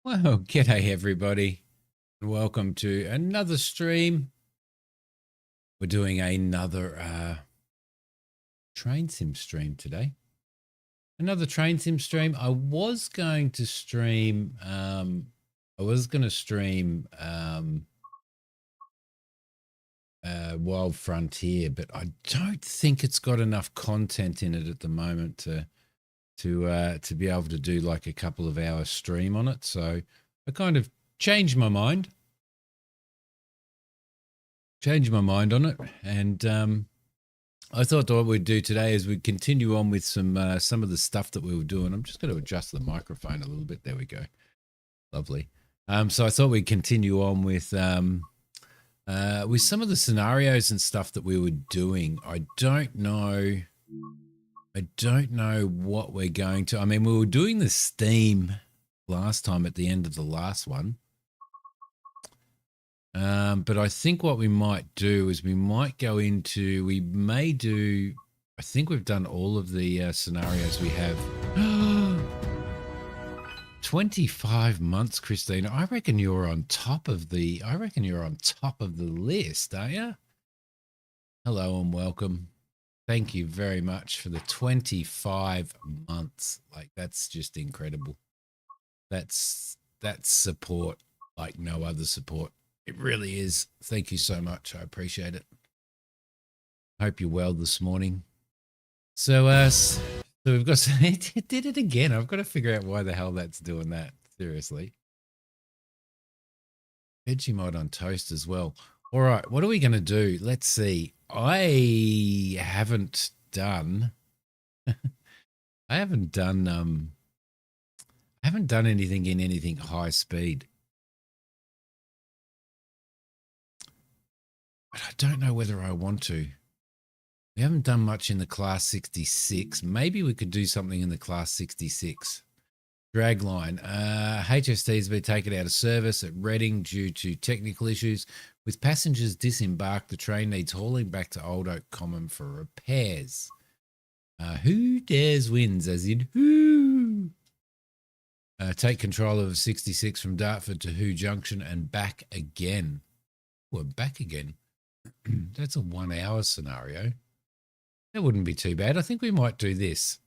Well, g'day everybody, and welcome to another stream. We're doing another train sim stream today. Another train sim stream. I was going to stream. Wild Frontier, but I don't think it's got enough content in it at the moment to be able to do like a couple of hours stream on it. So I kind of changed my mind. On it, and I thought what we'd do today is we'd continue on with some of the stuff that we were doing. I'm just going to adjust the microphone a little bit. There we go. Lovely. So I thought we'd continue on with some of the scenarios and stuff that we were doing. I don't know what we're going to. I mean, we were doing the Steam last time at the end of the last one. But I think what we might do is we may do, I think we've done all of the scenarios we have. 25 months, Christina. I reckon you're on top of the list, are you? Hello and welcome. Thank you very much for the 25 months. Like, that's just incredible. That's support like no other support. It really is. Thank you so much. I appreciate it. Hope you're well this morning. So we've got, it did it again. I've got to figure out why the hell that's doing that. Seriously. Vegemite on toast as well. All right. What are we going to do? Let's see. I haven't done anything in anything high speed. But I don't know whether I want to. We haven't done much in the Class 66. Maybe we could do something in the Class 66. Dragline. HST has been taken out of service at Reading due to technical issues. With passengers disembarked, the train needs hauling back to Old Oak Common for repairs. Who dares wins, as in who? Take control of 66 from Dartford to Who Junction and back again. We're back again. That's a 1 hour scenario. That wouldn't be too bad. I think we might do this.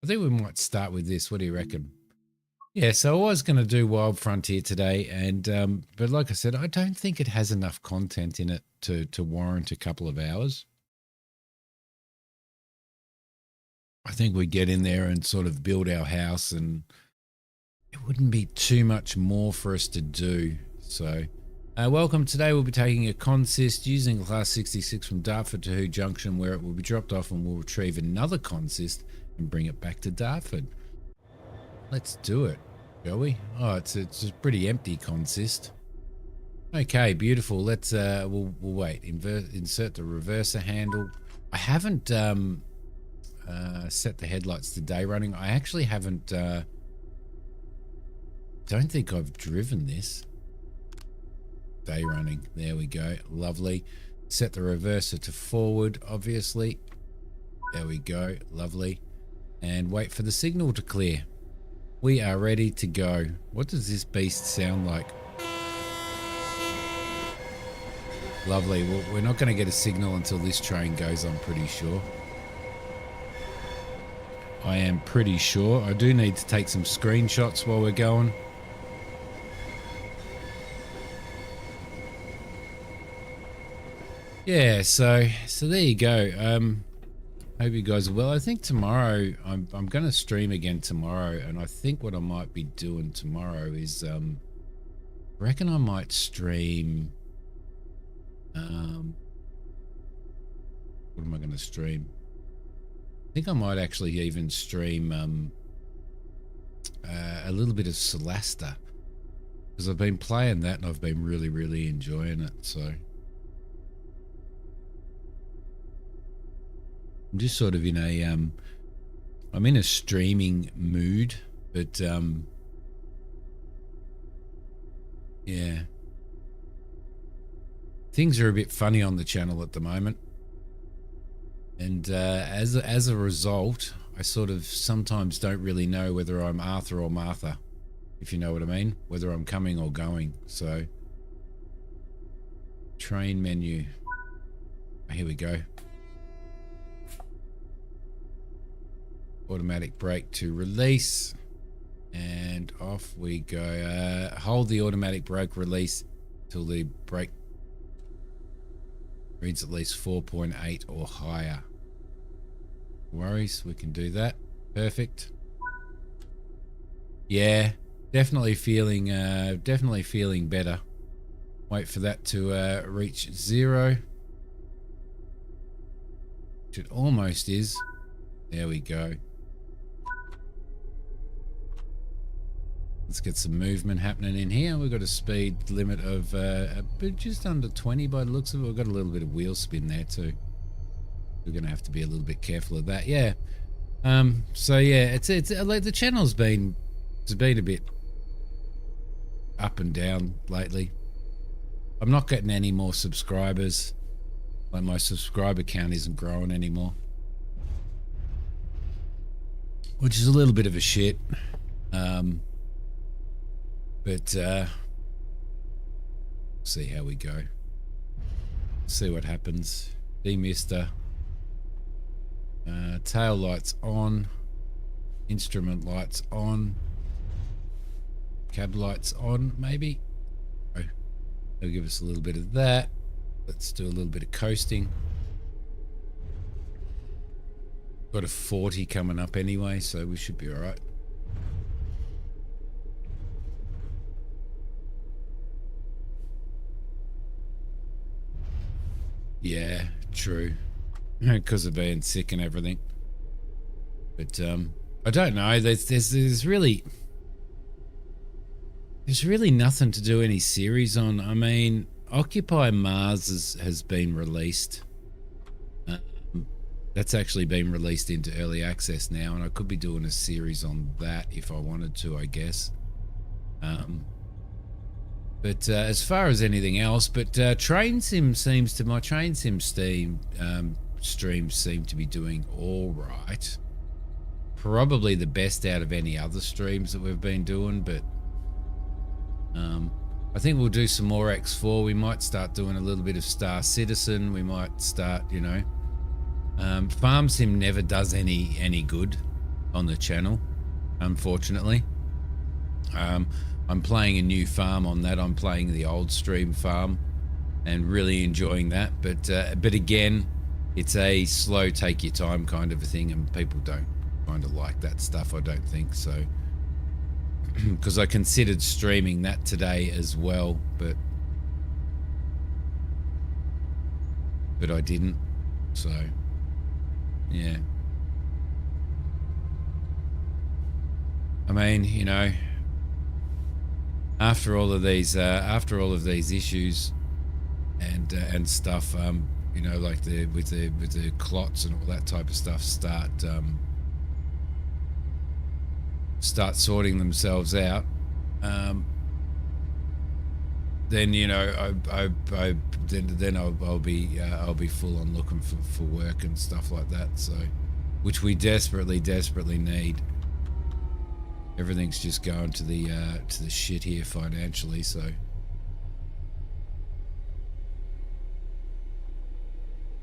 I think we might start with this. What do you reckon? Yeah, so I was going to do Wild Frontier today, and but like I said, I don't think it has enough content in it to warrant a couple of hours. I think we get in there and sort of build our house, and it wouldn't be too much more for us to do. So welcome. Today we'll be taking a consist using Class 66 from Dartford to Who Junction, where it will be dropped off, and we'll retrieve another consist and bring it back to Dartford. Let's do it, shall we? Oh, it's a pretty empty consist. Okay, beautiful. Let's we'll wait. Insert the reverser handle. I haven't set the headlights to day running. I actually haven't. Don't think I've driven this. Day running. There we go. Lovely. Set the reverser to forward, obviously. There we go. Lovely. And wait for the signal to clear. We are ready to go. What does this beast sound like? Lovely. Well, we're not going to get a signal until this train goes, I'm pretty sure. I am pretty sure. I do need to take some screenshots while we're going. Yeah, so there you go. Hope you guys are well. I think tomorrow I'm going to stream again tomorrow, and I think what I might be doing tomorrow is I reckon I might stream. What am I going to stream? I think I might actually even stream a little bit of Solasta, because I've been playing that and I've been really enjoying it. So I'm just sort of in a I'm in a streaming mood, but yeah, things are a bit funny on the channel at the moment, and as a result, I sort of sometimes don't really know whether I'm Arthur or Martha. if you know what I mean, whether I'm coming or going. So train menu. Here we go. Automatic brake to release. And off we go. Hold the automatic brake release till the brake reads at least 4.8 or higher. No worries, we can do that. Perfect. Yeah, definitely feeling better. Wait for that to reach 0. Which it almost is. There we go. Let's get some movement happening in here. We've got a speed limit of just under 20 by the looks of it. We've got a little bit of wheel spin there too. We're going to have to be a little bit careful of that. Yeah. So yeah, it's like the channel's been a bit up and down lately. I'm not getting any more subscribers. Like my subscriber count isn't growing anymore, which is a little bit of a shit. But see how we go. See what happens. Demister. Tail lights on. Instrument lights on. Cab lights on, maybe. Oh, they'll give us a little bit of that. Let's do a little bit of coasting. Got a 40 coming up anyway, so we should be all right. Yeah, true. Because of being sick and everything. But I don't know. There's really nothing to do any series on. I mean, Occupy Mars has been released. That's actually been released into early access now, and I could be doing a series on that if I wanted to, I guess. But as far as anything else, Train Sim my Train Sim streams seem to be doing all right. Probably the best out of any other streams that we've been doing, but I think we'll do some more X4. We might start doing a little bit of Star Citizen. We might start, Farm Sim never does any good on the channel, unfortunately. I'm playing a new farm on that. I'm playing the old stream farm and really enjoying that. But again, it's a slow, take your time kind of a thing, and people don't kind of like that stuff, I don't think. So, because I considered streaming that today as well, but I didn't. So, yeah. I mean, after all of these issues and stuff, like with the clots and all that type of stuff start sorting themselves out, then I'll be full on looking for work and stuff like that. So, which we desperately need. Everything's just going to the shit here financially, so.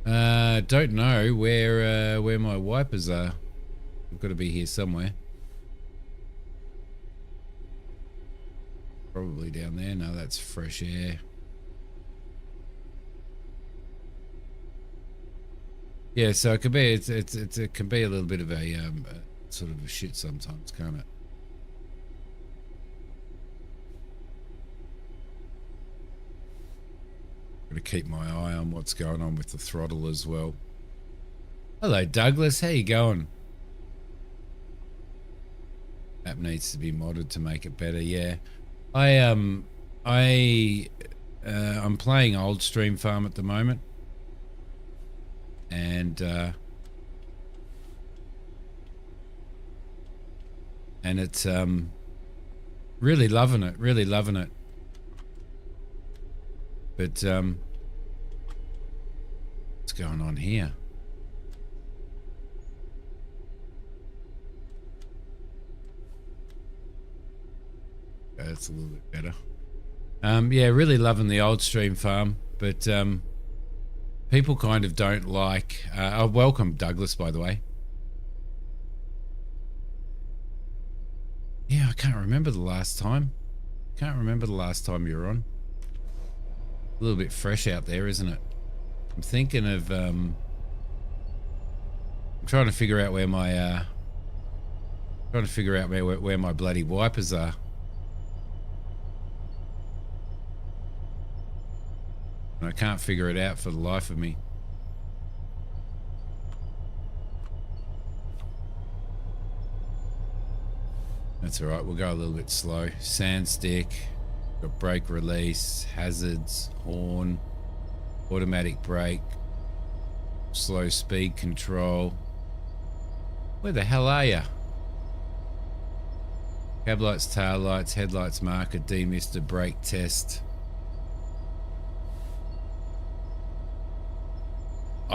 Don't know where my wipers are. They've got to be here somewhere. Probably down there. No, that's fresh air. Yeah, so it could be it can be a little bit of a sort of a shit sometimes, can't it? Got to keep my eye on what's going on with the throttle as well. Hello, Douglas. How you going? App needs to be modded to make it better. Yeah, I'm playing old Stream Farm at the moment, and it's really loving it. But what's going on here? that's a little bit better. Yeah, really loving the old stream farm, but people kind of don't like... welcome, Douglas, by the way. Yeah, I can't remember the last time. Can't remember the last time you were on. A little bit fresh out there, isn't it? I'm thinking of... I'm trying to figure out where my... where my bloody wipers are. And I can't figure it out for the life of me. That's all right. We'll go a little bit slow. Sand stick, got brake release, hazards, horn, automatic brake, slow speed control. Where the hell are you? Cab lights, tail lights, headlights marker, demister, brake test.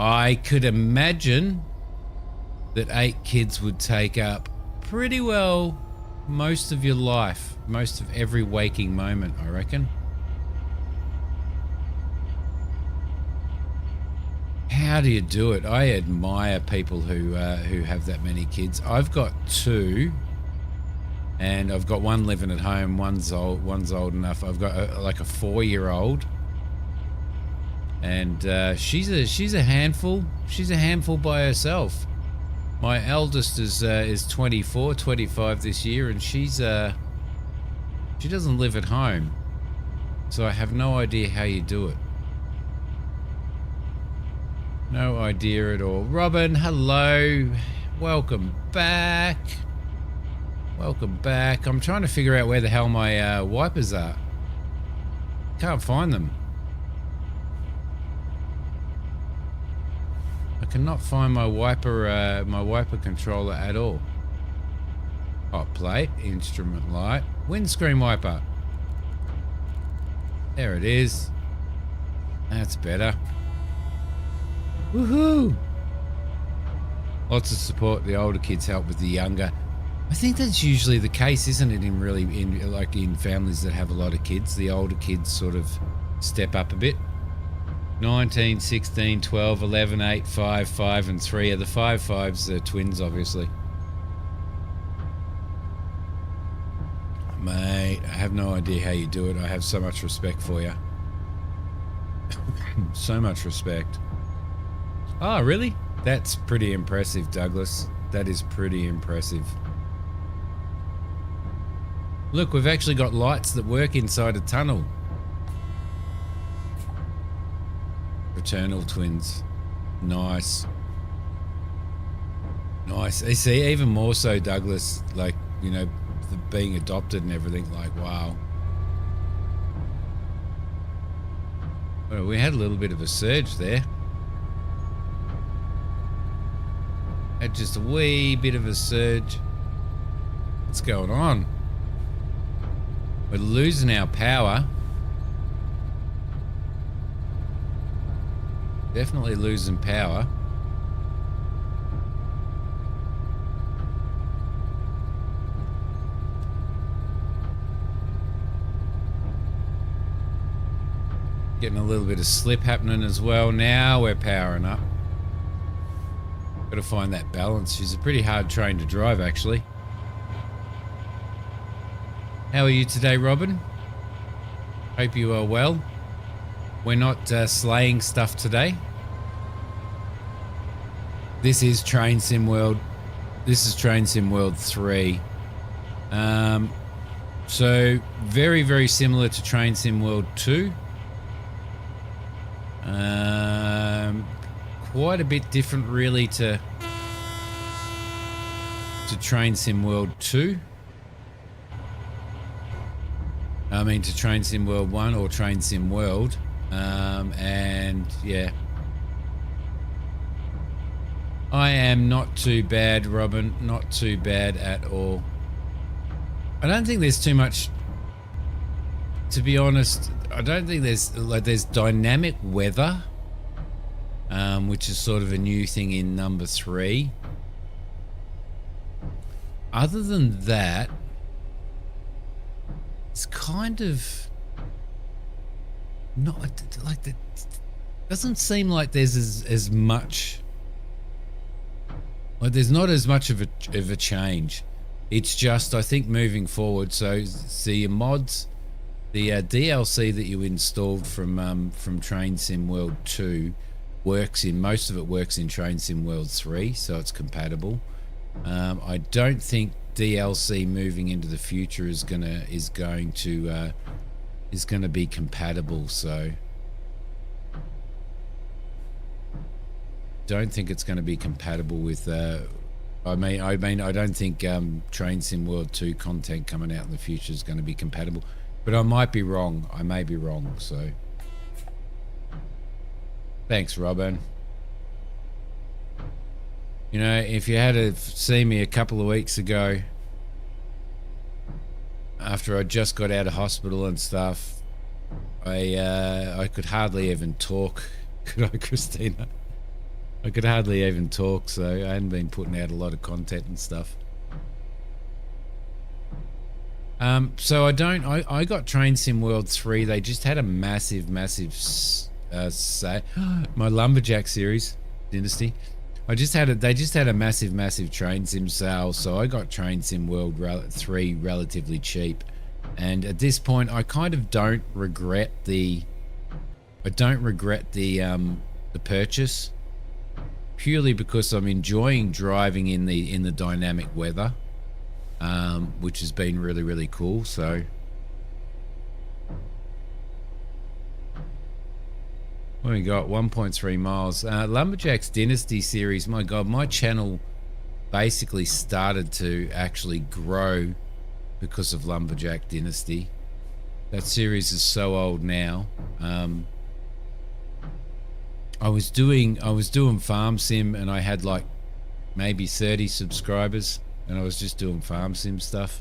I could imagine that 8 kids would take up pretty well most of your life, most of every waking moment, I reckon. How do you do it? I admire people who have that many kids. I've got 2, and I've got one living at home. One's old enough. I've got like a 4-year-old, and she's a handful. She's a handful by herself. My eldest is 24, 25 this year, and she doesn't live at home, so I have no idea how you do it. No idea at all. Robin, hello. Welcome back. Welcome back. I'm trying to figure out where the hell my wipers are. Can't find them. I cannot find my wiper controller at all. Hot plate, instrument light, windscreen wiper. There it is. That's better. Woohoo! Lots of support. The older kids help with the younger. I think that's usually the case, isn't it? In families that have a lot of kids, the older kids sort of step up a bit. 19, 16, 12, 11, 8, 5, 5, and 3. The 5s are twins, obviously. Mate, I have no idea how you do it. I have so much respect for you. So much respect. Oh, really? That's pretty impressive, Douglas. That is pretty impressive. Look, we've actually got lights that work inside a tunnel. Fraternal twins. Nice. Nice. You see, even more so, Douglas, like, you know, being adopted and everything, like, wow. Well, we had a little bit of a surge there. Had just a wee bit of a surge. What's going on? We're losing our power. Definitely losing power. Getting a little bit of slip happening as well. Now we're powering up. Got to find that balance. She's a pretty hard train to drive, actually. How are you today, Robin? Hope you are well. We're not slaying stuff today. This is Train Sim World. This is Train Sim World 3. So very, very similar to Train Sim World 2. Quite a bit different, really, to Train Sim World 2. I mean, to Train Sim World 1 or Train Sim World. And yeah, I am not too bad, Robin. Not too bad at all. I don't think there's too much, to be honest. I don't think there's dynamic weather, which is sort of a new thing in number 3. Other than that, it's kind of not like that. Doesn't seem like there's as much. Like there's not as much of a change. It's just, I think, moving forward. So your mods, the DLC that you installed from Train Sim World 2 works in, most of it works in Train Sim World 3, so it's compatible. I don't think DLC moving into the future is going to be compatible. So don't think it's going to be compatible with I don't think Train Sim World 2 content coming out in the future is going to be compatible, but I might be wrong. I may be wrong. So thanks, Robin. You know, if you had to see me a couple of weeks ago after I just got out of hospital and stuff, I could hardly even talk. Could I, Christina? I could hardly even talk, so I hadn't been putting out a lot of content and stuff. So I got Train Sim World 3. They just had a massive say my Lumberjack series, Dynasty. They just had a massive Train Sim sale, so I got Train Sim World 3 relatively cheap. And at this point, I kind of don't regret the purchase, purely because I'm enjoying driving in the dynamic weather, which has been really cool. So what we got? 1.3 miles. Lumberjack's Dynasty series. My God, my channel basically started to actually grow because of Lumberjack Dynasty. That series is so old now. I was doing farm sim, and I had like maybe 30 subscribers, and I was just doing farm sim stuff,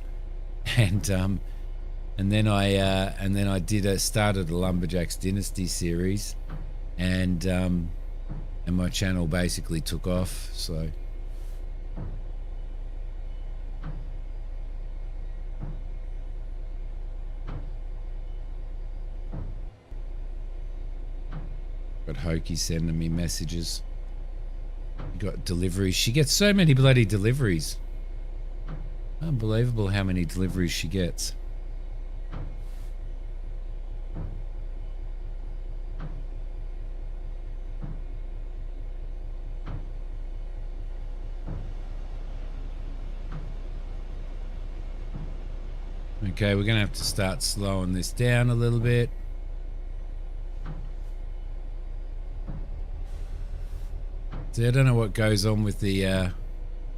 and then I started a Lumberjacks Dynasty series, and my channel basically took off. So got Hokey sending me messages. You got deliveries. She gets so many bloody deliveries. Unbelievable how many deliveries she gets. Okay, we're gonna have to start slowing this down a little bit. See, I don't know what goes on with the as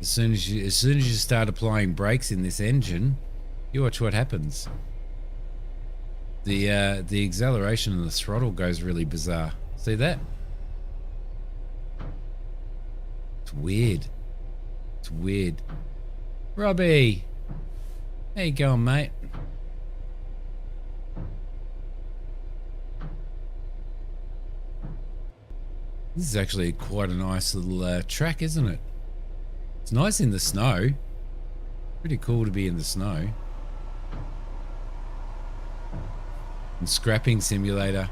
soon as you start applying brakes in this engine, you watch what happens. The acceleration and the throttle goes really bizarre. See that? It's weird. It's weird. Robbie, how you going, mate? This is actually quite a nice little track, isn't it? It's nice in the snow. Pretty cool to be in the snow. And Scrapping Simulator.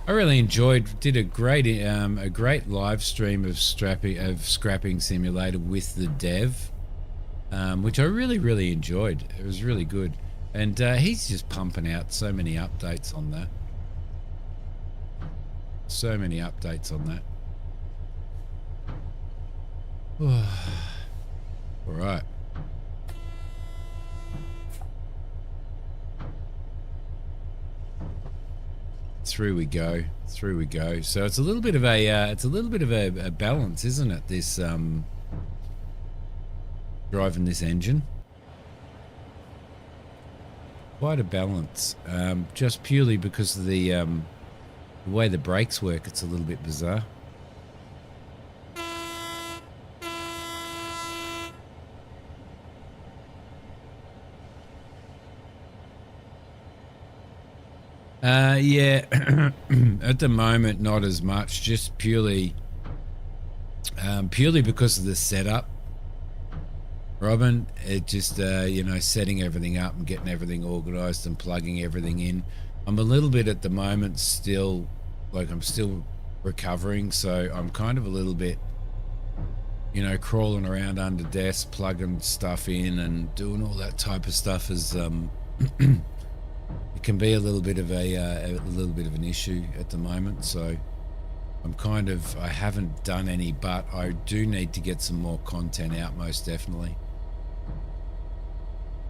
I really enjoyed. Did a great live stream of Scrapping Simulator with the dev, which I really enjoyed. It was really good, and he's just pumping out so many updates on that. So many updates on that. All right. Through we go. Through we go. So it's a little bit of a balance, isn't it? This driving this engine. Quite a balance. Just purely because of the way the brakes work, it's a little bit bizarre. Yeah, at the moment, not as much, just purely because of the setup. Robin, it just, you know, setting everything up and getting everything organized and plugging everything in. I'm a little bit at the moment still, like I'm still recovering. So I'm kind of a little bit, you know, crawling around under desks, plugging stuff in and doing all that type of stuff is, it can be a little bit of an issue at the moment. So I haven't done any, but I do need to get some more content out, most definitely.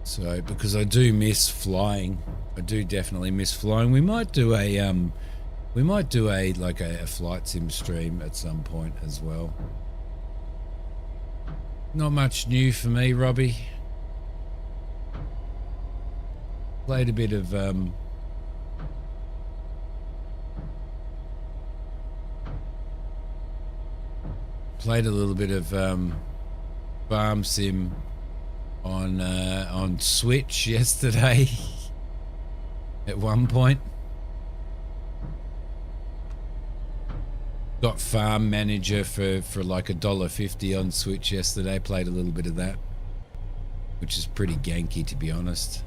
So, because I do miss flying, I do definitely miss flying. We might do a like a flight sim stream at some point as well. Not much new for me, Robbie. Played a bit of played a little bit of farm sim on Switch yesterday at one point. Got Farm Manager for like $1.50 on Switch yesterday. Played a little bit of that, which is pretty ganky, to be honest.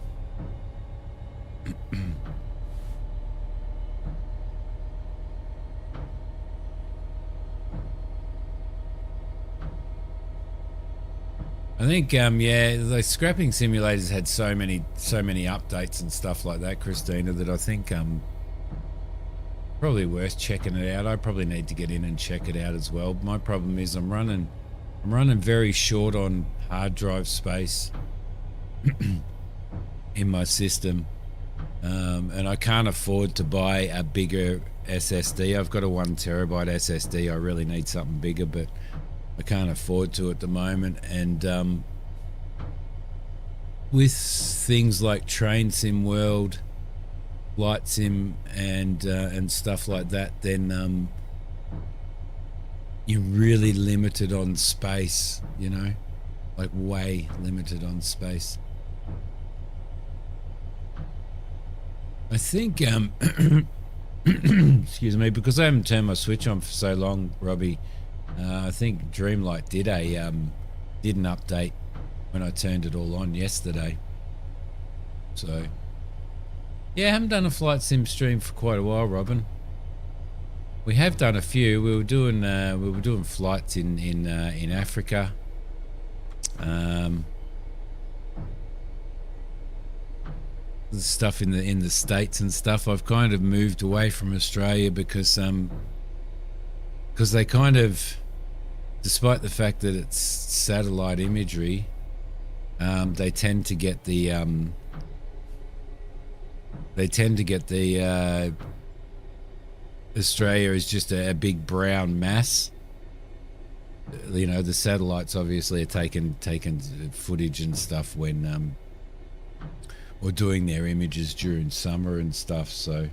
I think yeah, the scrapping simulators had so many updates and stuff like that, Christina, that I think probably worth checking it out. I probably need to get in and check it out as well. My problem is I'm running very short on hard drive space in my system, and I can't afford to buy a bigger SSD. I've got a 1 terabyte SSD. I really need something bigger, but I can't afford to at the moment. And with things like Train Sim World, Flight Sim, and stuff like that, then you're really limited on space, you know, like way limited on space. I think excuse me, because I haven't turned my Switch on for so long, Robbie. I think Dreamlight did an update when I turned it all on yesterday. So yeah, I haven't done a flight sim stream for quite a while, Robin. We have done a few. We were doing flights in Africa. Stuff in the States and stuff. I've kind of moved away from Australia because they kind of, despite the fact that it's satellite imagery, they tend to get the Australia is just a big brown mass. You know, the satellites obviously are taking footage and stuff when or doing their images during summer and stuff. So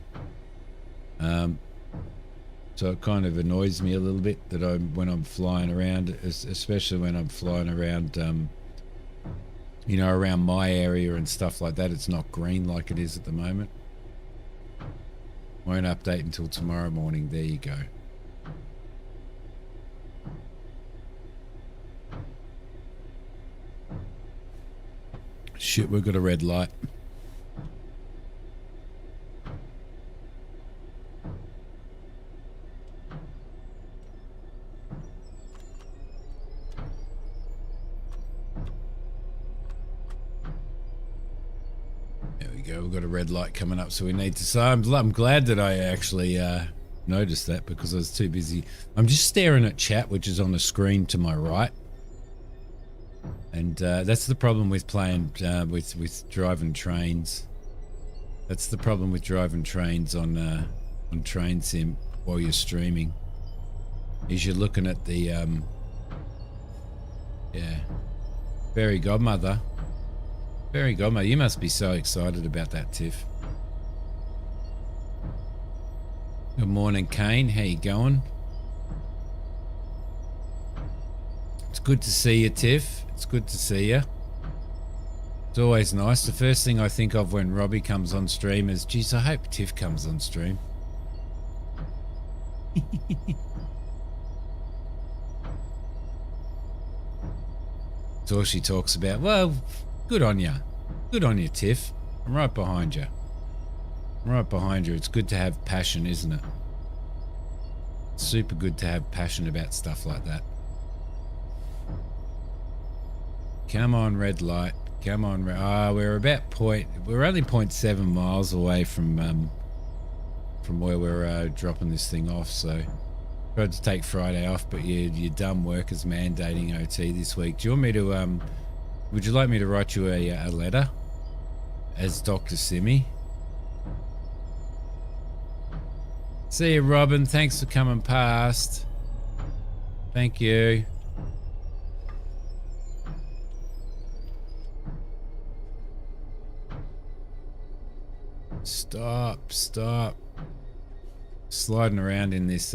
so it kind of annoys me a little bit that when I'm flying around, especially when I'm flying around, you know, around my area and stuff like that, it's not green like it is at the moment. Won't update until tomorrow morning. There you go. Shit, we've got a red light. We've got a red light coming up, so we need to. So I'm glad that I actually noticed that, because I was too busy. I'm just staring at chat, which is on the screen to my right, and that's the problem with playing with driving trains. That's the problem with driving trains on Train Sim while you're streaming, is you're looking at the yeah, fairy godmother. Fairy godmother, you must be so excited about that, Tiff. Good morning, Kane. How you going? It's good to see you, Tiff. It's good to see you. It's always nice. The first thing I think of when Robbie comes on stream is, geez, I hope Tiff comes on stream. That's all she talks about. Well, good on you. Good on you, Tiff. I'm right behind you. I'm right behind you. It's good to have passion, isn't it? It's super good to have passion about stuff like that. Come on, red light. Come on. We're about we're only 0.7 miles away from where we're dropping this thing off. So tried to take Friday off, but your dumb work is mandating OT this week. Do you want me to would you like me to write you a letter as Dr. Simi? See you, Robin. Thanks for coming past. Thank you. Stop. Sliding around in this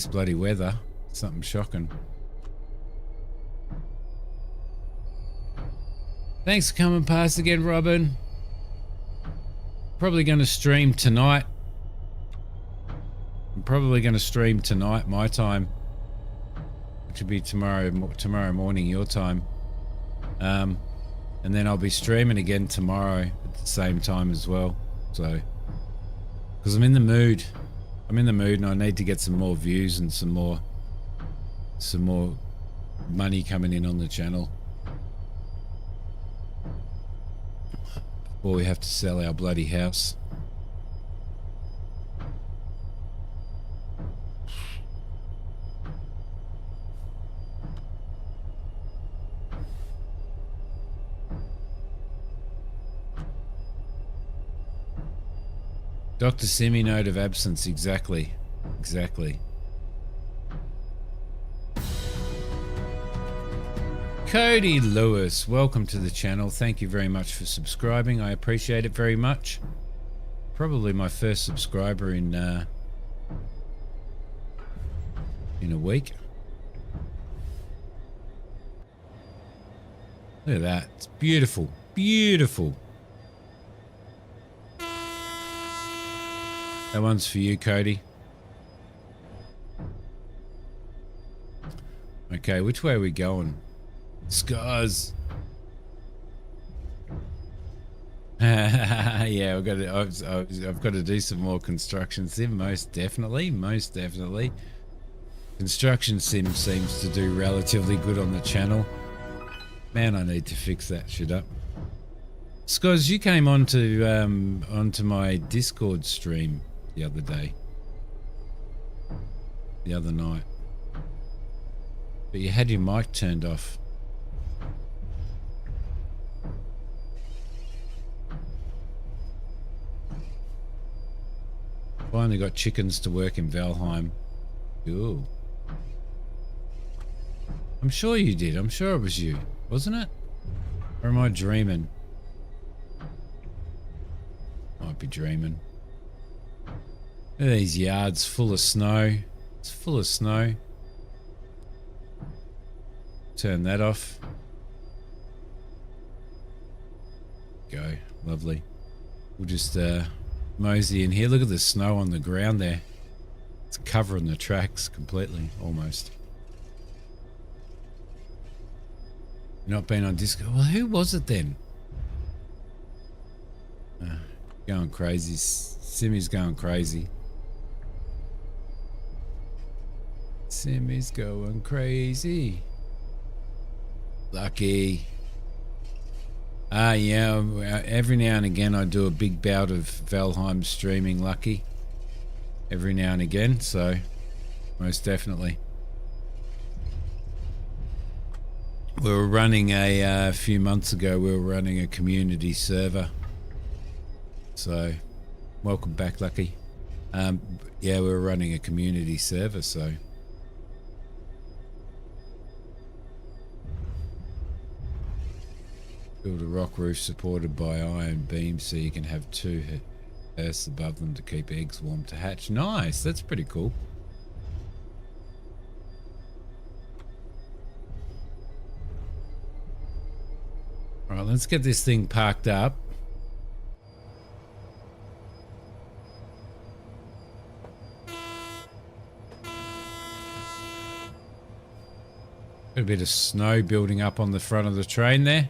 bloody weather. Something shocking. Thanks for coming past again, Robin. Probably going to stream tonight. I'm probably going to stream tonight, my time, which will be tomorrow morning, your time. And then I'll be streaming again tomorrow at the same time as well. So, because I'm in the mood. I'm in the mood, and I need to get some more views and some more money coming in on the channel before we have to sell our bloody house. Dr. Simi, note of absence. Exactly. Cody Lewis, welcome to the channel. Thank you very much for subscribing. I appreciate it very much. Probably my first subscriber in a week. Look at that. It's beautiful. That one's for you, Cody. Okay, which way are we going? Scars. Yeah, I've got to do some more construction sim. Most definitely. Construction sim seems to do relatively good on the channel. Man, I need to fix that shit up. Scars, you came onto my Discord stream the other night, but you had your mic turned off. Finally got chickens to work in Valheim. Ooh. I'm sure you did. I'm sure it was you, wasn't it? Or am I dreaming? Might be dreaming. Look at these yards full of snow. It's full of snow. Turn that off. Go. Lovely. We'll just mosey in here. Look at the snow on the ground there. It's covering the tracks completely, almost. Not been on Discord. Well, who was it then? Going crazy. Simi's going crazy. Simi's going crazy. Lucky. Yeah, every now and again I do a big bout of Valheim streaming, Lucky. Every now and again, so most definitely. We were running a few months ago, we were running a community server. So, welcome back, Lucky. Yeah, we were running a community server, so. Build a rock roof supported by iron beams so you can have two earths above them to keep eggs warm to hatch. Nice, that's pretty cool. All right, let's get this thing parked up. Got a bit of snow building up on the front of the train there.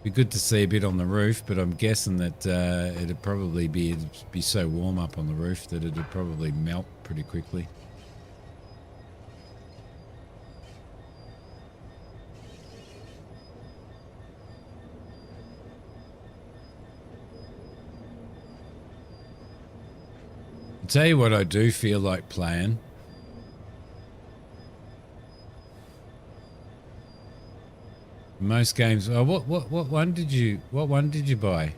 Be good to see a bit on the roof, but I'm guessing that it'd probably be so warm up on the roof that it'd probably melt pretty quickly. I'll tell you what I do feel like playing. Most games. Oh, what one did you buy?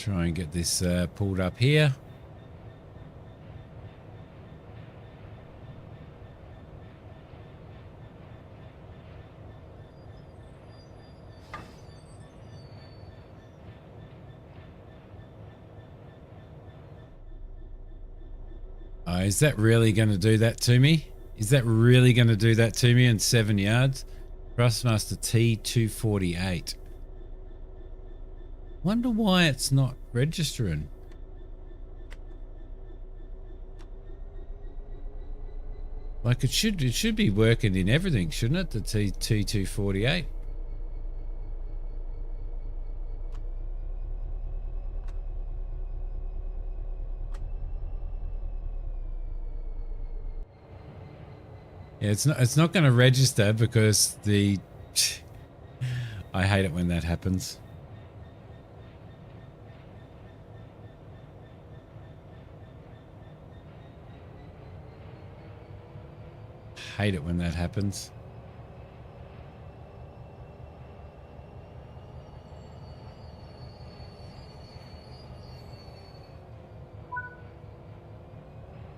Try and get this pulled up here. Is that really going to do that to me? Is that really going to do that to me in 7 yards? Thrustmaster T248. Wonder why it's not registering. Like it should be working in everything, shouldn't it? The T248. Yeah, it's not going to register because the I hate it when that happens. Hate it when that happens.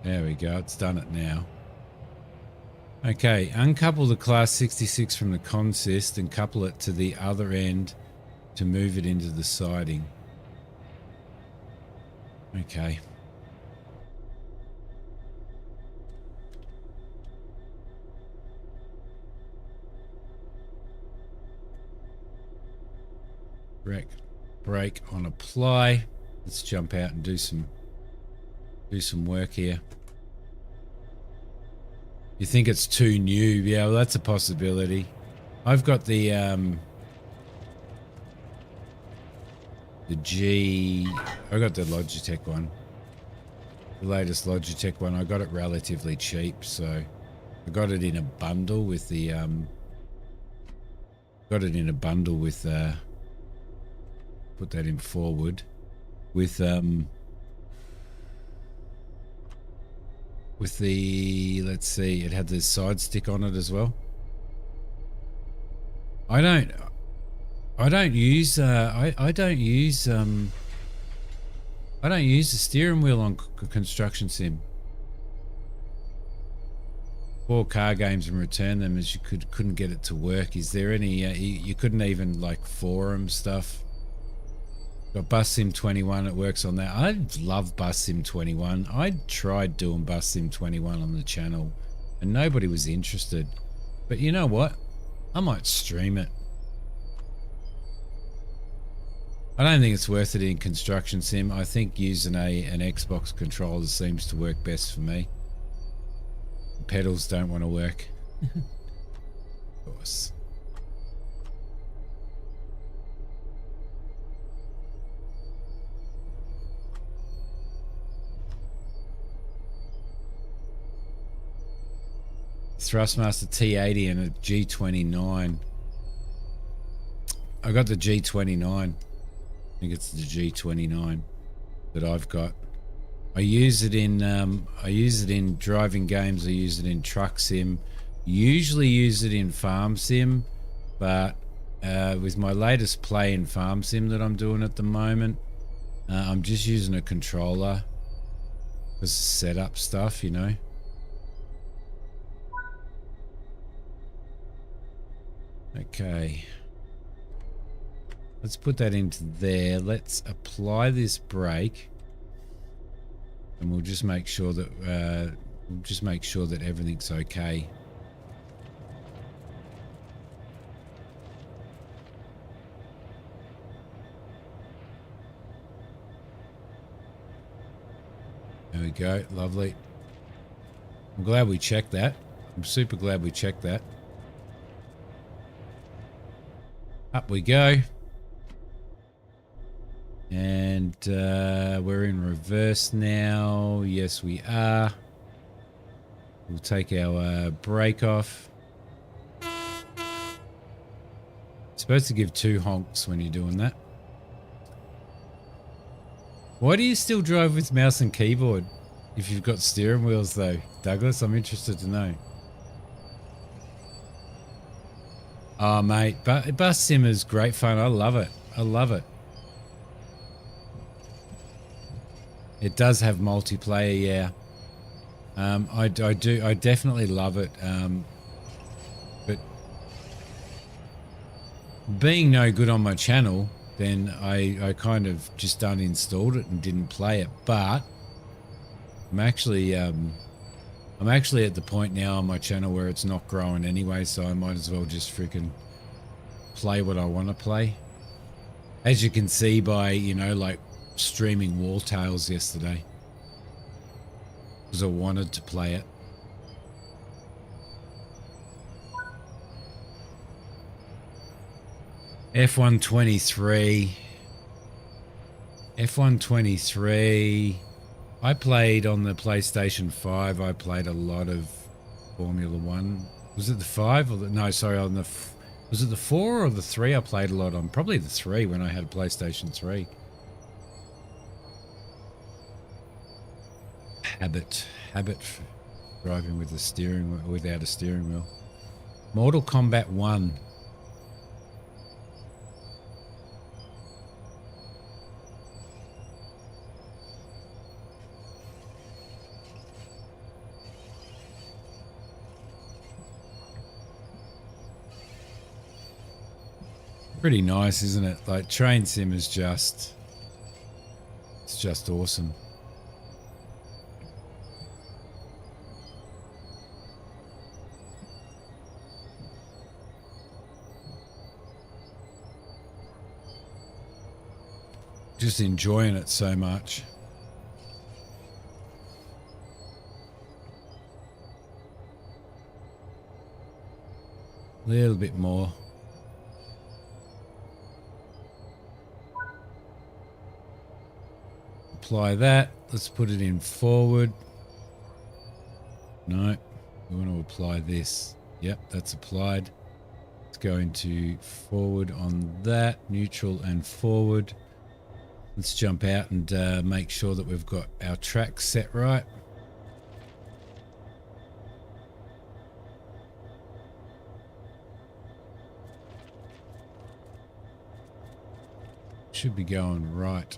There we go. It's done it now. Okay, uncouple the class 66 from the consist and couple it to the other end to move it into the siding. Okay. Brake on apply. Let's jump out and do some work here. You think it's too new? Yeah, well, that's a possibility. I've got the G. I got the Logitech one, the latest Logitech one. I got it relatively cheap, so I got it in a bundle with the put that in forward with the, let's see, it had the side stick on it as well. I don't use the steering wheel on construction sim. 4 car games and return them as you couldn't get it to work. Is there any you couldn't even like forum stuff? Got Bus Sim 21, it works on that. I love Bus Sim 21. I tried doing Bus Sim 21 on the channel and nobody was interested. But you know what? I might stream it. I don't think it's worth it in construction sim. I think using an Xbox controller seems to work best for me. The pedals don't want to work. Of course. Thrustmaster T80 and a G29. I got the G29. I think it's the G29 that I've got. I use it in driving games. I use it in truck sim. Usually use it in farm sim, but with my latest play in farm sim that I'm doing at the moment, I'm just using a controller for setup stuff, you know. Okay. Let's put that into there. Let's apply this brake, and we'll just make sure that everything's okay. There we go. Lovely. I'm glad we checked that. I'm super glad we checked that. Up we go. And we're in reverse now. Yes, we are. We'll take our brake off. It's supposed to give 2 honks when you're doing that. Why do you still drive with mouse and keyboard if you've got steering wheels though, Douglas? I'm interested to know. Oh mate, Bus Sim is great fun. I love it. I love it. It does have multiplayer, yeah. I definitely love it. But being no good on my channel, then I kind of just uninstalled it and didn't play it. But I'm actually at the point now on my channel where it's not growing anyway, so I might as well just freaking play what I want to play. As you can see by, you know, like streaming Wall Tales yesterday, because I wanted to play it. F123. F123. I played on the PlayStation 5. I played a lot of Formula 1. Was it the 5 or the... No, sorry, on the... Was it the 4 or the 3 I played a lot on? Probably the 3 when I had a PlayStation 3. Habit driving with a steering wheel, without a steering wheel. Mortal Kombat 1. Pretty nice, isn't it? Like Train Sim is just, it's just awesome. Just enjoying it so much. A little bit more. Apply that. Let's put it in forward. No, we want to apply this. Yep, that's applied. Let's go into forward on that, neutral and forward. Let's jump out and make sure that we've got our track set right. Should be going right.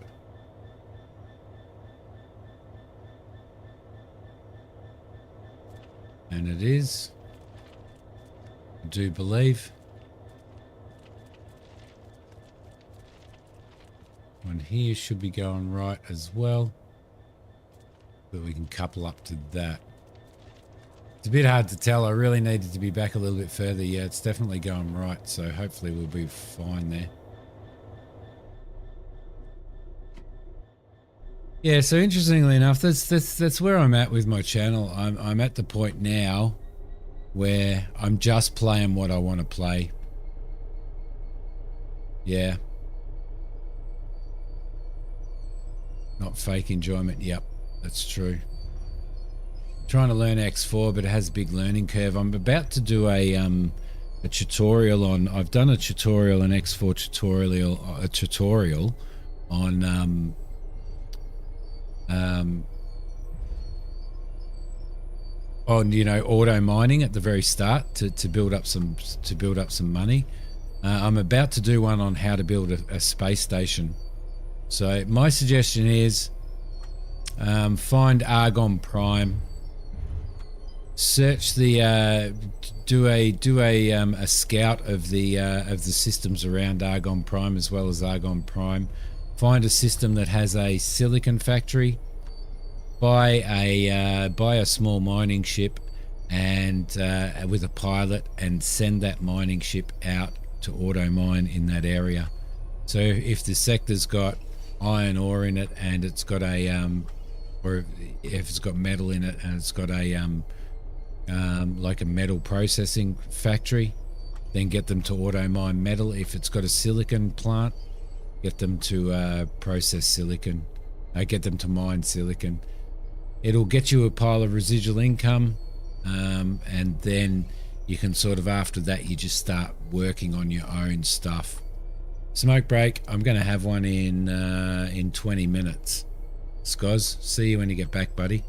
And it is. I do believe. One here should be going right as well. But we can couple up to that. It's a bit hard to tell. I really needed to be back a little bit further. Yeah, it's definitely going right. So hopefully we'll be fine there. Yeah, so interestingly enough, that's where I'm at with my channel. I'm at the point now where I'm just playing what I want to play. Yeah. Not fake enjoyment. Yep, that's true. Trying to learn X4, but it has a big learning curve. I'm about to do a tutorial on. I've done a tutorial, an X4 tutorial, a tutorial on on, you know, auto mining at the very start to build up some money. I'm about to do one on how to build a space station. So my suggestion is find Argon Prime, search the do a scout of the systems around Argon Prime as well as Argon Prime. Find a system that has a silicon factory. Buy a small mining ship and with a pilot, and send that mining ship out to auto mine in that area. So if the sector's got iron ore in it and it's got a or if it's got metal in it and it's got a like a metal processing factory, then get them to auto mine metal. If it's got a silicon plant, get them to process silicon. Get them to mine silicon. It'll get you a pile of residual income, and then you can sort of, after that, you just start working on your own stuff. Smoke break. I'm going to have one in 20 minutes. Skoz, see you when you get back, buddy.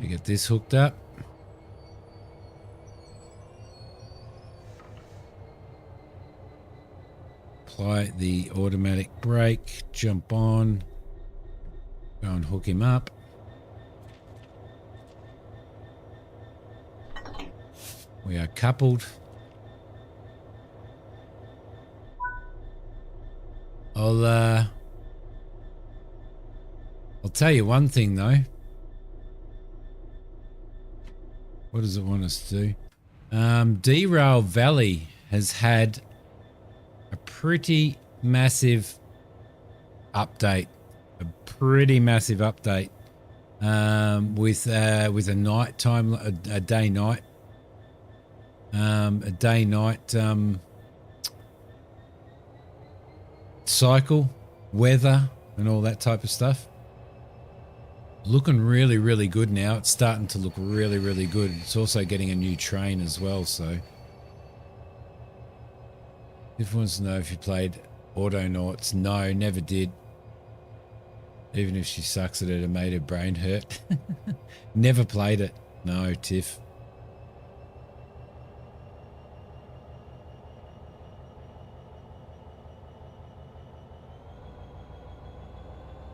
You get this hooked up. Apply the automatic brake, jump on, go and hook him up. We are coupled. I'll tell you one thing though. What does it want us to do? Derail Valley has had a pretty massive update. With a night time, a day night, cycle, weather, and all that type of stuff. Looking really, really good now. It's starting to look really, really good. It's also getting a new train as well, so. If wants to know if you played Autonauts. No, never did. Even if she sucks at it, it made her brain hurt. Never played it. No, Tiff.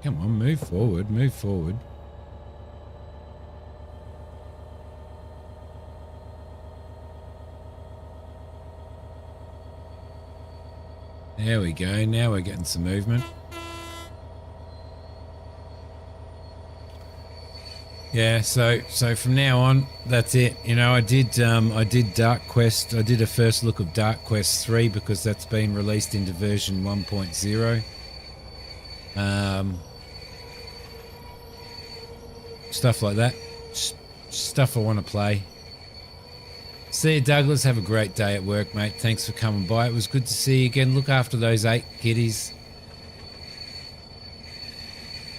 Come on, move forward, move forward. There we go. Now we're getting some movement. Yeah, so from now on, that's it. You know, I did Dark Quest. I did a first look of Dark Quest 3 because that's been released into version 1.0. Stuff like that. Stuff I want to play. See you, Douglas. Have a great day at work, mate. Thanks for coming by. It was good to see you again. Look after those 8 kitties.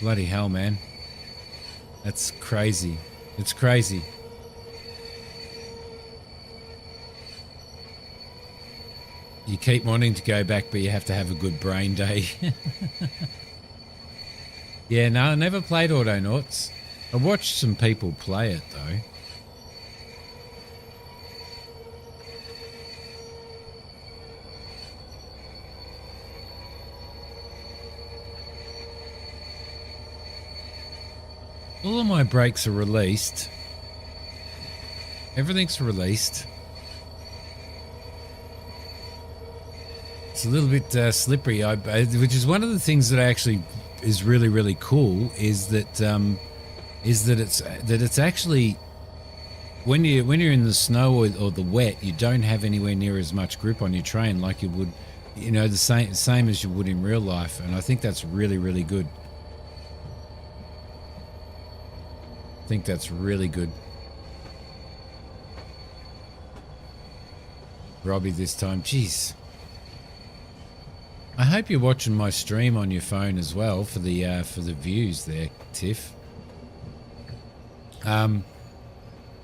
Bloody hell, man. That's crazy. It's crazy. You keep wanting to go back, but you have to have a good brain day. Yeah, no, I never played Autonauts. I watched some people play it, though. All of my brakes are released. Everything's released. It's a little bit slippery, which is one of the things that actually is really, really cool. Is that it's actually when you're in the snow or the wet, you don't have anywhere near as much grip on your train like you would, you know, the same as you would in real life, and I think that's really, really good. I think that's really good. Robbie this time. Jeez. I hope you're watching my stream on your phone as well for the views there, Tiff.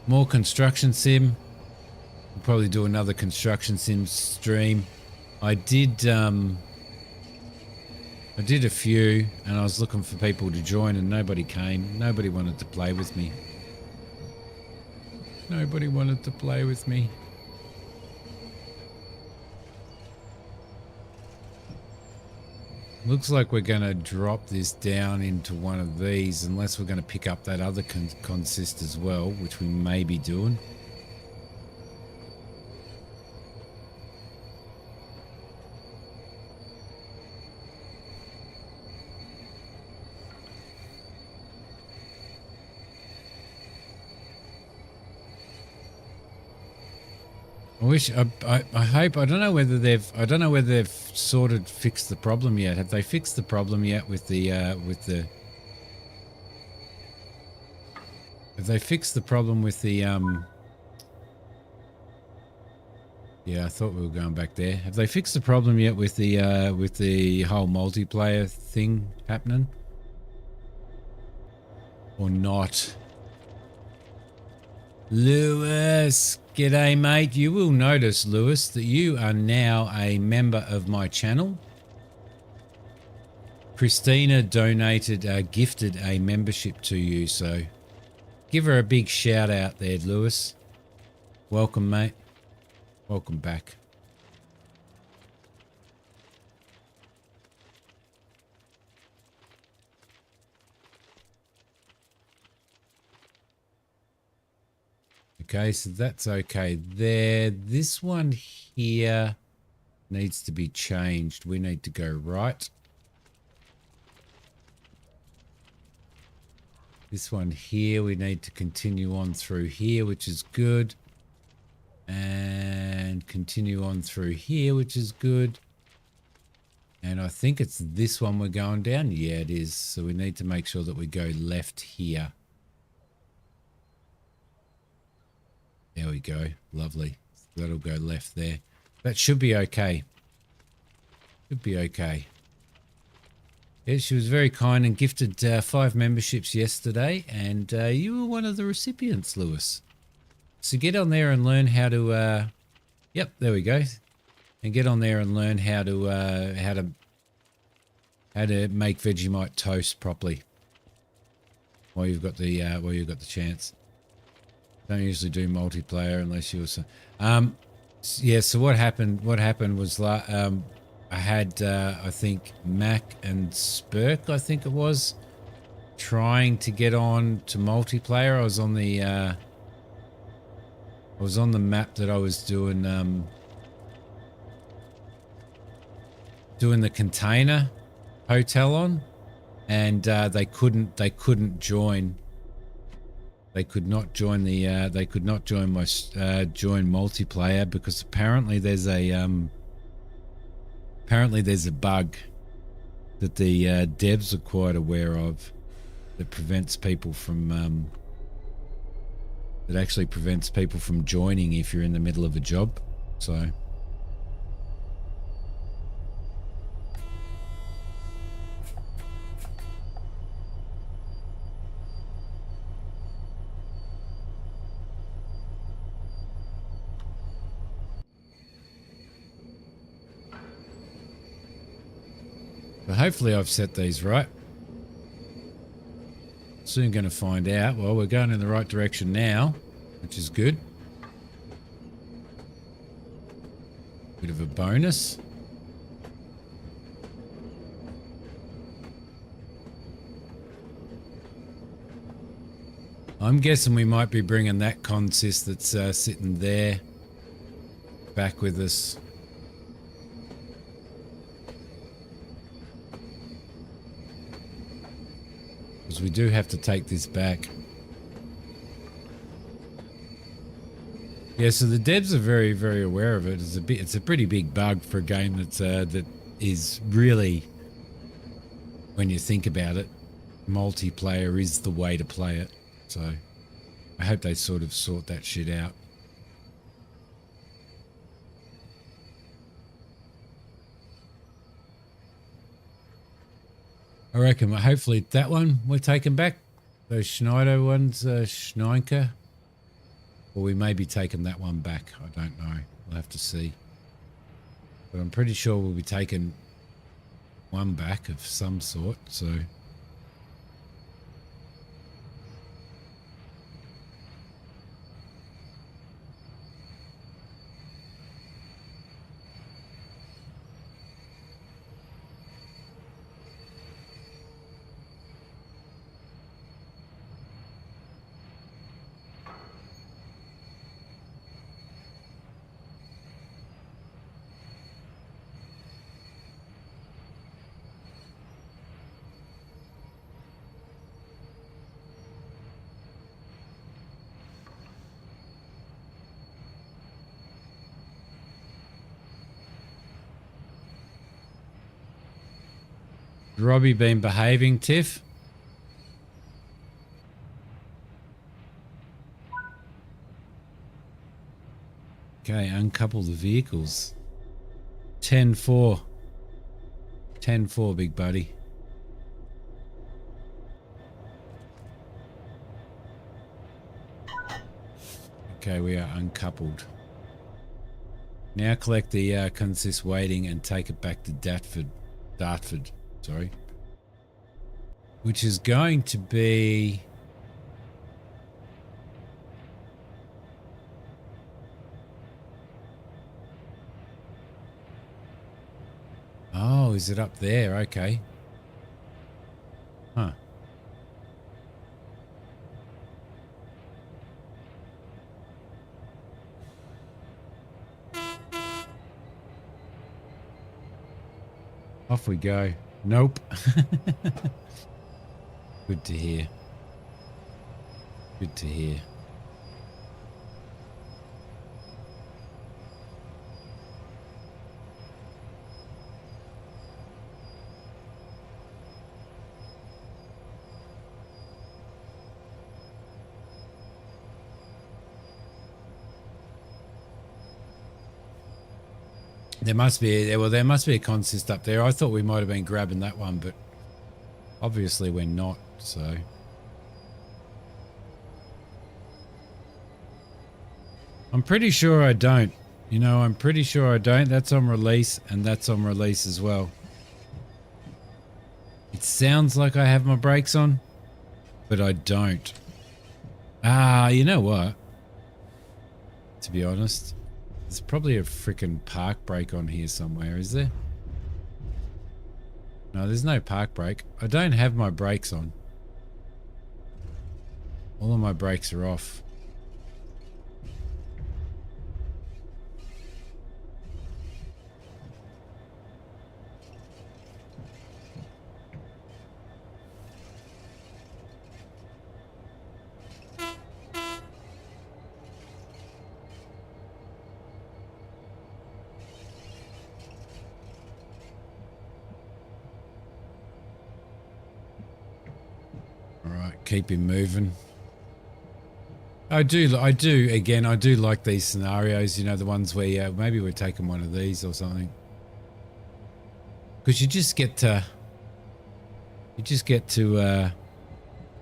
More construction sim. We'll probably do another construction sim stream. I did a few, and I was looking for people to join, and nobody came. Nobody wanted to play with me. Nobody wanted to play with me. Looks like we're going to drop this down into one of these unless we're going to pick up that other consist as well, which we may be doing. I wish I hope I don't know whether they've fixed the problem yet. Have they fixed the problem yet with the have they fixed the problem with the yeah, I thought we were going back there. Have they fixed the problem yet with the whole multiplayer thing happening? Or not? Lewis, g'day mate. You will notice, Lewis, that you are now a member of my channel. Christina gifted a membership to you, so give her a big shout out there, Lewis. Welcome, mate. Welcome back. Okay, so that's okay there. This one here needs to be changed. We need to go right. This one here, we need to continue on through here, which is good. And continue on through here, which is good. And I think it's this one we're going down. Yeah, it is. So we need to make sure that we go left here. There we go. Lovely. That'll go left there. That should be okay. Should be okay. Yeah, she was very kind and gifted 5 memberships yesterday, and you were one of the recipients, Lewis. So get on there and learn how to. Yep, there we go. And get on there and learn how to make Vegemite toast properly. While you've got the chance. Don't usually do multiplayer unless you also. Yeah. So what happened? What happened was I had I think Mac and Spurk, I think it was, trying to get on to multiplayer. I was on the map that I was doing the container hotel on, and they couldn't join. They could not join the. They could not join my join multiplayer because apparently there's a bug that the devs are quite aware of that prevents people from that actually prevents people from joining if you're in the middle of a job. So. But hopefully I've set these right. Soon going to find out. Well, we're going in the right direction now, which is good. Bit of a bonus. I'm guessing we might be bringing that consist that's sitting there back with us. Because we do have to take this back. Yeah, so the devs are very, very aware of it. It's a pretty big bug for a game that's that is really, when you think about it, multiplayer is the way to play it. So I hope they sort that shit out. I reckon hopefully that one we're taking back. Those Schneider ones, Schneinker. Or we may be taking that one back. I don't know. We'll have to see. But I'm pretty sure we'll be taking one back of some sort, so... Robbie been behaving, Tiff? Okay, uncouple the vehicles. 10-4. 10-4, big buddy. Okay, we are uncoupled. Now collect the consist waiting and take it back to Dartford, sorry. Which is going to be... Oh, is it up there? Okay. Huh. Off we go. Nope. Good to hear. Good to hear. There must be, well, there must be a consist up there. I thought we might have been grabbing that one, but obviously we're not, so. I'm pretty sure I don't. You know, I'm pretty sure I don't. That's on release, and that's on release as well. It sounds like I have my brakes on, but I don't. Ah, you know what? To be honest, there's probably a freaking park brake on here somewhere, is there? No, there's no park brake. I don't have my brakes on. All of my brakes are off. Keep him moving. I do like these scenarios, you know, the ones where maybe we're taking one of these or something. Because you just get to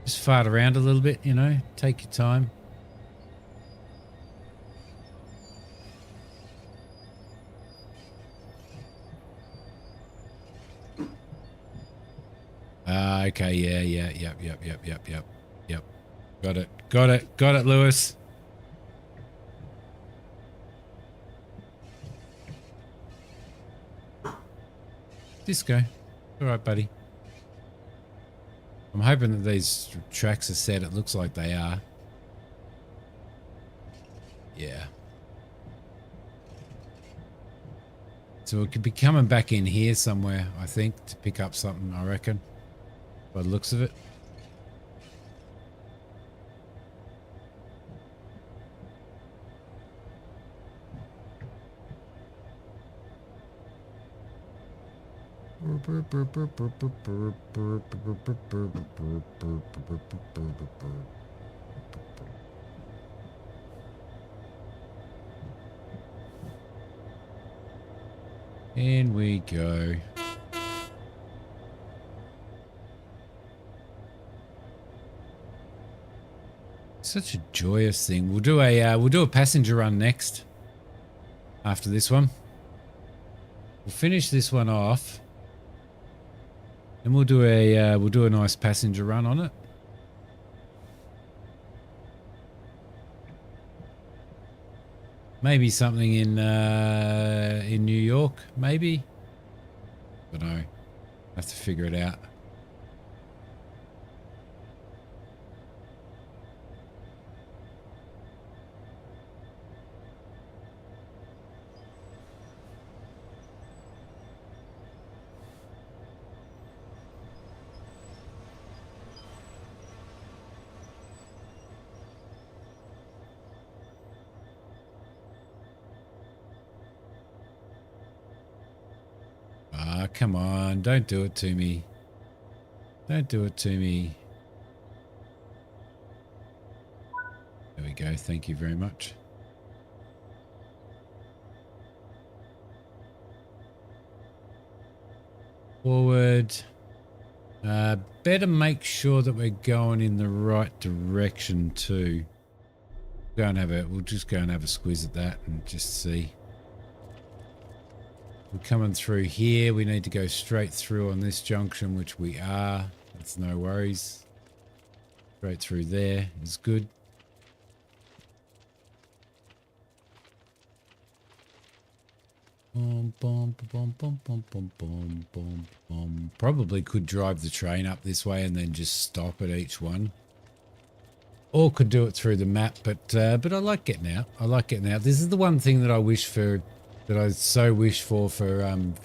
just fart around a little bit, you know, take your time. Okay, yep. Got it, Lewis. Disco. All right, buddy. I'm hoping that these tracks are set. It looks like they are. Yeah. So it could be coming back in here somewhere, I think, to pick up something, I reckon. By the looks of it. In we go. Such a joyous thing. We'll do a passenger run next. After this one, we'll finish this one off, and we'll do a nice passenger run on it. Maybe something in New York, maybe. I don't know. Have to figure it out. Come on, don't do it to me. Don't do it to me. There we go. Thank you very much. Forward. Better make sure that we're going in the right direction too. We'll just go and have a squeeze at that and just see. We're coming through here. We need to go straight through on this junction, which we are. That's no worries. Straight through there is good. Probably could drive the train up this way and then just stop at each one. Or could do it through the map, but I like getting out. I like getting out. This is the one thing that I wish for, that I so wish for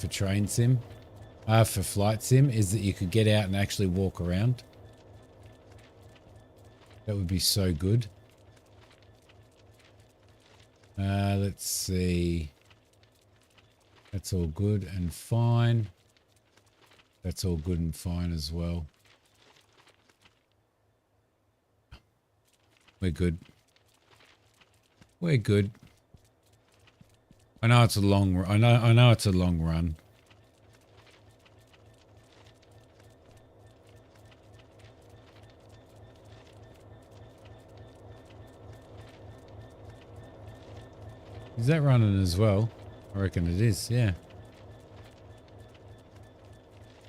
train sim, for flight sim, is that you could get out and actually walk around. That would be so good. Let's see. That's all good and fine. That's all good and fine as well. We're good. We're good. I know it's a long. I know it's a long run. Is that running as well? I reckon it is, yeah.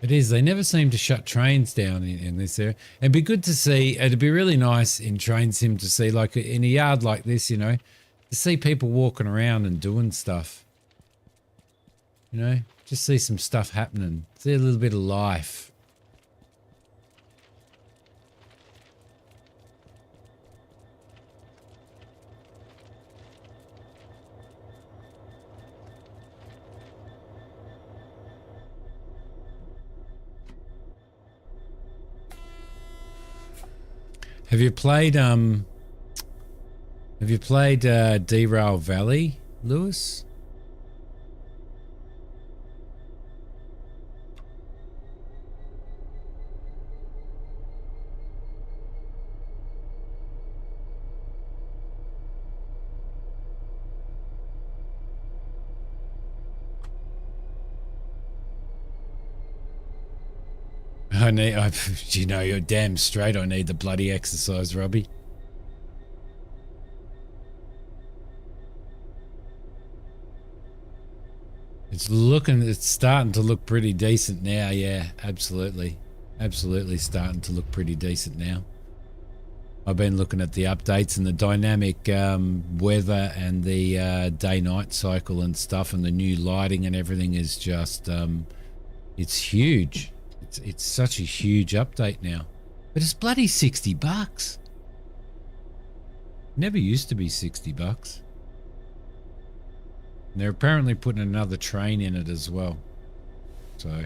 It is. They never seem to shut trains down in this area. It'd be good to see, it'd be really nice in train sim to see, like in a yard like this, you know, to see people walking around and doing stuff. You know, just see some stuff happening. See a little bit of life. Have you played Derail Valley, Lewis? You know, you're damn straight. I need the bloody exercise, Robbie. It's starting to look pretty decent now. Yeah, absolutely. Absolutely starting to look pretty decent now. I've been looking at the updates and the dynamic weather and the day-night cycle and stuff, and the new lighting and everything is just, it's huge. It's such a huge update now, but it's bloody $60. Never used to be $60. And they're apparently putting another train in it as well. So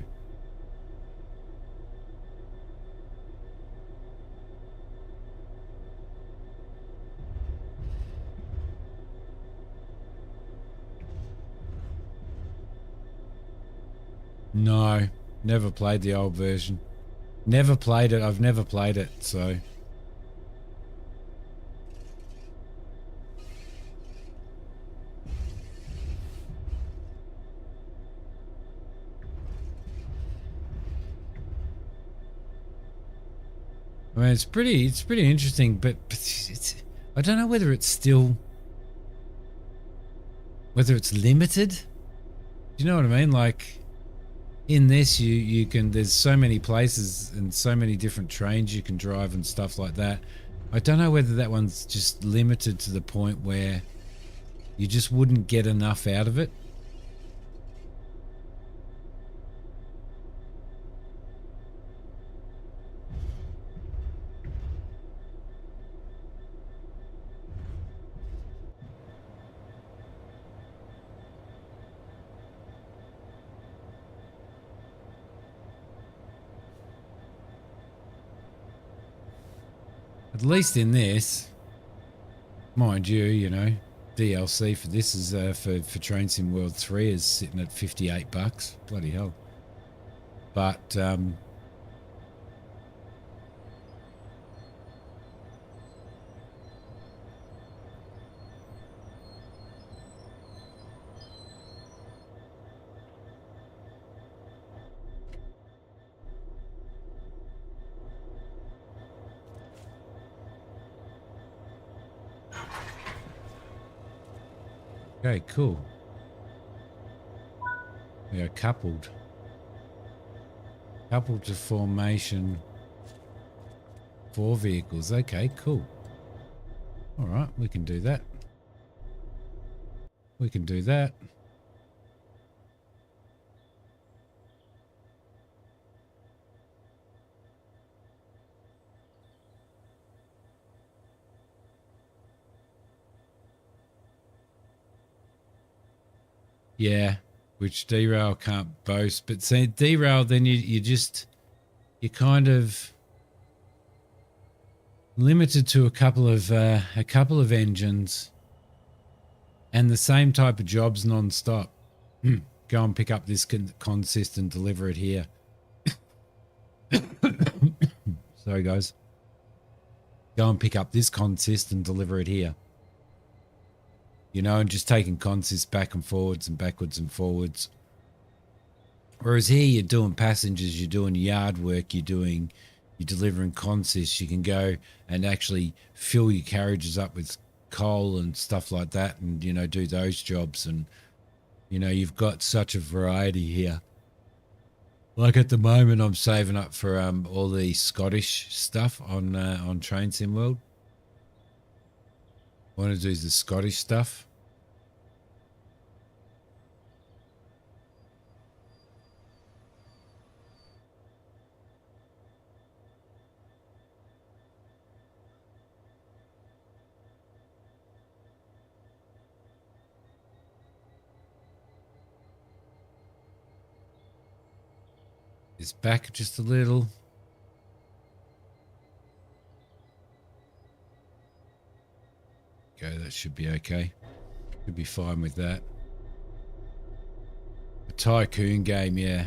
no, never played the old version. Never played it. I've never played it, so. I mean, it's pretty interesting, but I don't know whether it's limited. Do you know what I mean? Like, in this, you can, there's so many places and so many different trains you can drive and stuff like that. I don't know whether that one's just limited to the point where you just wouldn't get enough out of it. At least in this, mind you, you know, DLC for this is for Train Sim World 3 is sitting at $58. Bloody hell. But Okay, cool. We are coupled. Coupled to formation. 4 vehicles. Okay, cool. All right, we can do that. We can do that. Yeah, which derail can't boast. But see, derail, then you're kind of limited to a couple of engines and the same type of jobs non-stop. Go and pick up this consist and deliver it here. Sorry, guys. Go and pick up this consist and deliver it here. You know, and just taking consist back and forwards and backwards and forwards. Whereas here you're doing passengers, you're doing yard work, you're delivering consists. You can go and actually fill your carriages up with coal and stuff like that, and you know, do those jobs. And you know, you've got such a variety here. Like at the moment, I'm saving up for all the Scottish stuff on Train Sim World. Want to do the Scottish stuff. It's back just a little. Okay, that should be okay. Should be fine with that. A tycoon game, yeah.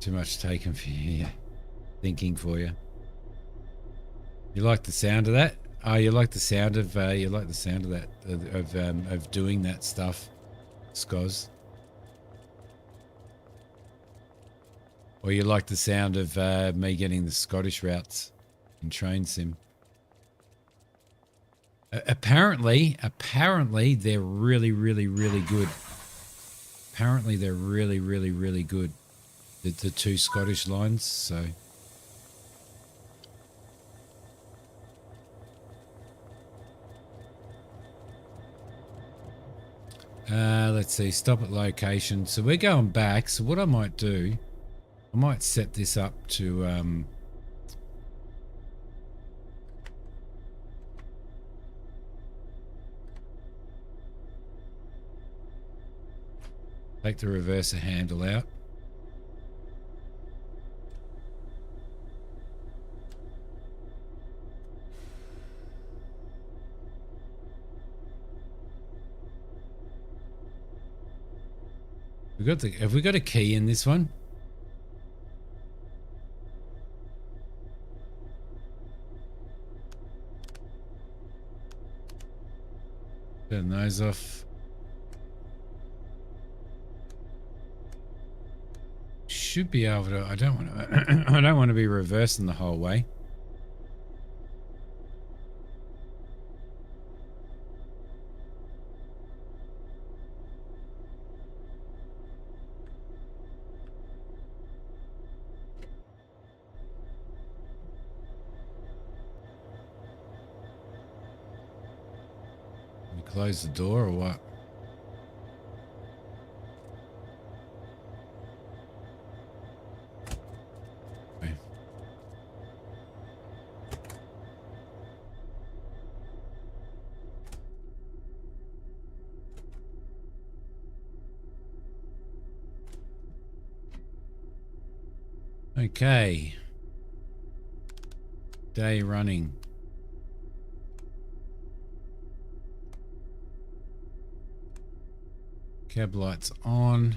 Too much taken for you, yeah. Thinking for you. You like the sound of that? Oh, you like the sound of that of doing that stuff, Skoz. Or you like the sound of me getting the Scottish routes in Train Sim. Apparently they're really, really, really good. Apparently they're really, really, really good. The 2 Scottish lines, so. Let's see, stop at location. So we're going back. So what I might do, I might set this up to take the reverser handle out. Have we got a key in this one? Turn those off. Should be able to. I don't want to. I don't want to be reversing the whole way. Close the door or what? Okay. Okay. Day running. Cab lights on.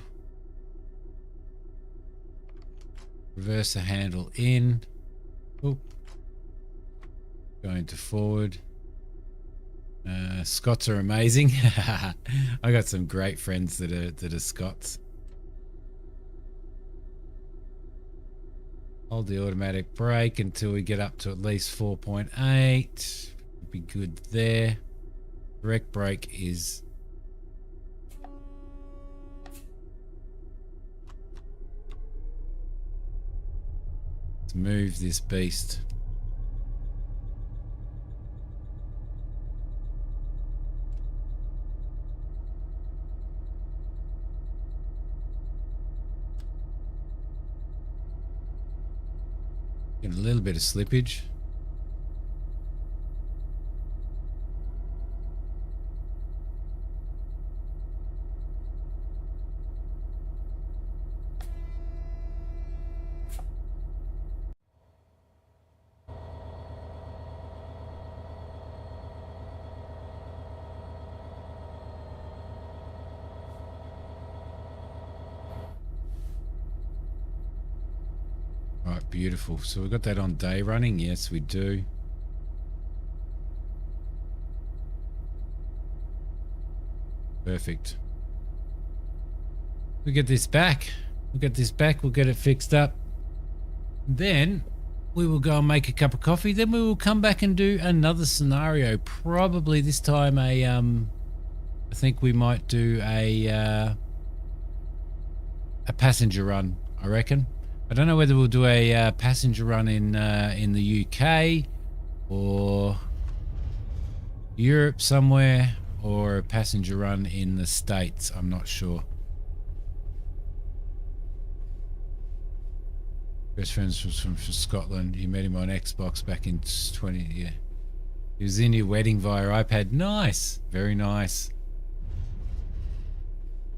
Reverser handle in. Oop. Going to forward. Scots are amazing. I got some great friends that are Scots. Hold the automatic brake until we get up to at least 4.8. Be good there. Direct brake is... Let's move this beast. Getting a little bit of slippage. Right, beautiful. So we've got that on day running. Yes, we do. Perfect. We get this back. We'll get this back. We'll get it fixed up. Then we will go and make a cup of coffee. Then we will come back and do another scenario. Probably this time I think we might do a passenger run, I reckon. I don't know whether we'll do a passenger run in the UK or Europe somewhere, or a passenger run in the States. I'm not sure. Best friends from Scotland. You met him on Xbox back in 20. Yeah, he was in your wedding via iPad. Nice, very nice.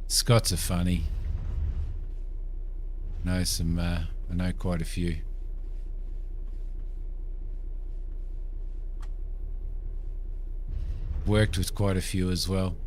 Scots are funny. I know quite a few. Worked with quite a few as well.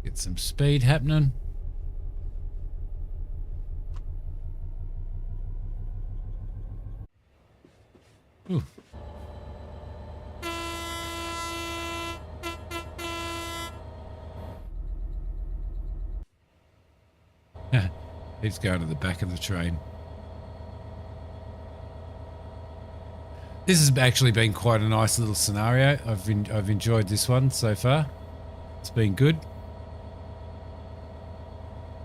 Get some speed happening. Ooh. He's going to the back of the train. This has actually been quite a nice little scenario. I've enjoyed this one so far. It's been good.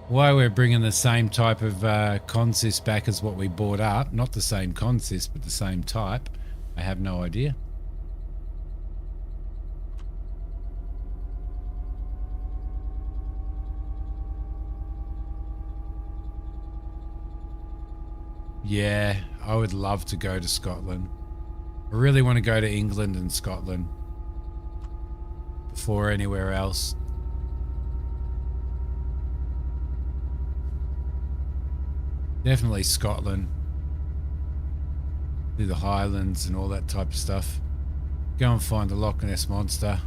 Why we're bringing the same type of consist back as what we bought up, not the same consist, but the same type, I have no idea. Yeah, I would love to go to Scotland. I really want to go to England and Scotland before anywhere else. Definitely Scotland. Do the Highlands and all that type of stuff. Go and find the Loch Ness Monster.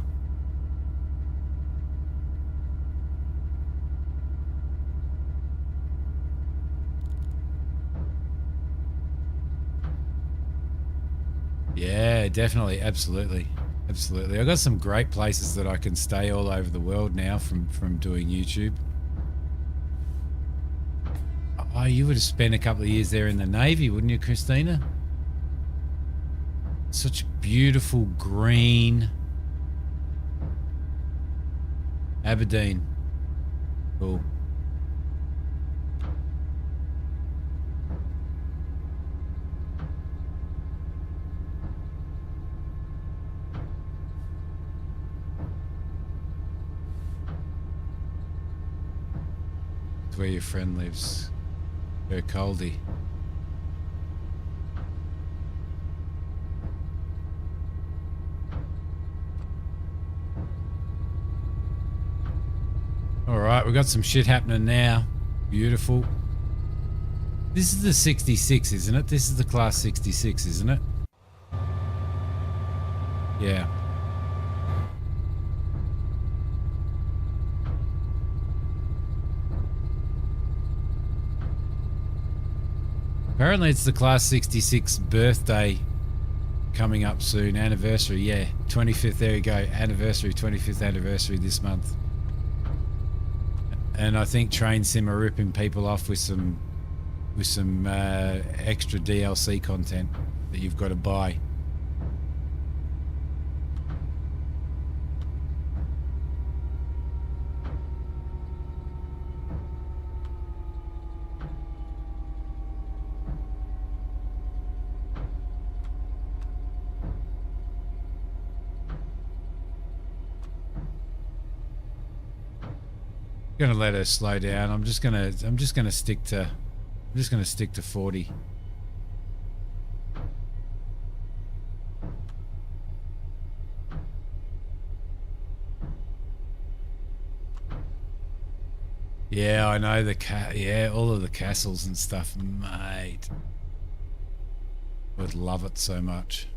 Yeah, definitely. Absolutely. Absolutely. I've got some great places that I can stay all over the world now from doing YouTube. Oh, you would have spent a couple of years there in the Navy, wouldn't you, Christina? Such beautiful green. Aberdeen. Cool. It's where your friend lives. Kirkcaldy. All right, we've got some shit happening now. Beautiful. This is the 66, isn't it? This is the class 66, isn't it? Yeah. Apparently it's the Class 66 birthday coming up soon. Anniversary, yeah. 25th, there you go. Anniversary, 25th anniversary this month. And I think Train Sim are ripping people off with some extra DLC content that you've got to buy. Gonna let her slow down. I'm just gonna stick to 40. Yeah, I know yeah, all of the castles and stuff, mate. Would love it so much.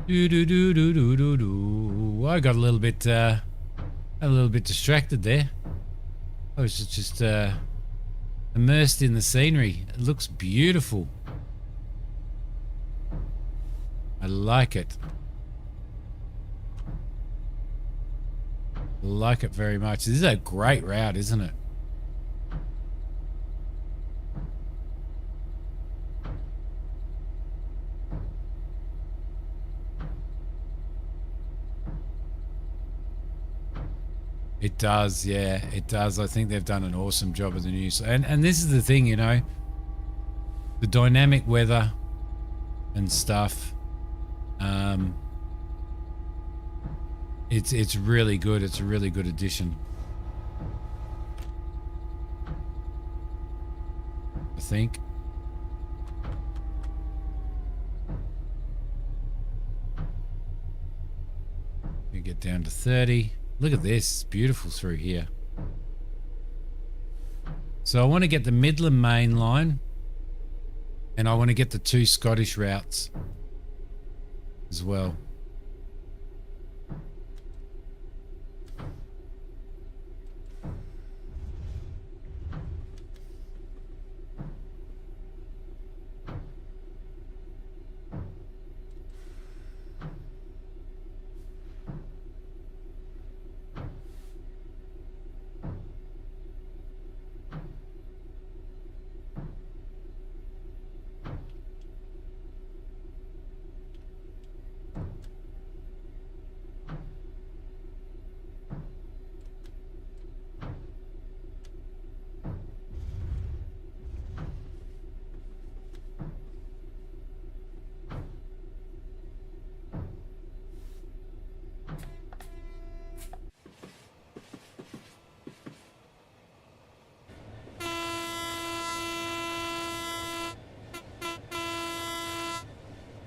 I got a little bit distracted there. I was just immersed in the scenery. It looks beautiful. I like it. Like it very much. This is a great route, isn't it? It does, yeah, it does. I think they've done an awesome job of the news. And this is the thing, you know, the dynamic weather and stuff. It's really good. It's a really good addition. I think. You get down to 30. Look at this, it's beautiful through here. So I want to get the Midland main line and I want to get the 2 Scottish routes as well.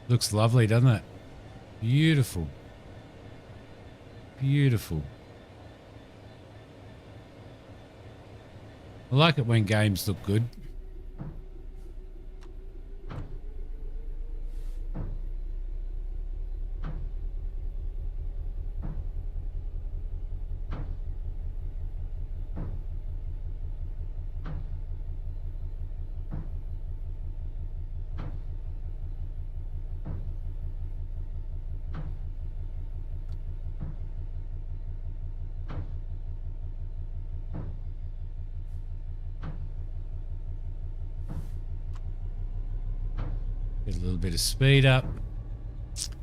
Looks lovely, doesn't it? Beautiful. Beautiful. I like it when games look good. Get a little bit of speed up.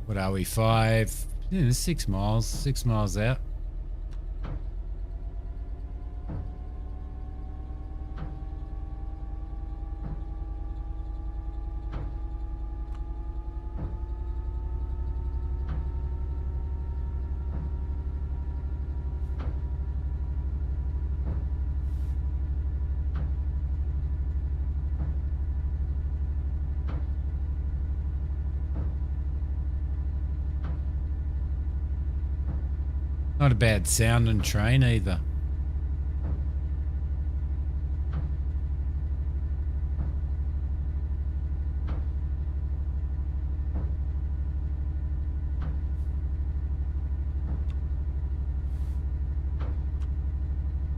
What are we, 5? Yeah, 6 miles. 6 miles out. Not a bad sounding train either.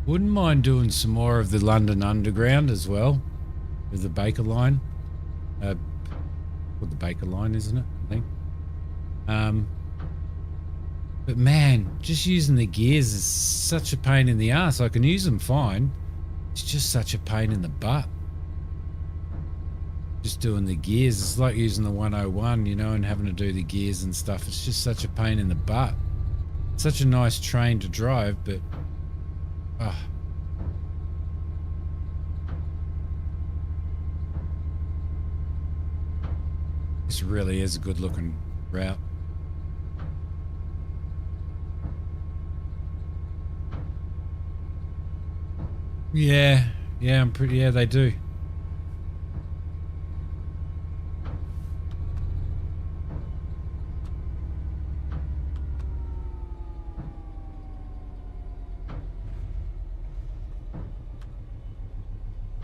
Wouldn't mind doing some more of the London Underground as well, with the Baker line. Called the Baker line, isn't it? I think. But man, just using the gears is such a pain in the ass. I can use them fine. It's just such a pain in the butt. Just doing the gears. It's like using the 101, you know, and having to do the gears and stuff. It's just such a pain in the butt. It's such a nice train to drive, but this really is a good looking route. Yeah, I'm pretty. Yeah, they do.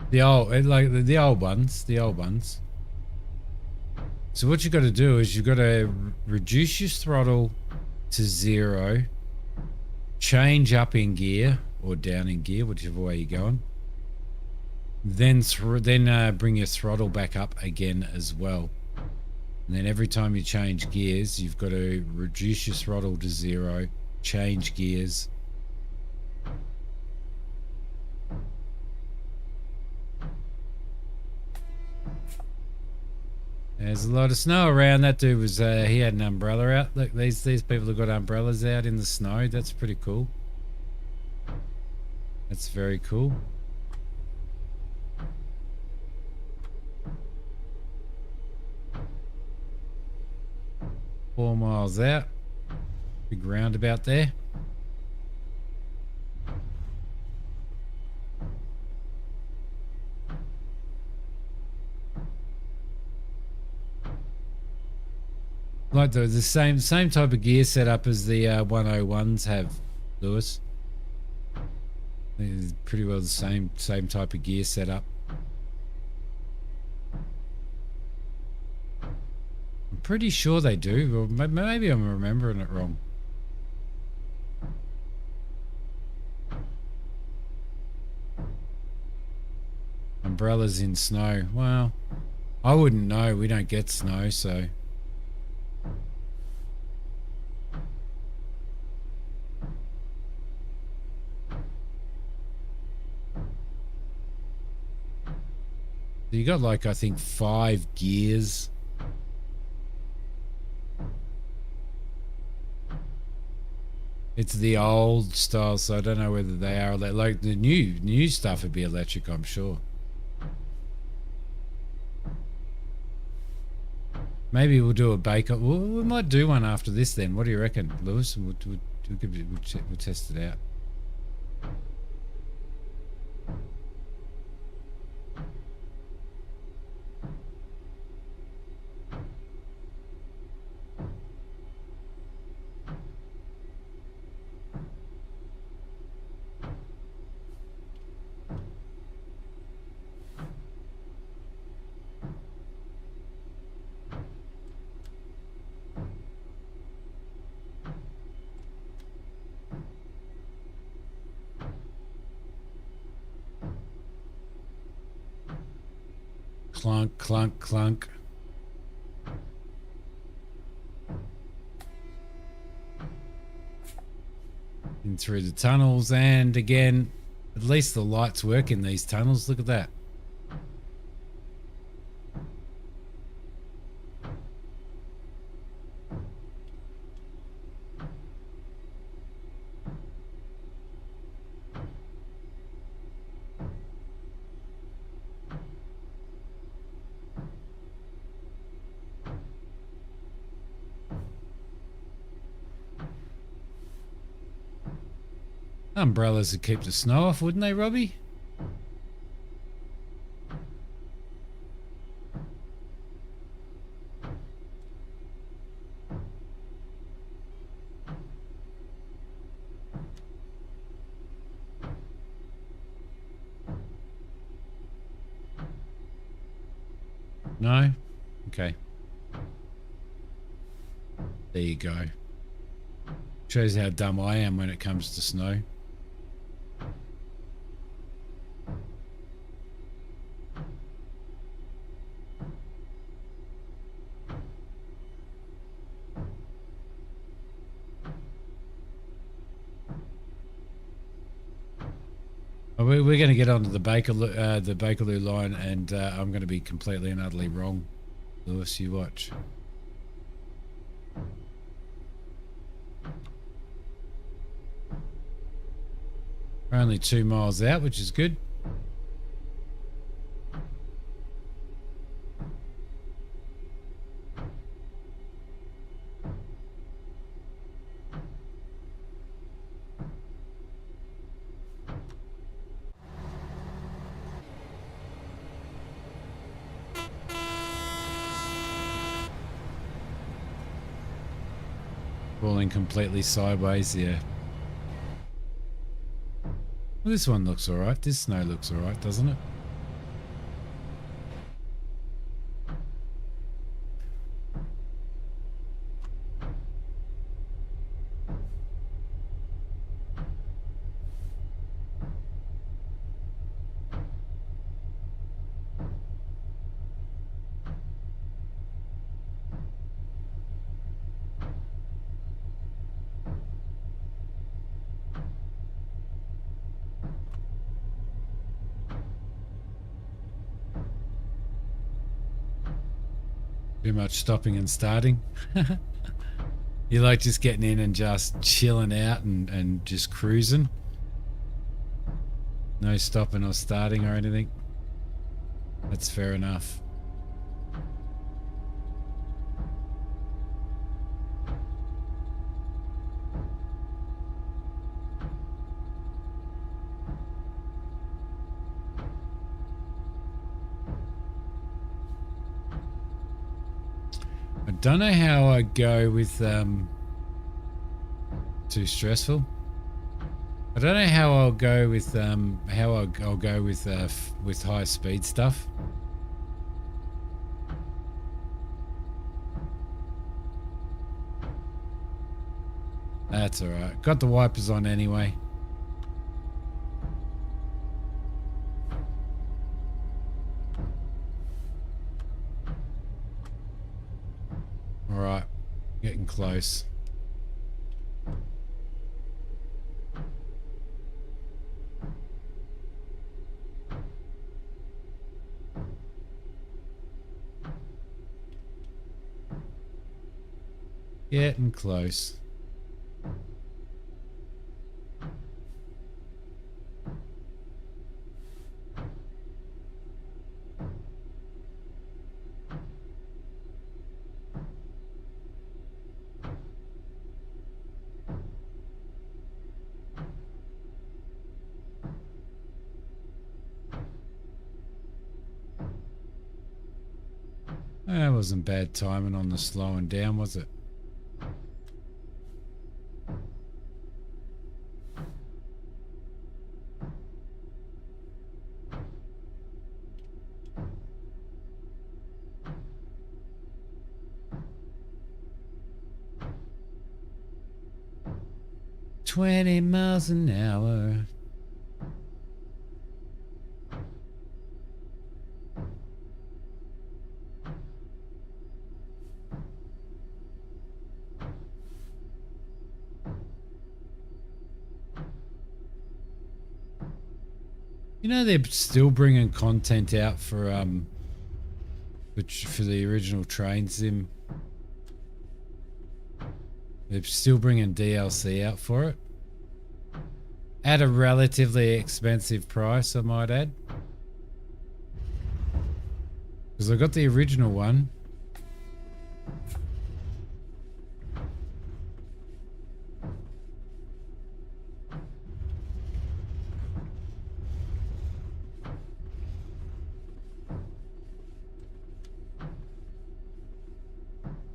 The old, like the old ones, So what you got to do is you got to reduce your throttle to 0, change up in gear or down in gear, whichever way you're going. Then bring your throttle back up again as well. And then every time you change gears, you've got to reduce your throttle to 0, change gears. There's a lot of snow around. That dude was, he had an umbrella out. Look, these people have got umbrellas out in the snow. That's pretty cool. That's very cool. Four miles out. Big roundabout there. Like the same type of gear setup as the 101s have, Lewis. It's pretty well the same type of gear setup. I'm pretty sure they do, or maybe I'm remembering it wrong. Umbrellas in snow. Well, I wouldn't know. We don't get snow, so. You got like, I think 5 gears. It's the old style, so I don't know whether they are like the new stuff would be electric, I'm sure. Maybe we'll do a Baker. We might do one after this then. What do you reckon, Lewis? We'll test it out. Clunk, clunk, clunk. In through the tunnels, and again, at least the lights work in these tunnels. Look at that. Umbrellas would keep the snow off, wouldn't they, Robbie? No? Okay. There you go. Shows how dumb I am when it comes to snow. We're going to get onto the Bakerloo line, and I'm going to be completely and utterly wrong. Lewis, you watch. We're only 2 miles out, which is good. Falling completely sideways, yeah. Well, this one looks alright. This snow looks alright, doesn't it? Too much stopping and starting. You like just getting in and just chilling out and just cruising. No stopping or starting or anything. That's fair enough. I don't know how I go with too stressful. I don't know how I'll go with I'll go with high speed stuff. That's all right. Got the wipers on anyway. All right, getting close. Getting close. That wasn't bad timing on the slowing down, was it? "20 miles an hour." You know they're still bringing content out for the original train sim. They're still bringing DLC out for it at a relatively expensive price, I might add. Because I got the original one.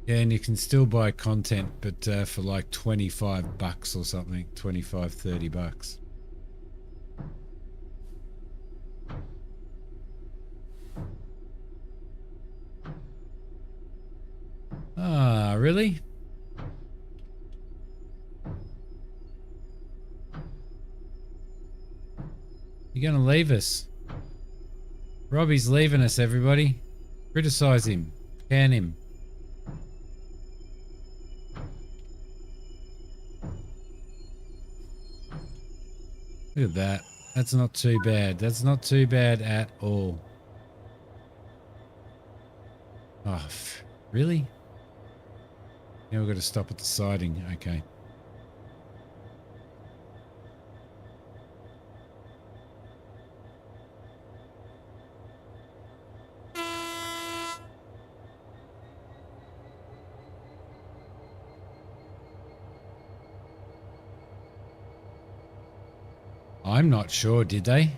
Yeah, and you can still buy content, but for like $25 or something, 25, $30. really? You're going to leave us. Robbie's leaving us, everybody. Criticize him. Can him. Look at that. That's not too bad. That's not too bad at all. Oh, really? Now we've got to stop at the siding. Okay. I'm not sure, did they?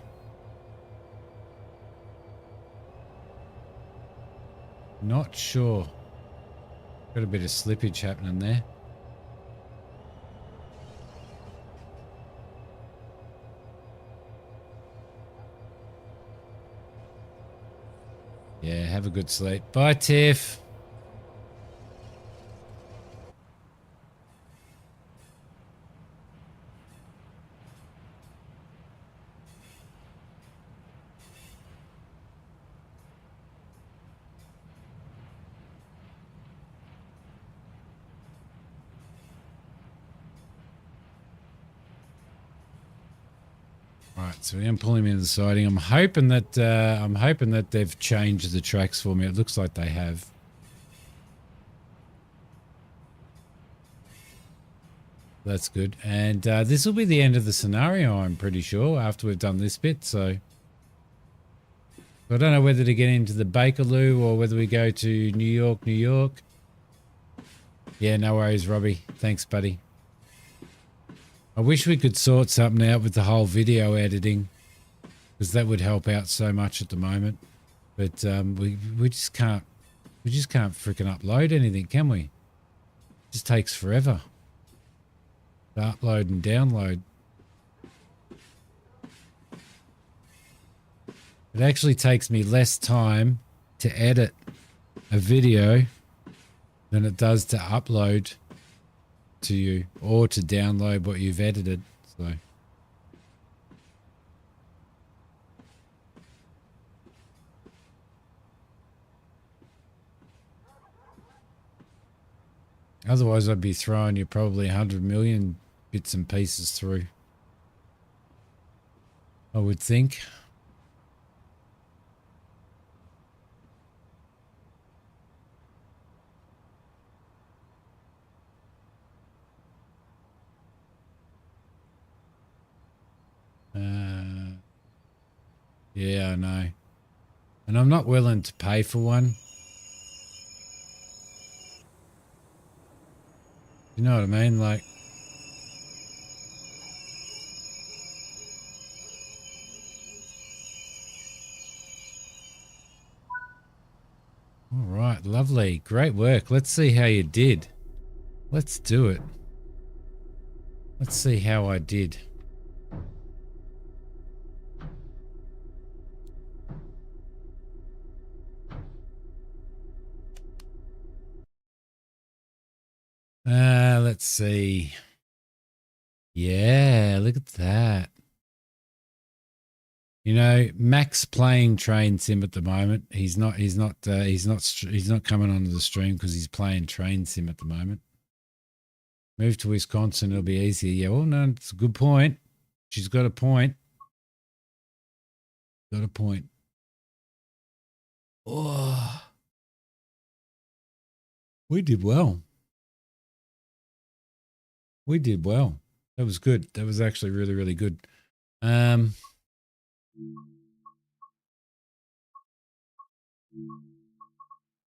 Not sure. Got a bit of slippage happening there. Yeah, have a good sleep. Bye, Tiff. Right, so I'm pulling me into the siding. I'm hoping that they've changed the tracks for me. It looks like they have. That's good. And this will be the end of the scenario, I'm pretty sure, after we've done this bit. So I don't know whether to get into the Bakerloo or whether we go to New York, New York. Yeah, no worries, Robbie. Thanks, buddy. I wish we could sort something out with the whole video editing, because that would help out so much at the moment. But we just can't freaking upload anything, can we? It just takes forever to upload and download. It actually takes me less time to edit a video than it does to upload to you or to download what you've edited. So otherwise I'd be throwing you probably 100 million bits and pieces through, I would think. Yeah, I know. And I'm not willing to pay for one. You know what I mean? Like, all right, lovely. Great work. Let's see how you did. Let's do it. Let's see how I did. Let's see. Yeah, look at that. You know, Mac's playing Train Sim at the moment. He's not coming onto the stream because he's playing Train Sim at the moment. Move to Wisconsin, it'll be easier. Yeah, well, no, it's a good point. She's got a point. Got a point. Oh, we did well. We did well. That was good. That was actually really, really good. Yeah,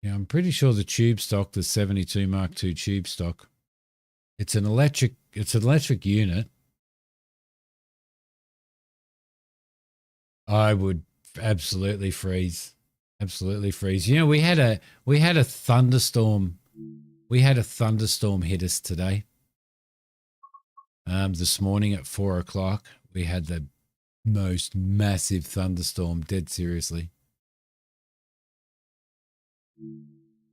I'm pretty sure the tube stock, the 72 Mark II tube stock, it's an electric unit. I would absolutely freeze. Absolutely freeze. You know, we had a thunderstorm. We had a thunderstorm hit us today. This morning at 4 o'clock, we had the most massive thunderstorm, dead seriously.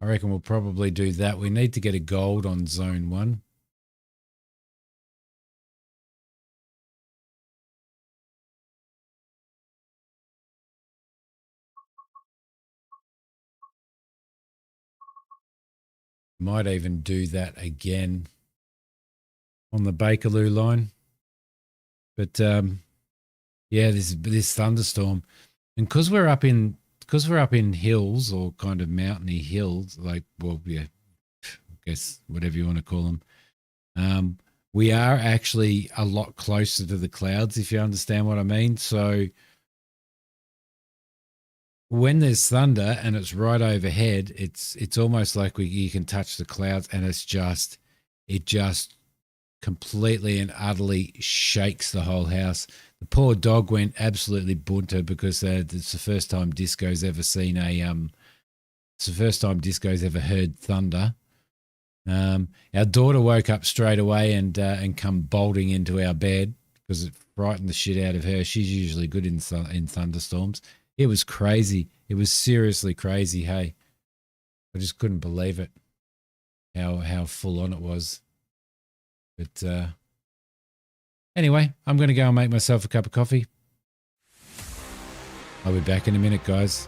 I reckon we'll probably do that. We need to get a gold on zone 1. Might even do that again on the Bakerloo line. But yeah, this thunderstorm, and because we're up in hills or kind of mountainy hills, like, well, yeah, I guess whatever you want to call them, we are actually a lot closer to the clouds, if you understand what I mean. So when there's thunder and it's right overhead, it's almost like you can touch the clouds, and it just completely and utterly shakes the whole house. The poor dog went absolutely bunter because it's the first time Disco's ever seen it's the first time Disco's ever heard thunder. Our daughter woke up straight away and come bolting into our bed because it frightened the shit out of her. She's usually good in thunderstorms. It was crazy. It was seriously crazy. Hey, I just couldn't believe it. How full on it was. But anyway, I'm going to go and make myself a cup of coffee. I'll be back in a minute, guys.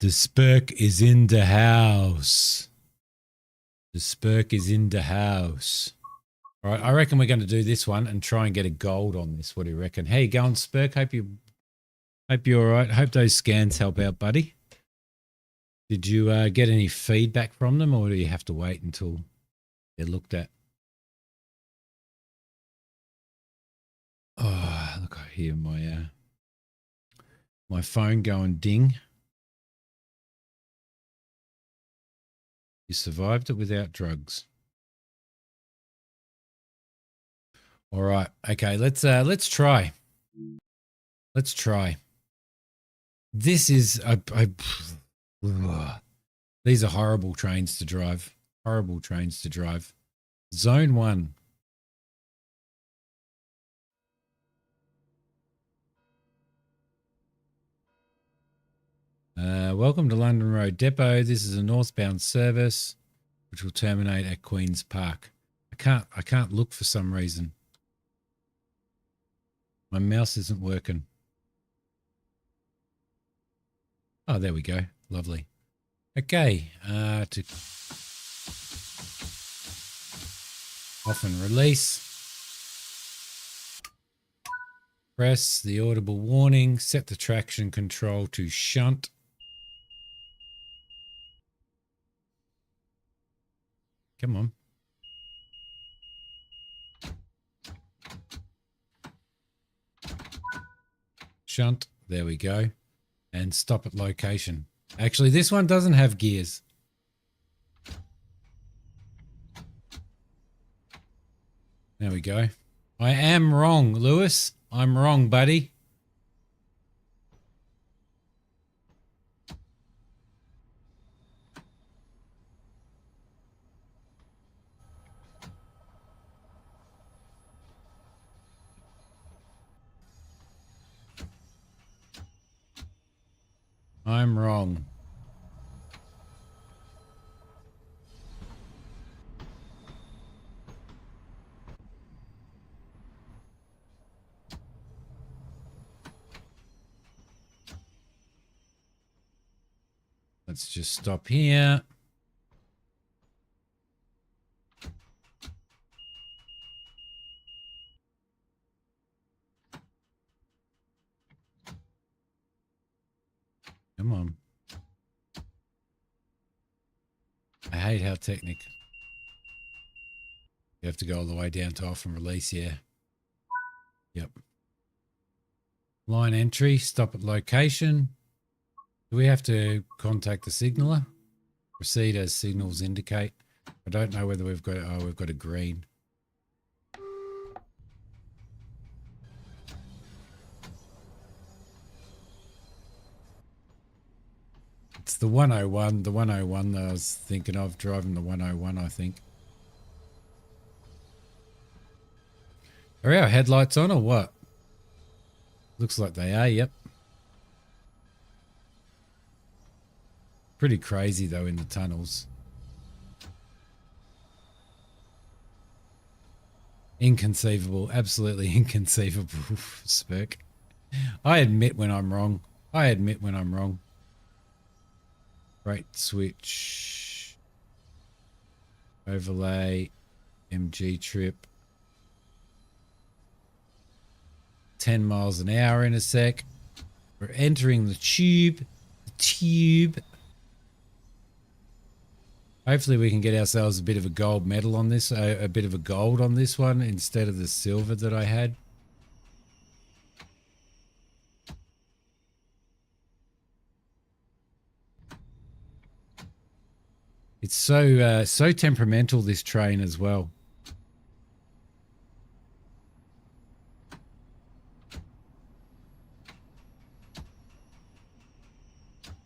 The Spurk is in the house. The Spurk is in the house. All right, I reckon we're going to do this one and try and get a gold on this. What do you reckon? Hey, going Spurk. Hope you're all right. Hope those scans help out, buddy. Did you get any feedback from them, or do you have to wait until they're looked at? Oh, look, I hear my phone going ding. You survived it without drugs. All right. Okay, let's try. Let's try. This is these are horrible trains to drive. Horrible trains to drive. Zone 1. Welcome to London Road Depot. This is a northbound service which will terminate at Queen's Park. I can't look for some reason. My mouse isn't working. Oh, there we go. Lovely. Okay, to off and release. Press the audible warning. Set the traction control to shunt. Come on. Shunt. There we go. And stop at location. Actually, this one doesn't have gears. There we go. I am wrong, Lewis. I'm wrong, buddy. I'm wrong. Let's just stop here. Come on. I hate how technic. You have to go all the way down to off and release, yeah. Yep. Line entry, stop at location. Do we have to contact the signaller? Proceed as signals indicate. I don't know whether we've got, oh, we've got a green. It's the 101 that I was thinking of, driving the 101, I think. Are our headlights on or what? Looks like they are, yep. Pretty crazy though in the tunnels. Inconceivable, absolutely inconceivable, Spurk. I admit when I'm wrong. I admit when I'm wrong. Right switch. Overlay. MG trip. 10 miles an hour in a sec. We're entering the tube. The tube. Hopefully we can get ourselves a bit of a gold medal on this, a bit of a gold on this one instead of the silver that I had. It's so temperamental, this train as well.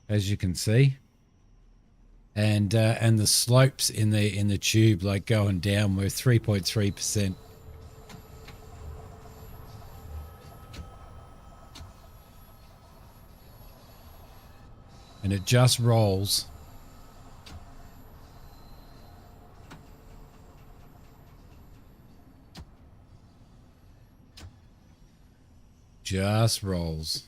As you can see. And the slopes in the tube, like going down, were 3.3%. And it just rolls. Just rolls.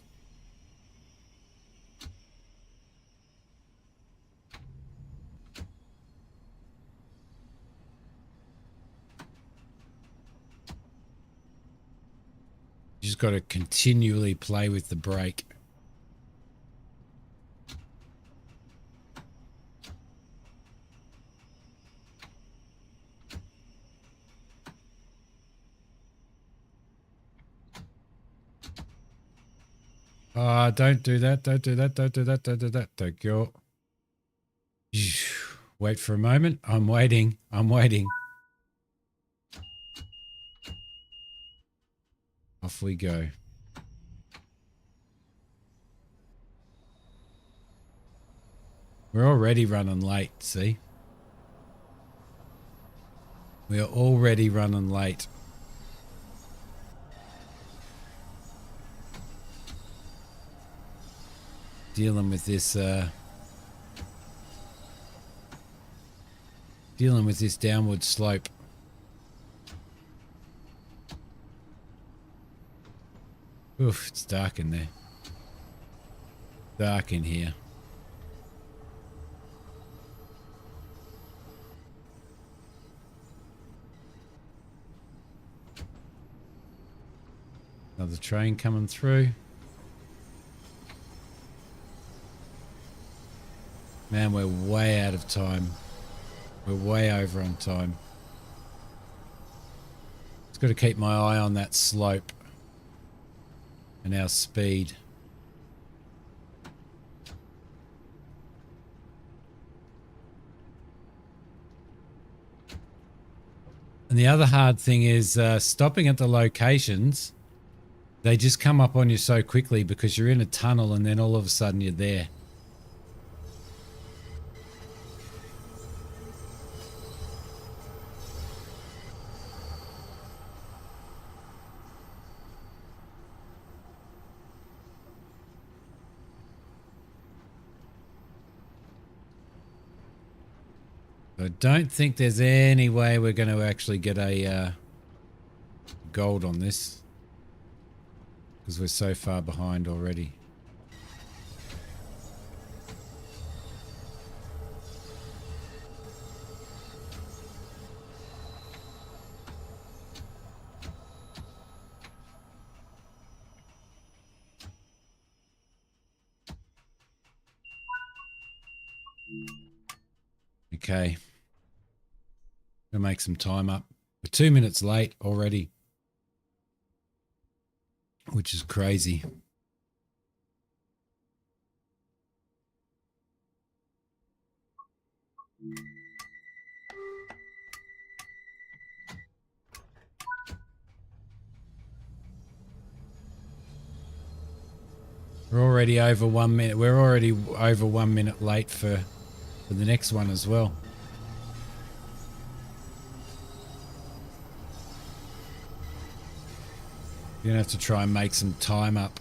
just got to continually play with the brake. Don't do that. Don't do that. Don't do that. Don't do that. Don't go. Wait for a moment. I'm waiting. I'm waiting. Off we go. We're already running late, see? We are already running late. Dealing with this downward slope. Oof, it's dark in there. Dark in here. Another train coming through. Man, we're way out of time. We're way over on time. Just got to keep my eye on that slope and our speed. And the other hard thing is stopping at the locations. They just come up on you so quickly because you're in a tunnel and then all of a sudden you're there. I don't think there's any way we're going to actually get a gold on this because we're so far behind already. Okay. Gonna make some time up. We're 2 minutes late already, which is crazy. We're already over 1 minute. We're already over 1 minute late for the next one as well. You're going to have to try and make some time up.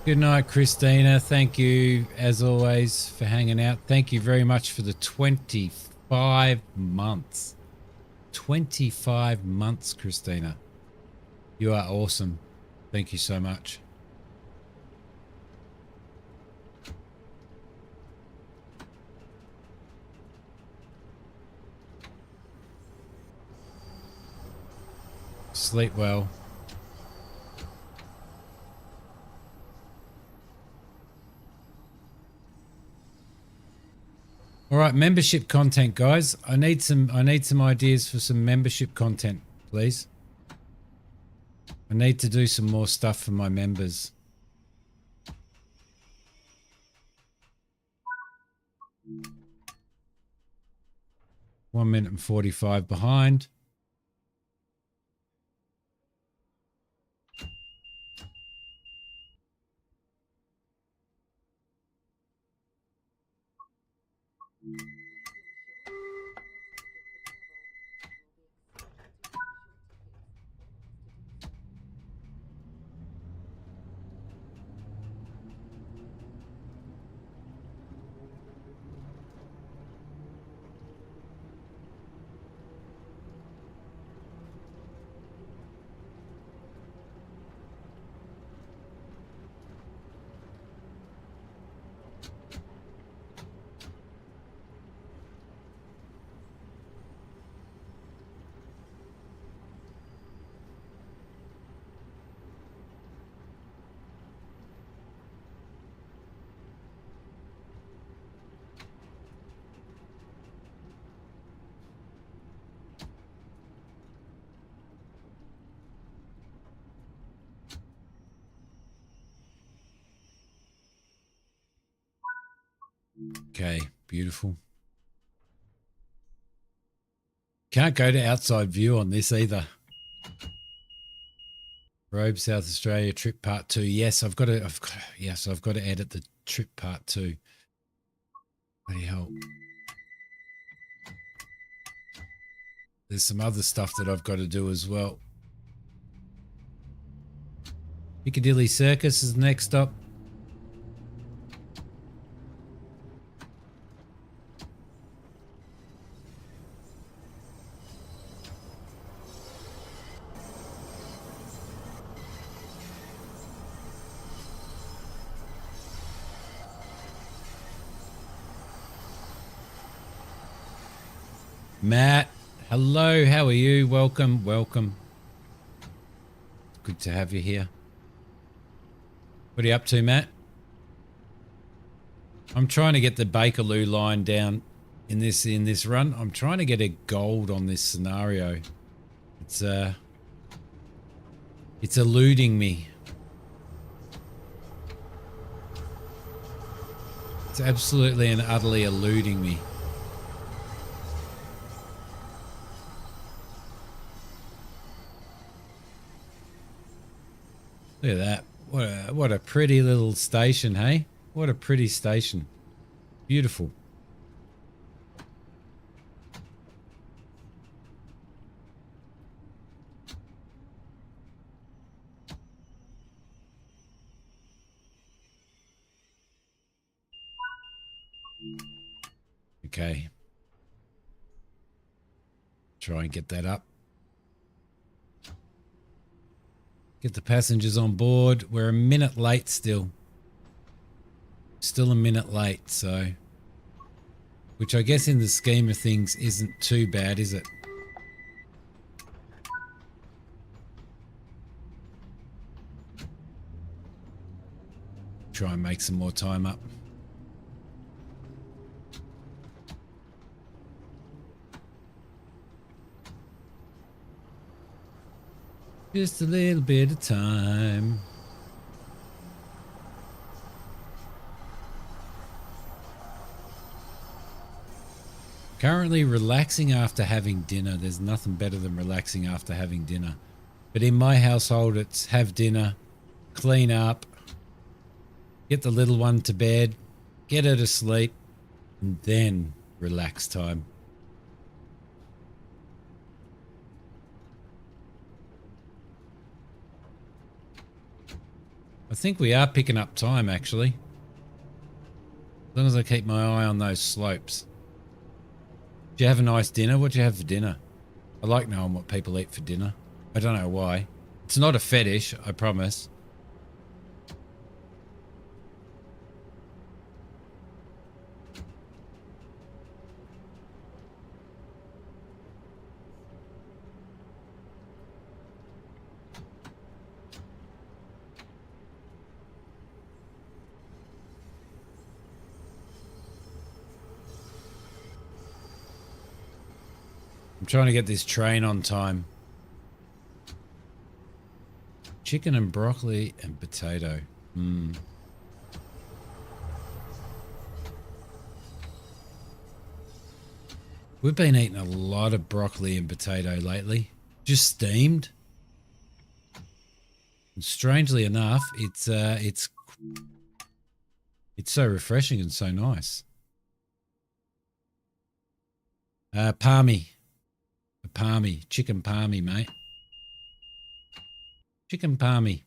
Good night, Christina. Thank you, as always, for hanging out. Thank you very much for the 25 months. 25 months, Christina. You are awesome. Thank you so much. Sleep well. All right, membership content, guys. I need some ideas for some membership content, please. I need to do some more stuff for my members. One minute and 45 behind. Okay, beautiful. Can't go to outside view on this either. Robe, South Australia, trip part 2. Yes, I've got to edit the trip part 2. Bloody hell. There's some other stuff that I've got to do as well. Piccadilly Circus is the next stop. Matt, hello, how are you? Welcome, welcome. Good to have you here. What are you up to, Matt? I'm trying to get the Bakerloo line down in this run. I'm trying to get a gold on this scenario. It's eluding me. It's absolutely and utterly eluding me. Look at that. What a pretty little station, hey? What a pretty station. Beautiful. Okay. Try and get that up. Get the passengers on board. We're a minute late still. Still a minute late, so... Which I guess in the scheme of things isn't too bad, is it? Try and make some more time up. Just a little bit of time. Currently relaxing after having dinner. There's nothing better than relaxing after having dinner. But in my household, it's have dinner, clean up, get the little one to bed, get her to sleep, and then relax time. I think we are picking up time, actually. As long as I keep my eye on those slopes. Did you have a nice dinner? What'd you have for dinner? I like knowing what people eat for dinner. I don't know why. It's not a fetish, I promise. I'm trying to get this train on time. Chicken and broccoli and potato. We've been eating a lot of broccoli and potato lately. Just steamed. And strangely enough, it's so refreshing and so nice. Palmy. Palmy. Chicken palmy, mate. Chicken palmy.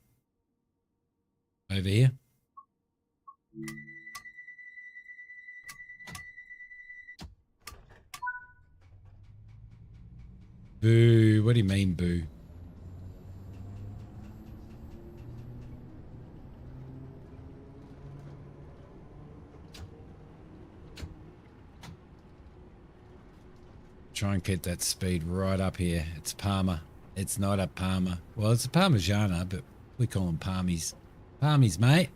Over here. Boo. What do you mean, boo? Try and keep that speed right up here. It's Parma. It's not a Parma. Well, it's a Parmigiana, but we call them Parmies. Parmies, mate.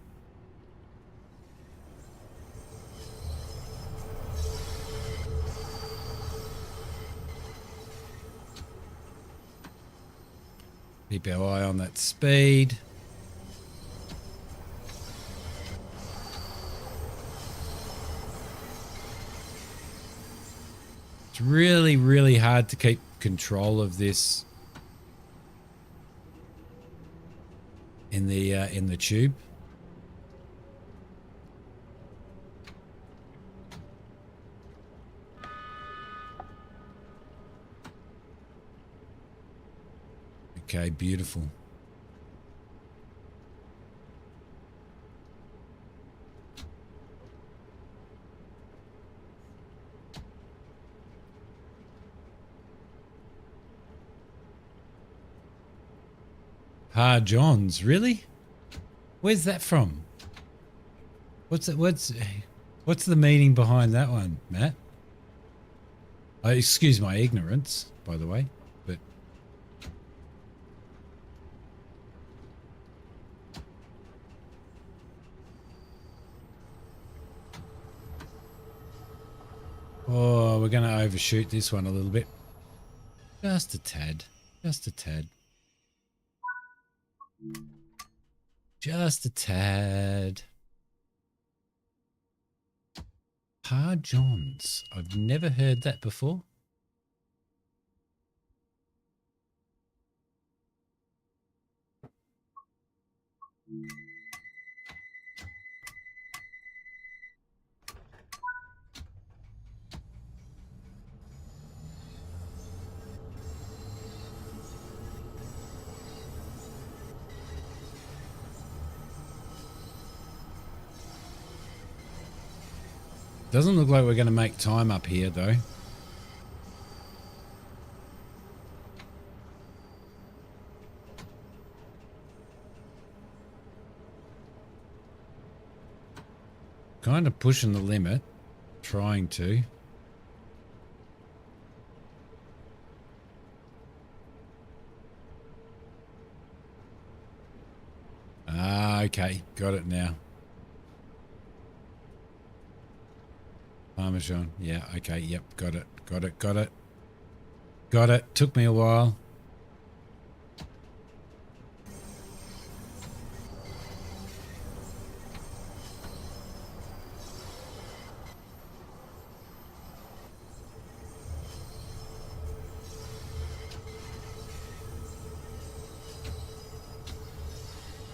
Keep our eye on that speed. It's really, really hard to keep control of this in the tube. Okay, beautiful. Pa John's, really? Where's that from? What's the meaning behind that one, Matt? Excuse my ignorance, by the way, but oh, we're going to overshoot this one a little bit. Just a tad. Just a tad. Just a tad. Pa John's. I've never heard that before. Doesn't look like we're going to make time up here, though. Kind of pushing the limit. Trying to. Ah, okay. Got it now. Parmesan. Yeah, okay. Yep, got it. Got it. Got it. Got it. Took me a while.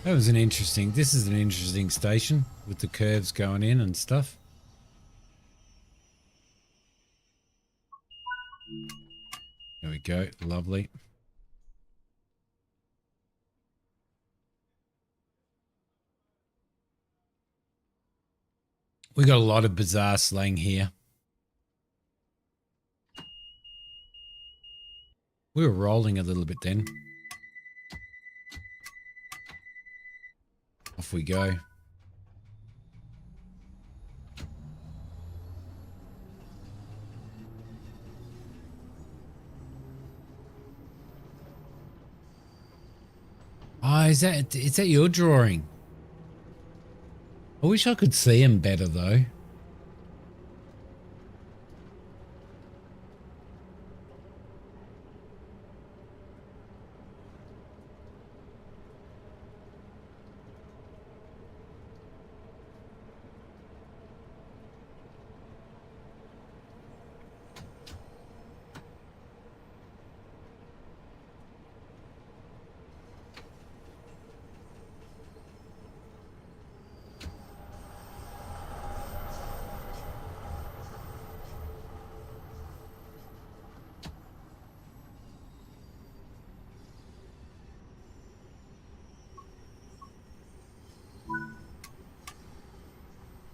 That was an interesting, this is an interesting station with the curves going in and stuff. There we go, lovely. We got a lot of bizarre slang here. We were rolling a little bit then. Off we go. Oh, is that your drawing? I wish I could see him better though.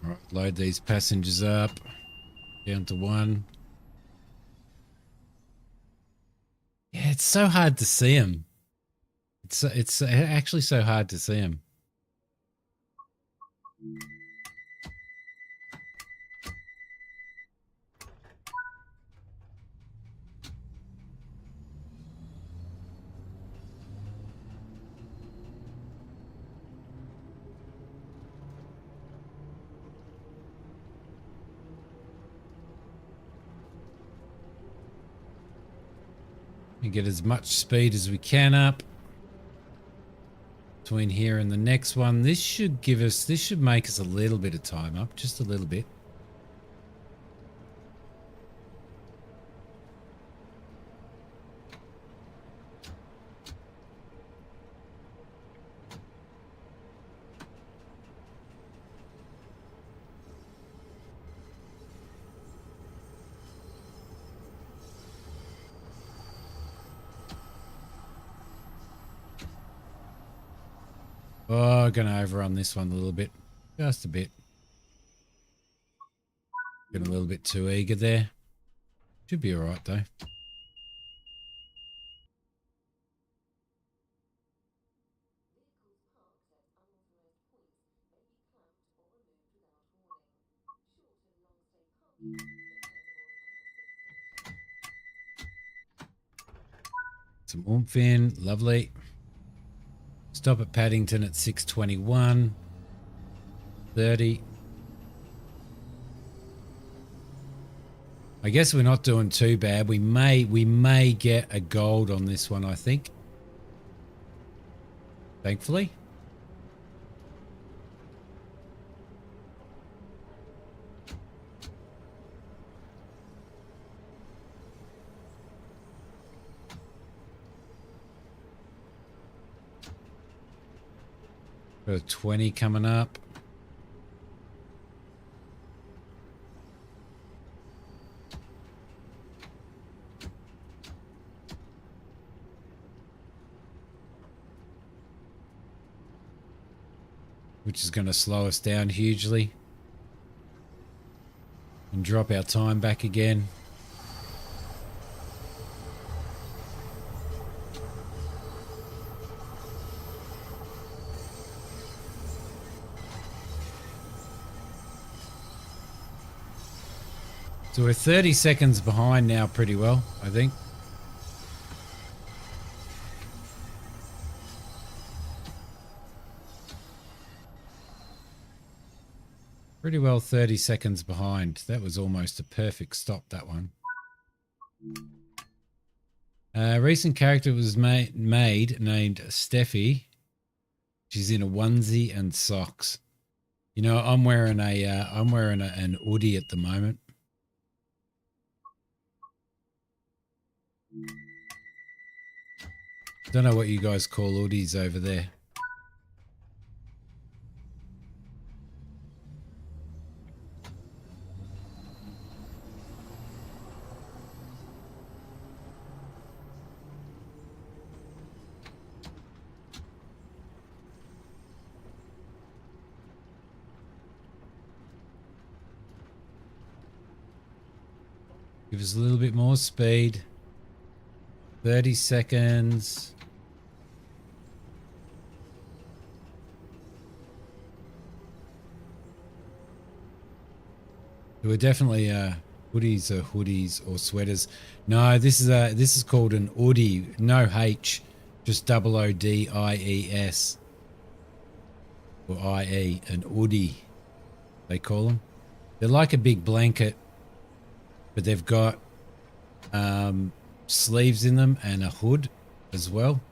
All right, load these passengers up. Down to one. Yeah, it's so hard to see him. It's actually so hard to see him. And get as much speed as we can up between here and the next one. This should make us a little bit of time up, just a little bit. Oh, gonna overrun this one a little bit. Just a bit. Getting a little bit too eager there. Should be alright though. Some oomph in. Lovely. Stop at Paddington at 6:21. 30. I guess we're not doing too bad. We may get a gold on this one, I think. Thankfully. Got a 20 coming up. Which is going to slow us down hugely. And drop our time back again. So we're 30 seconds behind now pretty well, I think. Pretty well 30 seconds behind. That was almost a perfect stop, that one. Recent character was made named Steffi. She's in a onesie and socks. You know, I'm wearing an hoodie at the moment. Don't know what you guys call hoodies over there. Give us a little bit more speed. 30 seconds. We're definitely hoodies or sweaters. No, this is called an hoodie. No H, just OODIES or IE, an hoodie. They call them. They're like a big blanket, but they've got sleeves in them and a hood as well.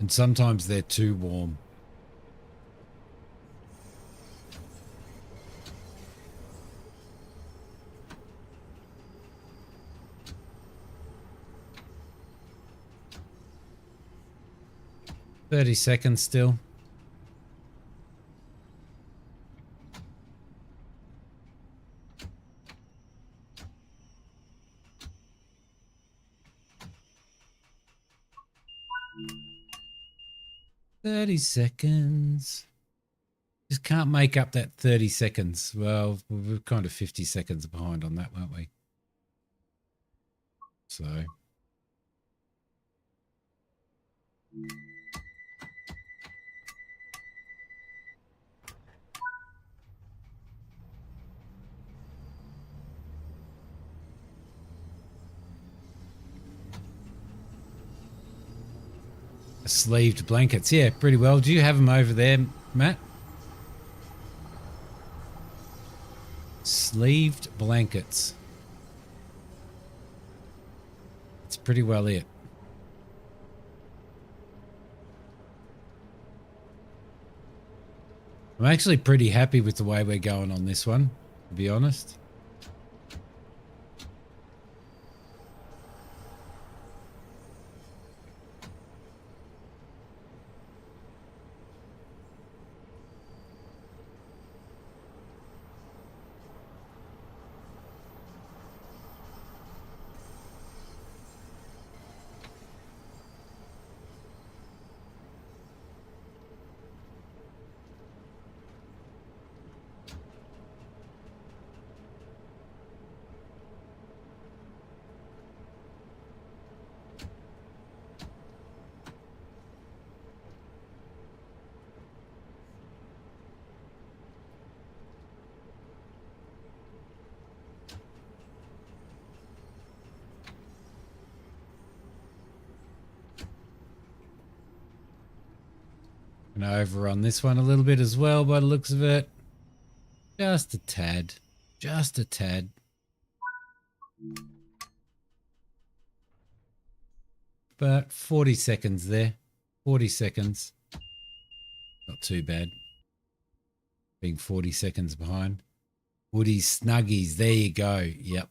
And sometimes they're too warm. "30 seconds still. "30 seconds. Just can't make up that 30 seconds. Well, we're kind of 50 seconds behind on that, weren't we? So. Sleeved blankets. Yeah, pretty well. Do you have them over there, Matt? Sleeved blankets. It's pretty well it. I'm actually pretty happy with the way we're going on this one, to be honest. And over on this one a little bit as well by the looks of it. Just a tad. Just a tad. But 40 seconds there. 40 seconds. Not too bad. Being 40 seconds behind. Woody Snuggies. There you go. Yep.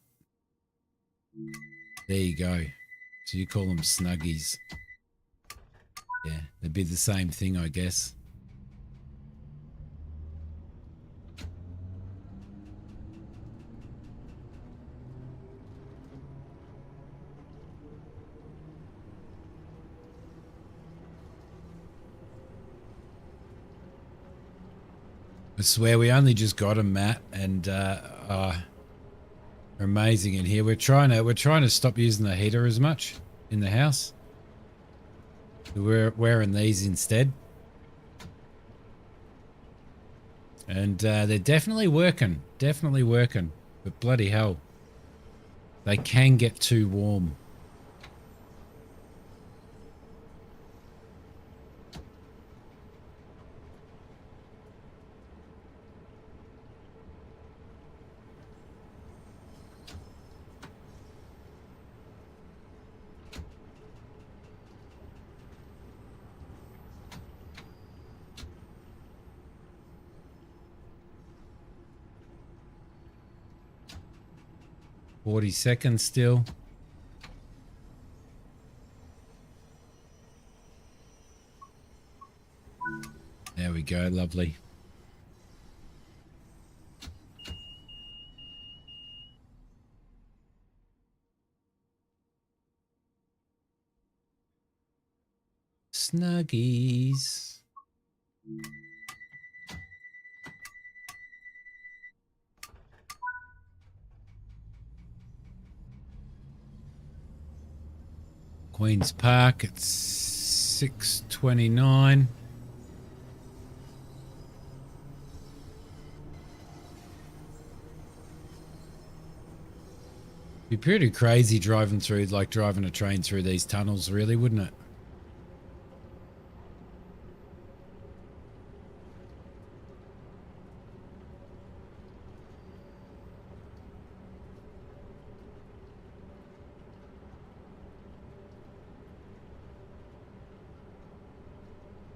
There you go. So you call them Snuggies. Yeah, they'd be the same thing, I guess. I swear we only just got them, Matt, and they're amazing in here. We're trying to stop using the heater as much in the house. We're wearing these instead. And they're definitely working. Definitely working. But bloody hell. They can get too warm. $40 seconds still. There we go, lovely. Snuggies. Queen's Park at 6:29. Be pretty crazy driving through, like driving a train through these tunnels, really, wouldn't it?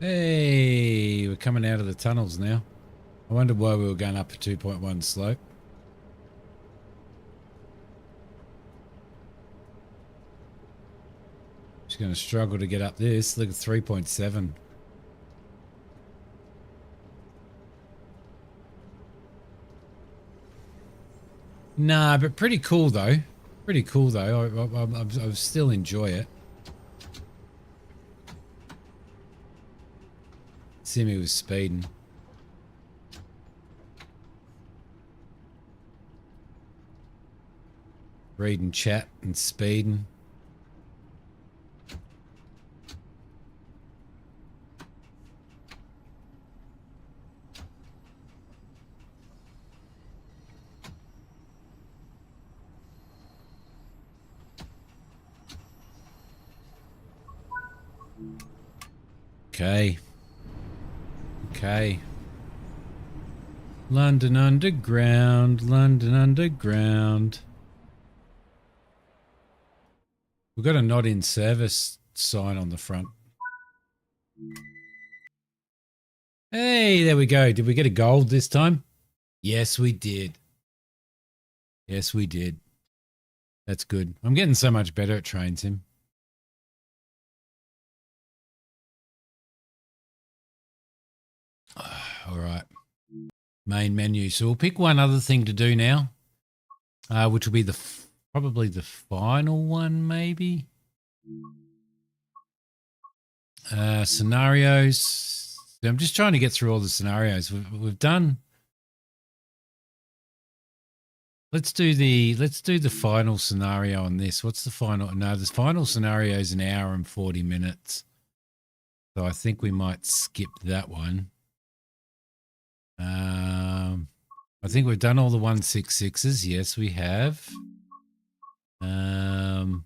Hey, we're coming out of the tunnels now. I wondered why we were going up a 2.1 slope. Just going to struggle to get up this. Look at 3.7. Nah, but pretty cool though. Pretty cool though. I still enjoy it. Simi was speeding. Reading chat and speeding. Okay. Okay. London Underground, London Underground. We've got a not in service sign on the front. Hey, there we go. Did we get a gold this time? Yes, we did. Yes, we did. That's good. I'm getting so much better at train sim. All right. Main menu. So we'll pick one other thing to do now, which will be probably the final one, maybe. Scenarios. I'm just trying to get through all the scenarios we've done. Let's do the final scenario on this. What's the final? No, the final scenario is 1 hour and 40 minutes. So I think we might skip that one. I think we've done all the 166s. Yes, we have. The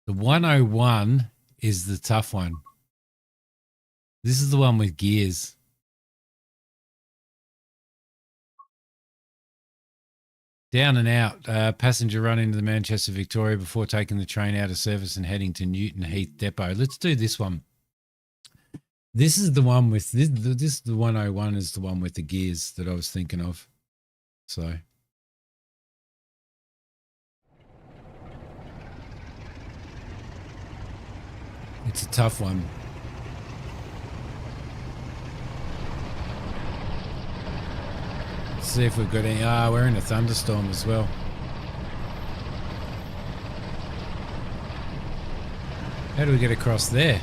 101 is the tough one. This is the one with gears. Down and out. Passenger run into the Manchester Victoria before taking the train out of service and heading to Newton Heath Depot. Let's do this one. This is the one with this the 101 is the one with the gears that I was thinking of. So it's a tough one. Let's see if we've got any. We're in a thunderstorm as well. How do we get across there?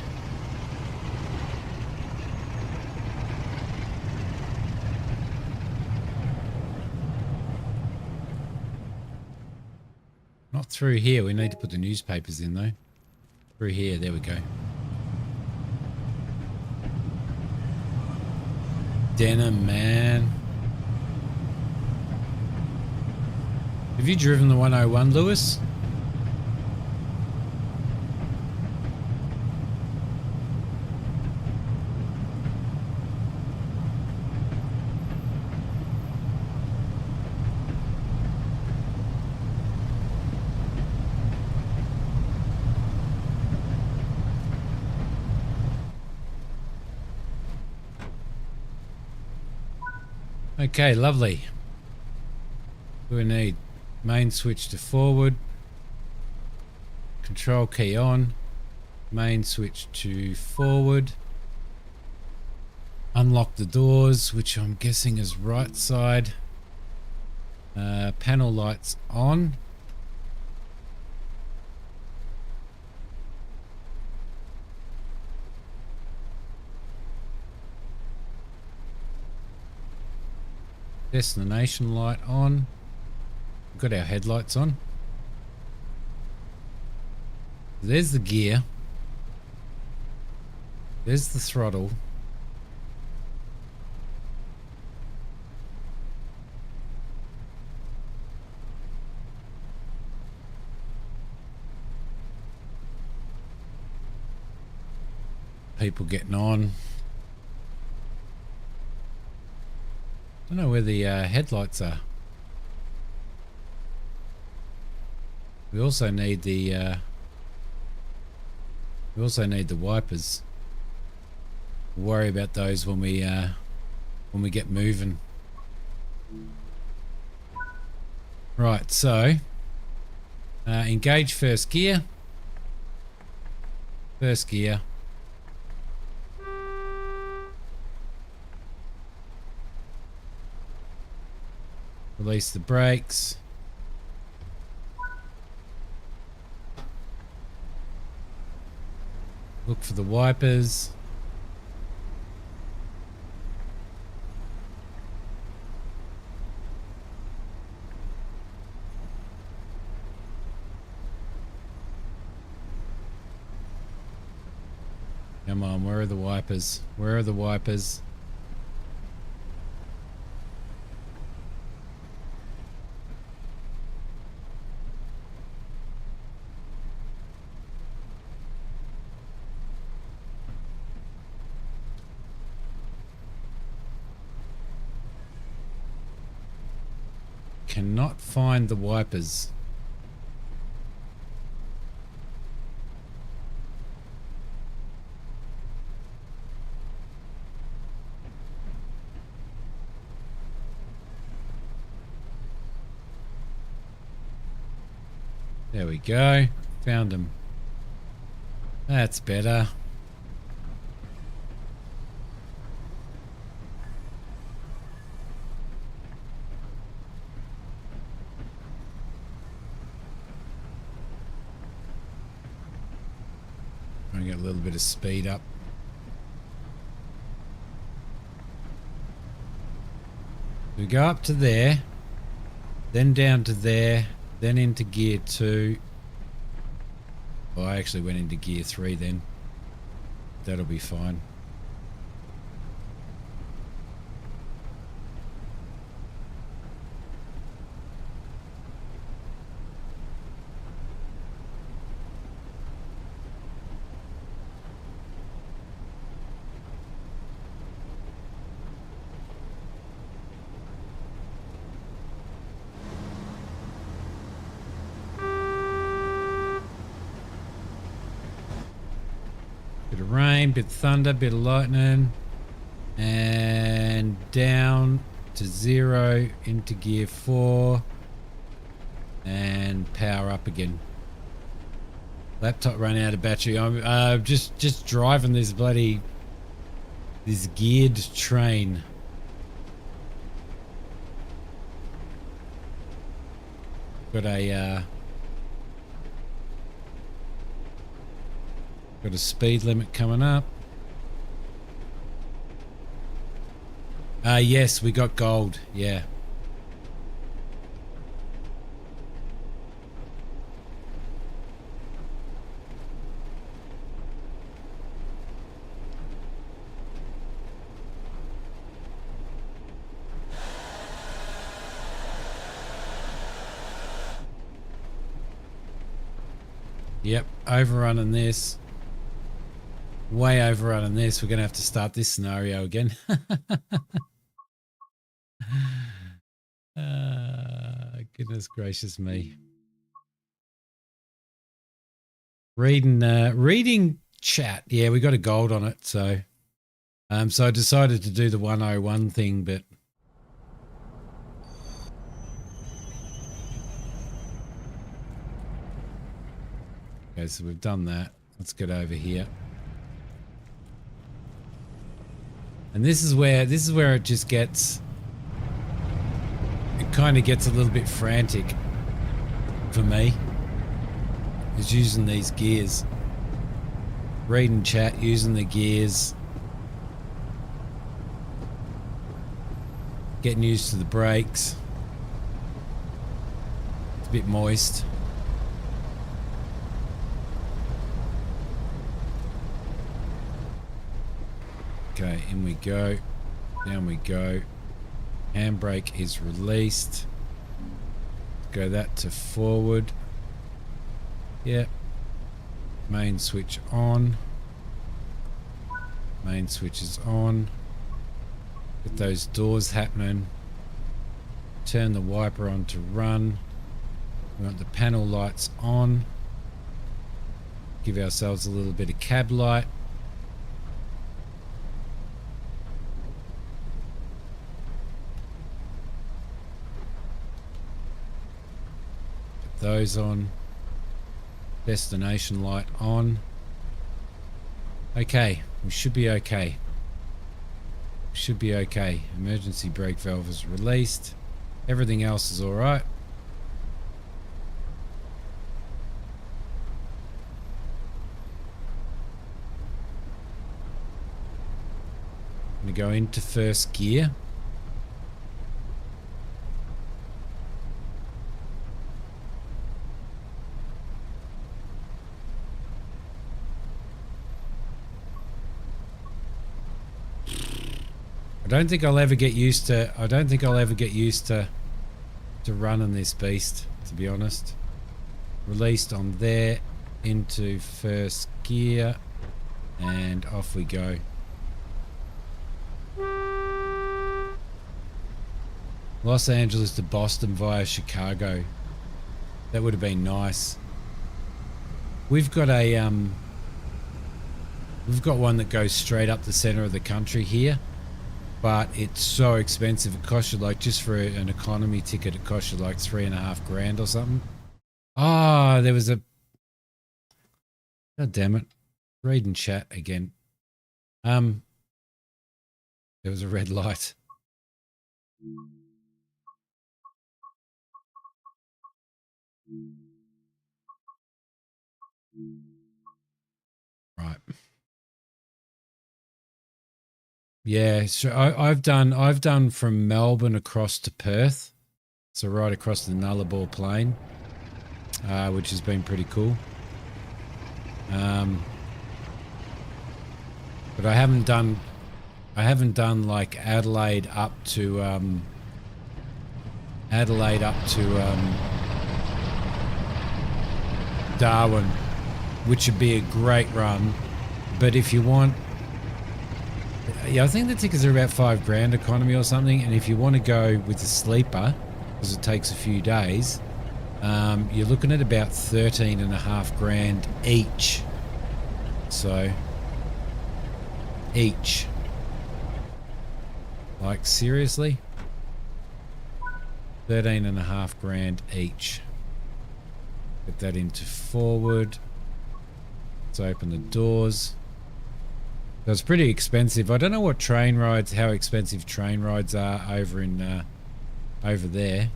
Not through here. We need to put the newspapers in though. Through here. There we go. Denim, man. Have you driven the 101, Lewis? Okay, lovely. We need main switch to forward, control key on, main switch to forward, unlock the doors, which I'm guessing is right side, panel lights on. Destination light on. We've got our headlights on. There's the gear. There's the throttle. People getting on. I don't know where the headlights are. We also need the wipers. We'll worry about those when we get moving. Right, so engage first gear. First gear. Release the brakes. Look for the wipers. Come on, where are the wipers? Where are the wipers? Cannot find the wipers. There we go. Found them. That's better. Trying to get a little bit of speed up. We go up to there, then down to there, then into gear 2. Well, I actually went into gear 3 then. That'll be fine. Bit of rain, bit of thunder, bit of lightning. And down to 0 into gear 4. And power up again. Laptop ran out of battery. I'm just driving this geared train. Got a speed limit coming up. Yes, we got gold. Yeah. Yep, overrunning this. Way overrunning this. We're going to have to start this scenario again. Goodness gracious me. Reading chat. Yeah, we got a gold on it. So I decided to do the 101 thing, but okay, so we've done that. Let's get over here. And this is where it just gets, it kind of gets a little bit frantic for me, is using these gears. Reading chat, using the gears. Getting used to the brakes. It's a bit moist. Okay, in we go. Down we go. Handbrake is released. Go that to forward. Yep. Main switch on. Main switch is on. Get those doors happening. Turn the wiper on to run. We want the panel lights on. Give ourselves a little bit of cab light. Those on. Destination light on. Okay, we should be okay. Should be okay. Emergency brake valve is released. Everything else is all right. I'm going to go into first gear. I don't think I'll ever get used to running this beast, to be honest. Released on there, into first gear, and off we go. Los Angeles to Boston via Chicago. That would have been nice. We've got one that goes straight up the center of the country here. But it's so expensive. It costs you like, just for an economy ticket, it costs you like $3.5 grand or something. Ah, there was a, God damn it. Reading chat again. There was a red light. Right. Yeah, so I've done from Melbourne across to Perth, so right across the Nullarbor Plain, which has been pretty cool. But I haven't done like Adelaide up to Darwin, which would be a great run. But if you want, yeah, I think the tickets are about $5 grand economy or something. And if you want to go with the sleeper, because it takes a few days, you're looking at about $13.5 grand each. So each. Like, seriously? 13.5 grand each. Get that into forward. Let's open the doors. So it's pretty expensive. I don't know what train rides, how expensive train rides are over in over there.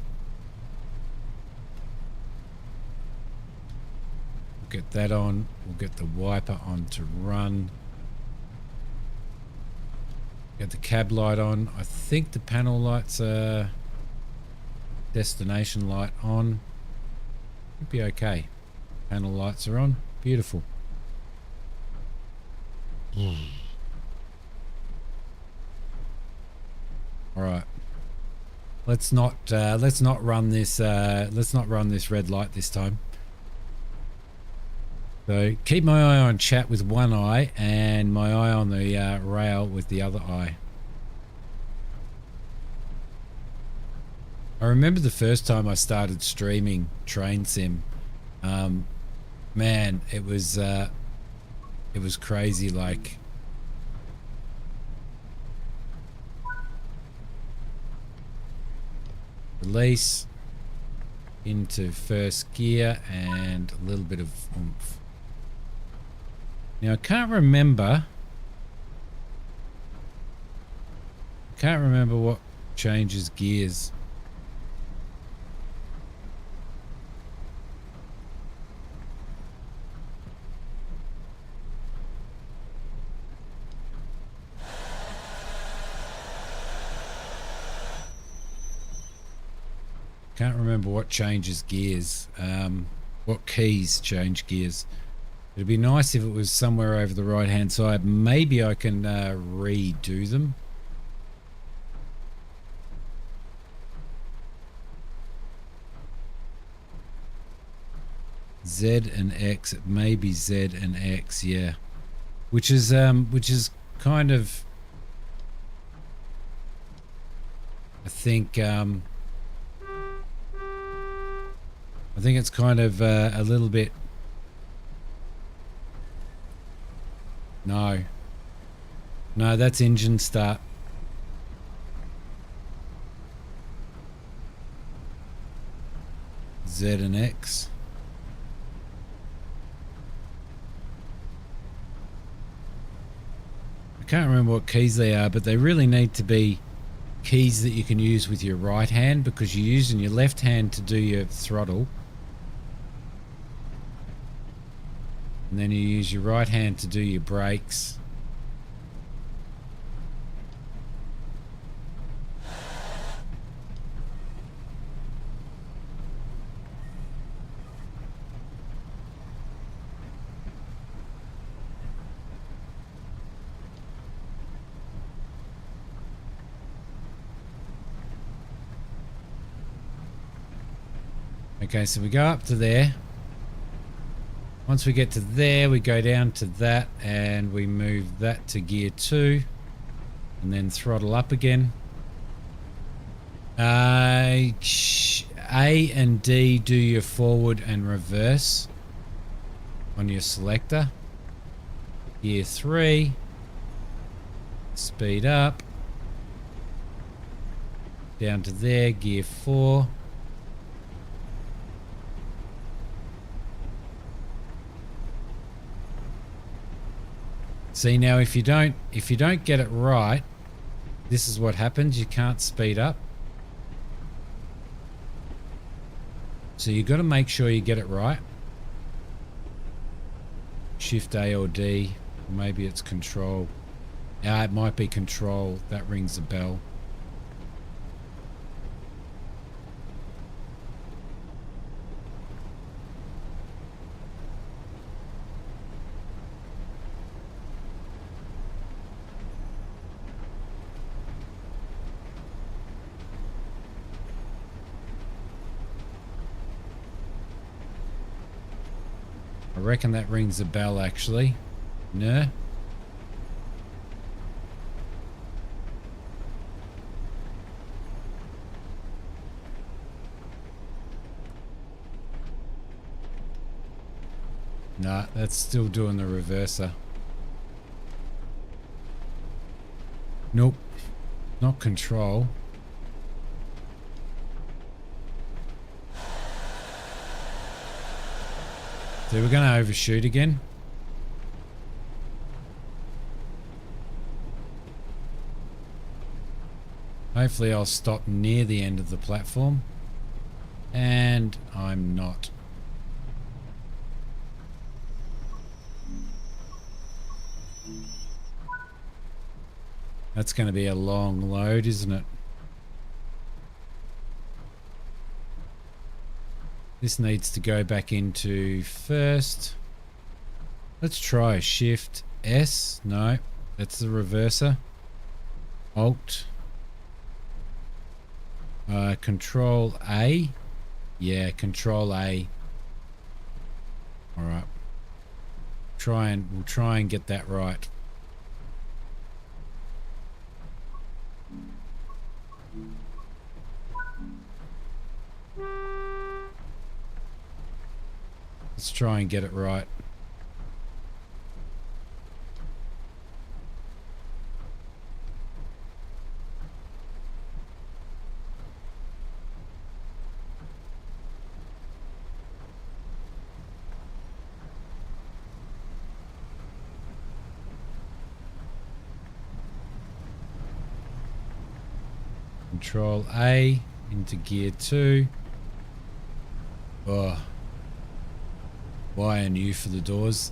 We'll get that on. We'll get the wiper on to run. Get the cab light on. I think the panel lights are destination light on. Should be okay. Panel lights are on. Beautiful. All right. Let's not run this red light this time. So keep my eye on chat with one eye and my eye on the rail with the other eye. I remember the first time I started streaming Train Sim. Man, it was crazy. Like, release into first gear and a little bit of oomph. Now I can't remember what changes gears. Can't remember what changes gears, what keys change gears. It'd be nice if it was somewhere over the right hand side. Maybe I can redo them. Z and X, it may be Z and X, yeah. Which is kind of, I think it's kind of a little bit. No, that's engine start. Z and X. I can't remember what keys they are, but they really need to be keys that you can use with your right hand, because you're using your left hand to do your throttle. And then you use your right hand to do your brakes. Okay, so we go up to there. Once we get to there, we go down to that and we move that to gear 2 and then throttle up again. A and D do your forward and reverse on your selector. Gear 3, speed up. Down to there, gear 4. See, now if you don't get it right, this is what happens. You can't speed up. So you've got to make sure you get it right. Shift A or D, maybe it's control. It might be control. That rings a bell. I reckon that rings a bell, actually. No? Nah, that's still doing the reverser. Nope. Not control. So we're going to overshoot again. Hopefully I'll stop near the end of the platform. And I'm not. That's going to be a long load, isn't it? This needs to go back into first. Let's try Shift S. No, that's the reverser. Alt. Control A. Yeah, Control A. All right. We'll try and get that right. Let's try and get it right. Control A into gear 2. Oh. Y and U for the doors.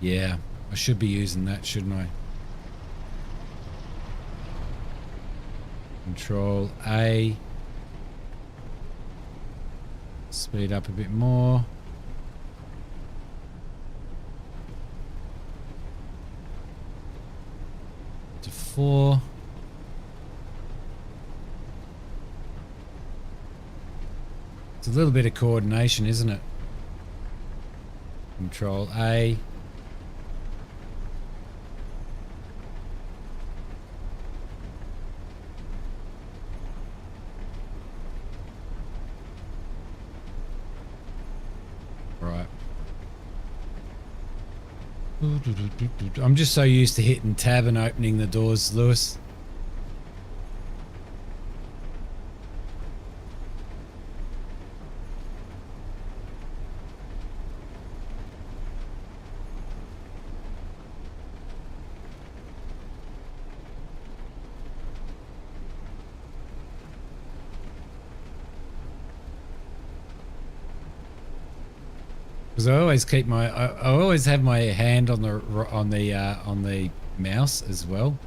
Yeah, I should be using that, shouldn't I? Control A. Speed up a bit more. To 4. It's a little bit of coordination, isn't it? Control A. Right. I'm just so used to hitting tab and opening the doors, Lewis. Because I always keep my, I always have my hand on the mouse as well.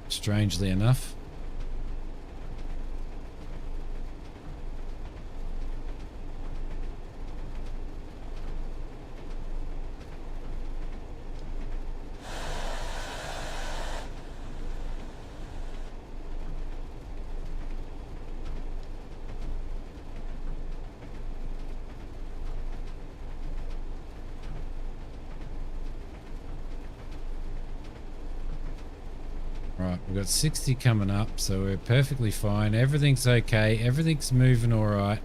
Strangely enough. Right, we've got 60 coming up, so we're perfectly fine. Everything's okay. Everything's moving all right.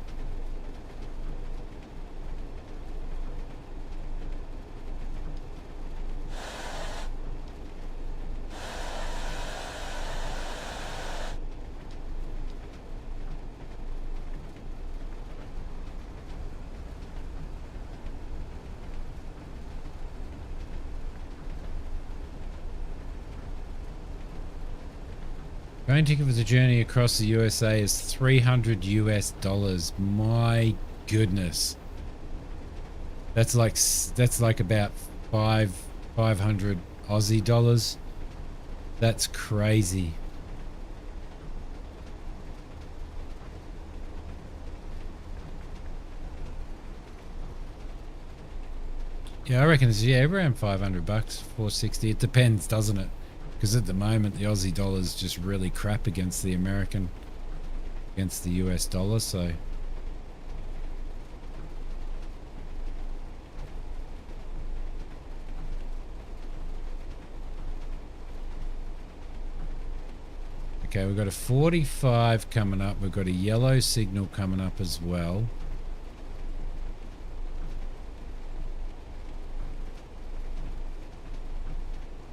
Train ticket for the journey across the USA is $300 US. My goodness. That's like about 500 Aussie dollars. That's crazy. Yeah, I reckon it's around 500 bucks, 460. It depends, doesn't it? Because at the moment the Aussie dollar is just really crap against the American, against the US dollar, so. Okay, we've got a 45 coming up. We've got a yellow signal coming up as well.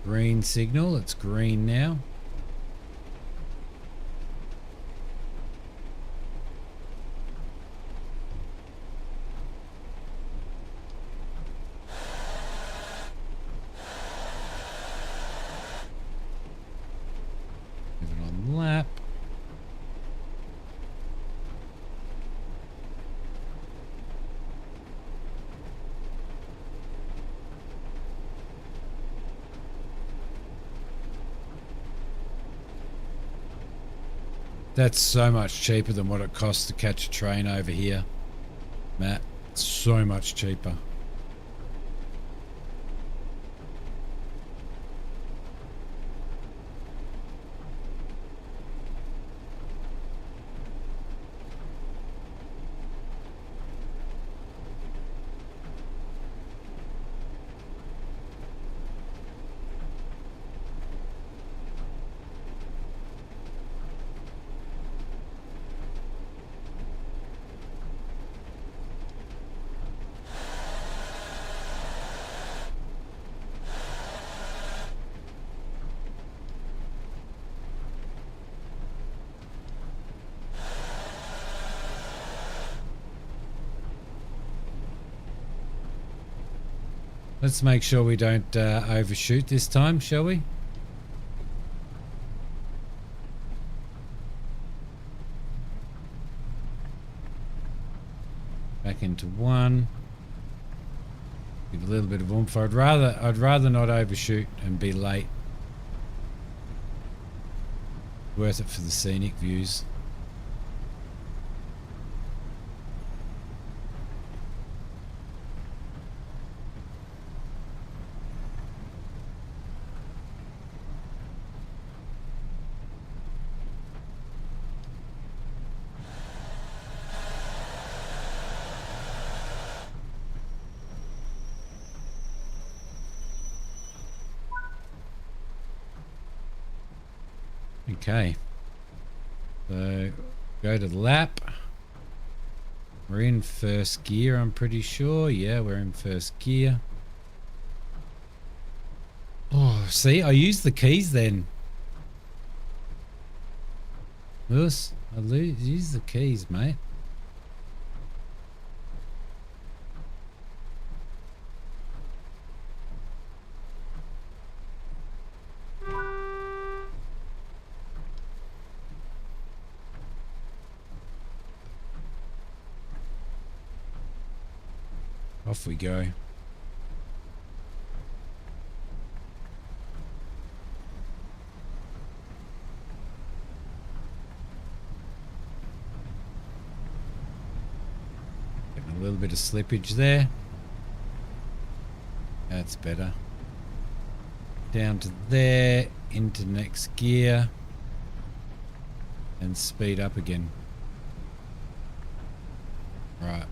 Green signal. It's green now. Moving on lap. That's so much cheaper than what it costs to catch a train over here, Matt. So much cheaper. Let's make sure we don't overshoot this time, shall we? Back into one. Give a little bit of oomph. I'd rather not overshoot and be late. Worth it for the scenic views. Okay, so go to the lap. We're in first gear, I'm pretty sure. Yeah, we're in first gear. Oh, see, I used the keys then. Lewis, I used the keys, mate. Off we go. Getting a little bit of slippage there. That's better. Down to there, into next gear, and speed up again. Right.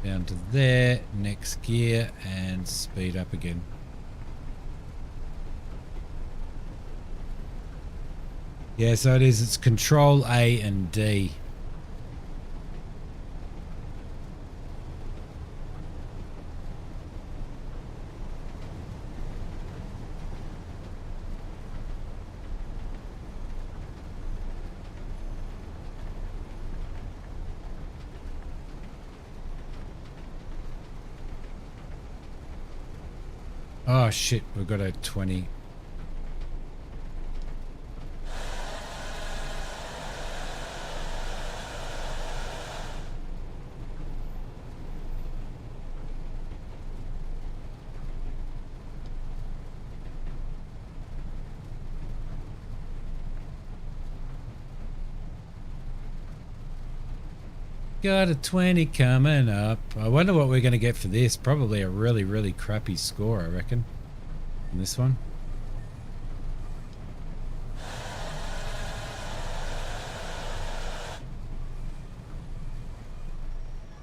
Down to there, next gear, and speed up again. Yeah, so it is. It's Control A and D. Oh shit, we've got a 20. Got a 20 coming up. I wonder what we're going to get for this. Probably a really, really crappy score, I reckon. On this one.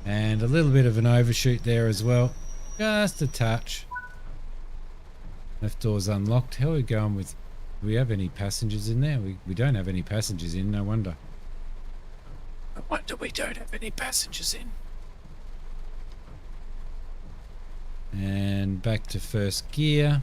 And a little bit of an overshoot there as well. Just a touch. Left door's unlocked. How are we going with... Do we have any passengers in there? We don't have any passengers in, no wonder. wonder we don't have any passengers in. And back to first gear.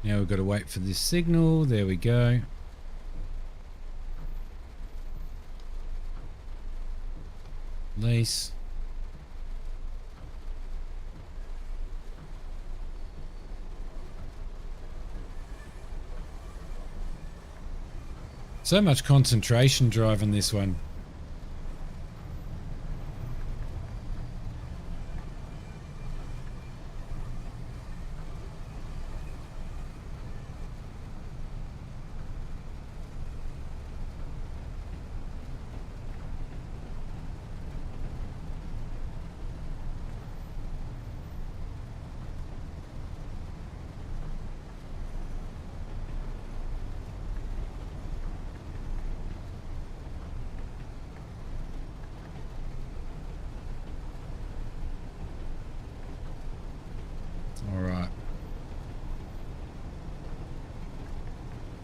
Now we've got to wait for this signal. There we go. Release. So much concentration driving this one.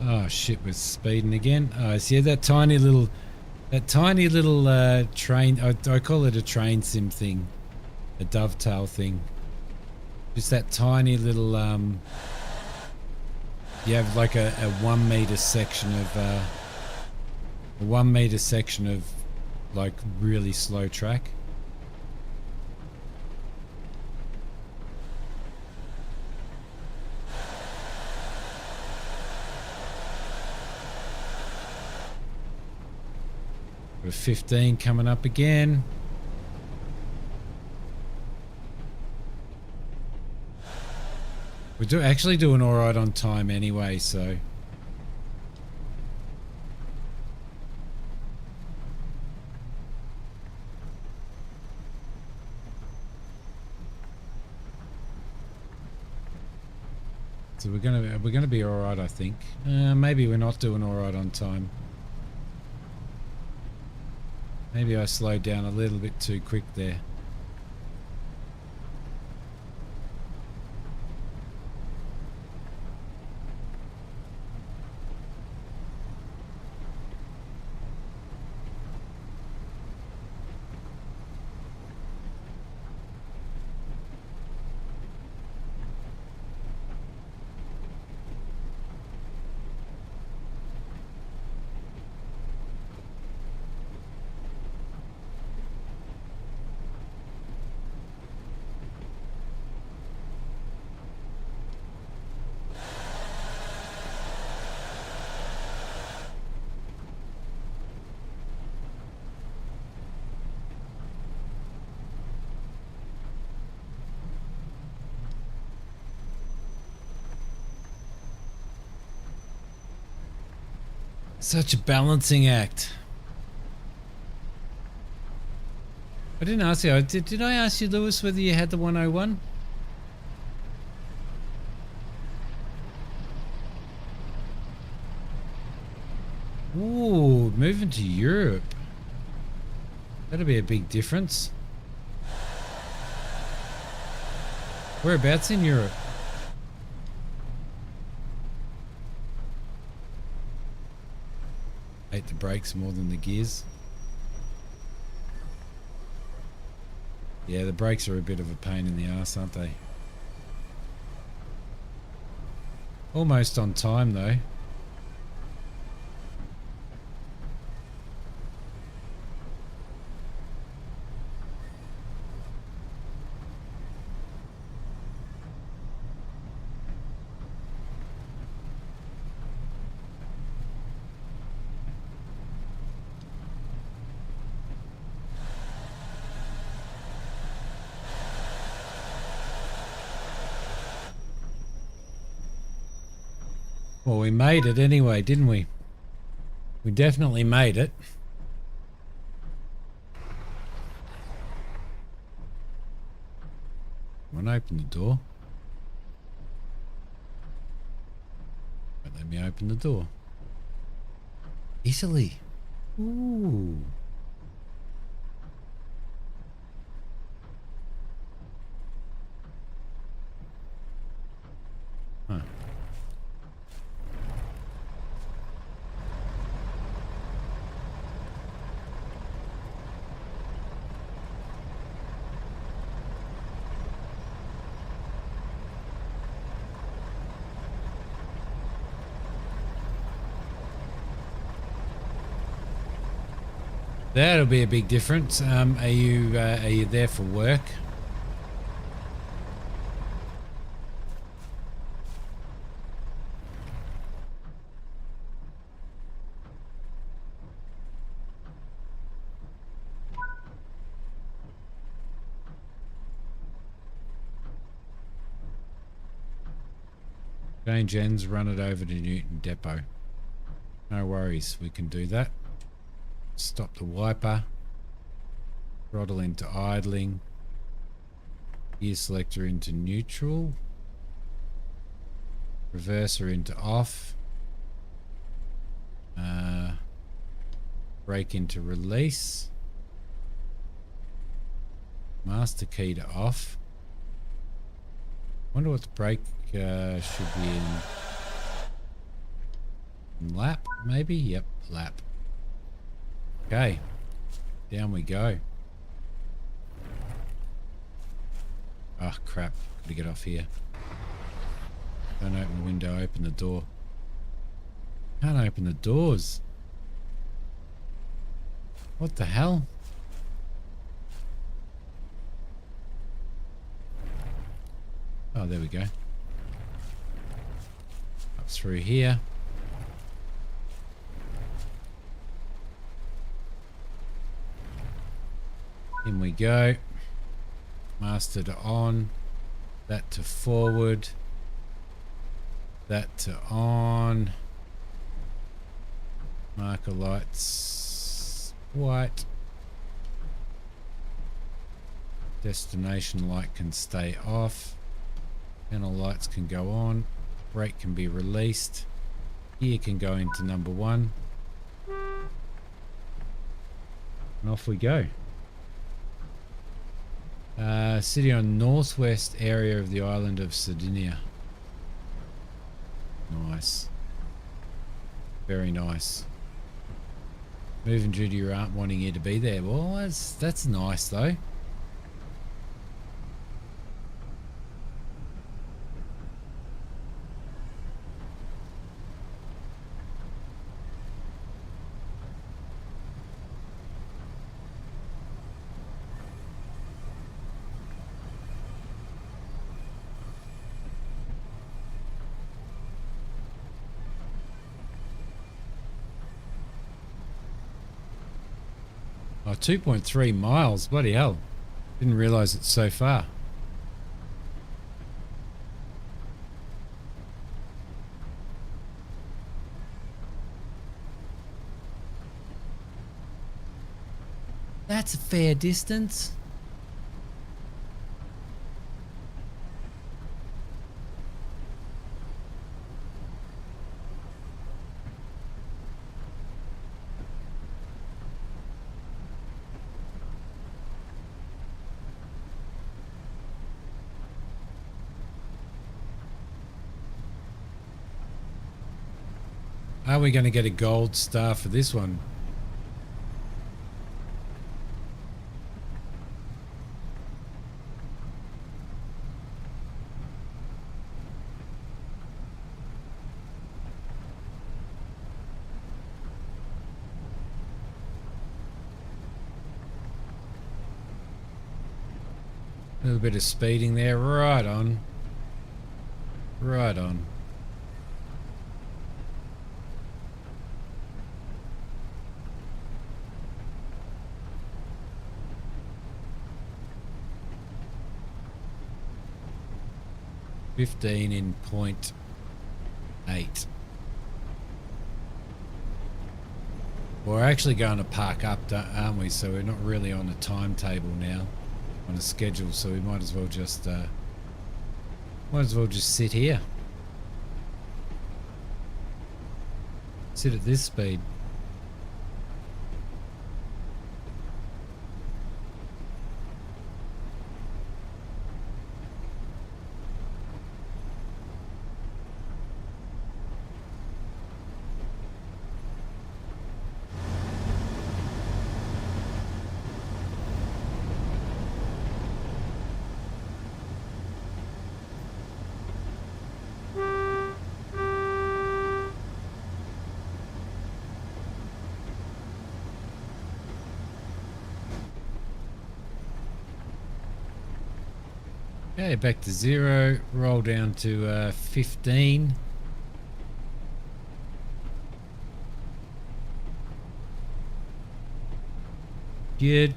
Oh shit, we're speeding again. Oh, see that tiny little train. I call it a train sim thing, a dovetail thing. Just that tiny little you have like a 1 meter section of like really slow track. We're 15 coming up again. We're actually doing all right on time anyway, so. So we're gonna be all right, I think. Maybe we're not doing all right on time. Maybe I slowed down a little bit too quick there. Such a balancing act. I didn't ask you. Did I ask you, Lewis, whether you had the 101? Ooh, moving to Europe. That'll be a big difference. Whereabouts in Europe? Hate the brakes more than the gears. Yeah, the brakes are a bit of a pain in the ass, aren't they? Almost on time though. Well, we made it anyway, didn't we? We definitely made it. Come on, open the door. Won't let me open the door. Italy. Ooh. Huh. That'll be a big difference. Are you there for work? Change ends, run it over to Newton Depot. No worries, we can do that. Stop the wiper. Throttle into idling. Gear selector into neutral. Reverser into off. Brake into release. Master key to off. Wonder what the brake should be in lap, maybe? Yep, lap. Okay, down we go. Oh crap, gotta get off here. Don't open the window, open the door. Can't open the doors. What the hell? Oh, there we go. Up through here. In we go. Master to on. That to forward. That to on. Marker lights white. Destination light can stay off. Panel lights can go on. Brake can be released. Gear can go into number 1. And off we go. City on northwest area of the island of Sardinia. Nice. Very nice. Moving due to your aunt wanting you to be there. Well, that's nice though. Oh, 2.3 miles. Bloody hell. Didn't realise it's so far. That's a fair distance. Are we going to get a gold star for this one? A little bit of speeding there. Right on. Right on. .8. We're actually going to park up, aren't we? So we're not really on a timetable now, on a schedule. So we might as well just sit here, sit at this speed. Okay, back to 0. Roll down to 15. Good.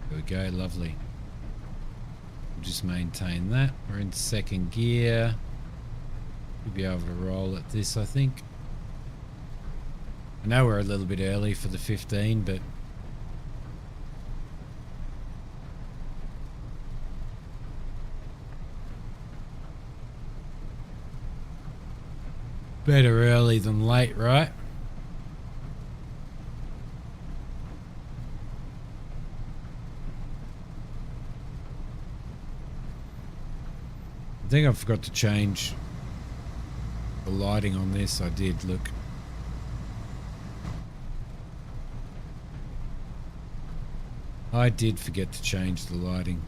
There we go, lovely. We'll just maintain that. We're in second gear. We'll be able to roll at this, I think. I know we're a little bit early for the 15, but better early than late, right? I think I forgot to change the lighting on this. I did, look. I did forget to change the lighting.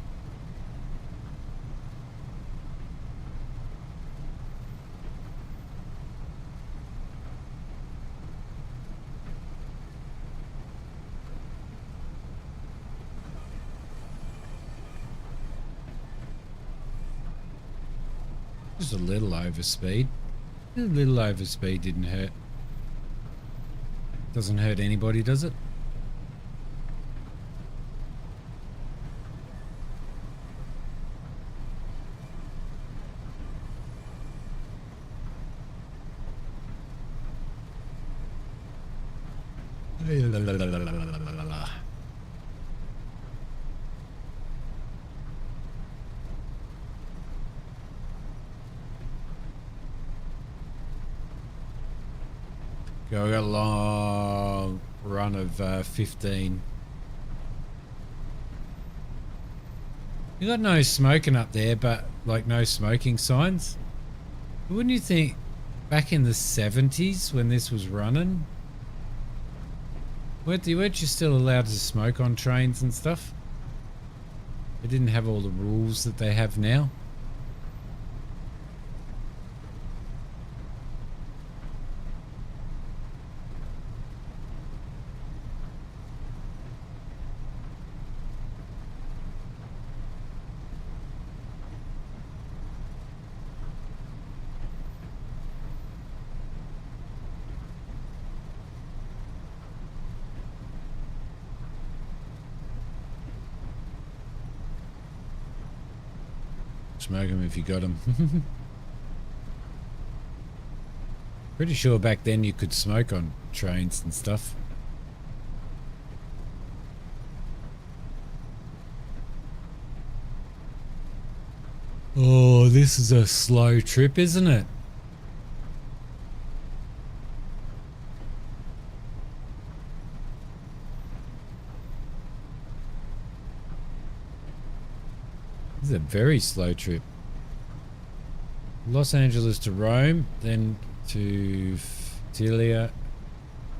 Just a little overspeed. A little overspeed didn't hurt. Doesn't hurt anybody, does it? Go, we got a long run of 15. You got no smoking up there, but like no smoking signs. Wouldn't you think back in the 70s when this was running, weren't you still allowed to smoke on trains and stuff? They didn't have all the rules that they have now. Smoke them if you got them. Pretty sure back then you could smoke on trains and stuff. Oh, this is a slow trip, isn't it? This is a very slow trip. Los Angeles to Rome, then to Tilia,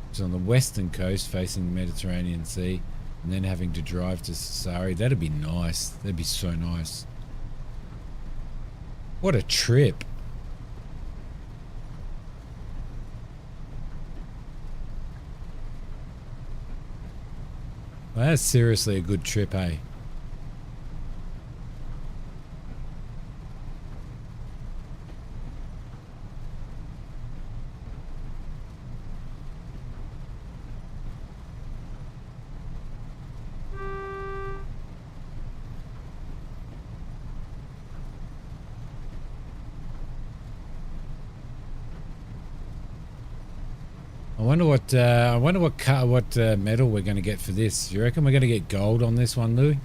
which is on the western coast facing the Mediterranean Sea, and then having to drive to Sassari. That'd be nice. That'd be so nice. What a trip. Well, that's seriously a good trip, eh? I wonder what medal we're going to get for this. You reckon we're going to get gold on this one, Louis?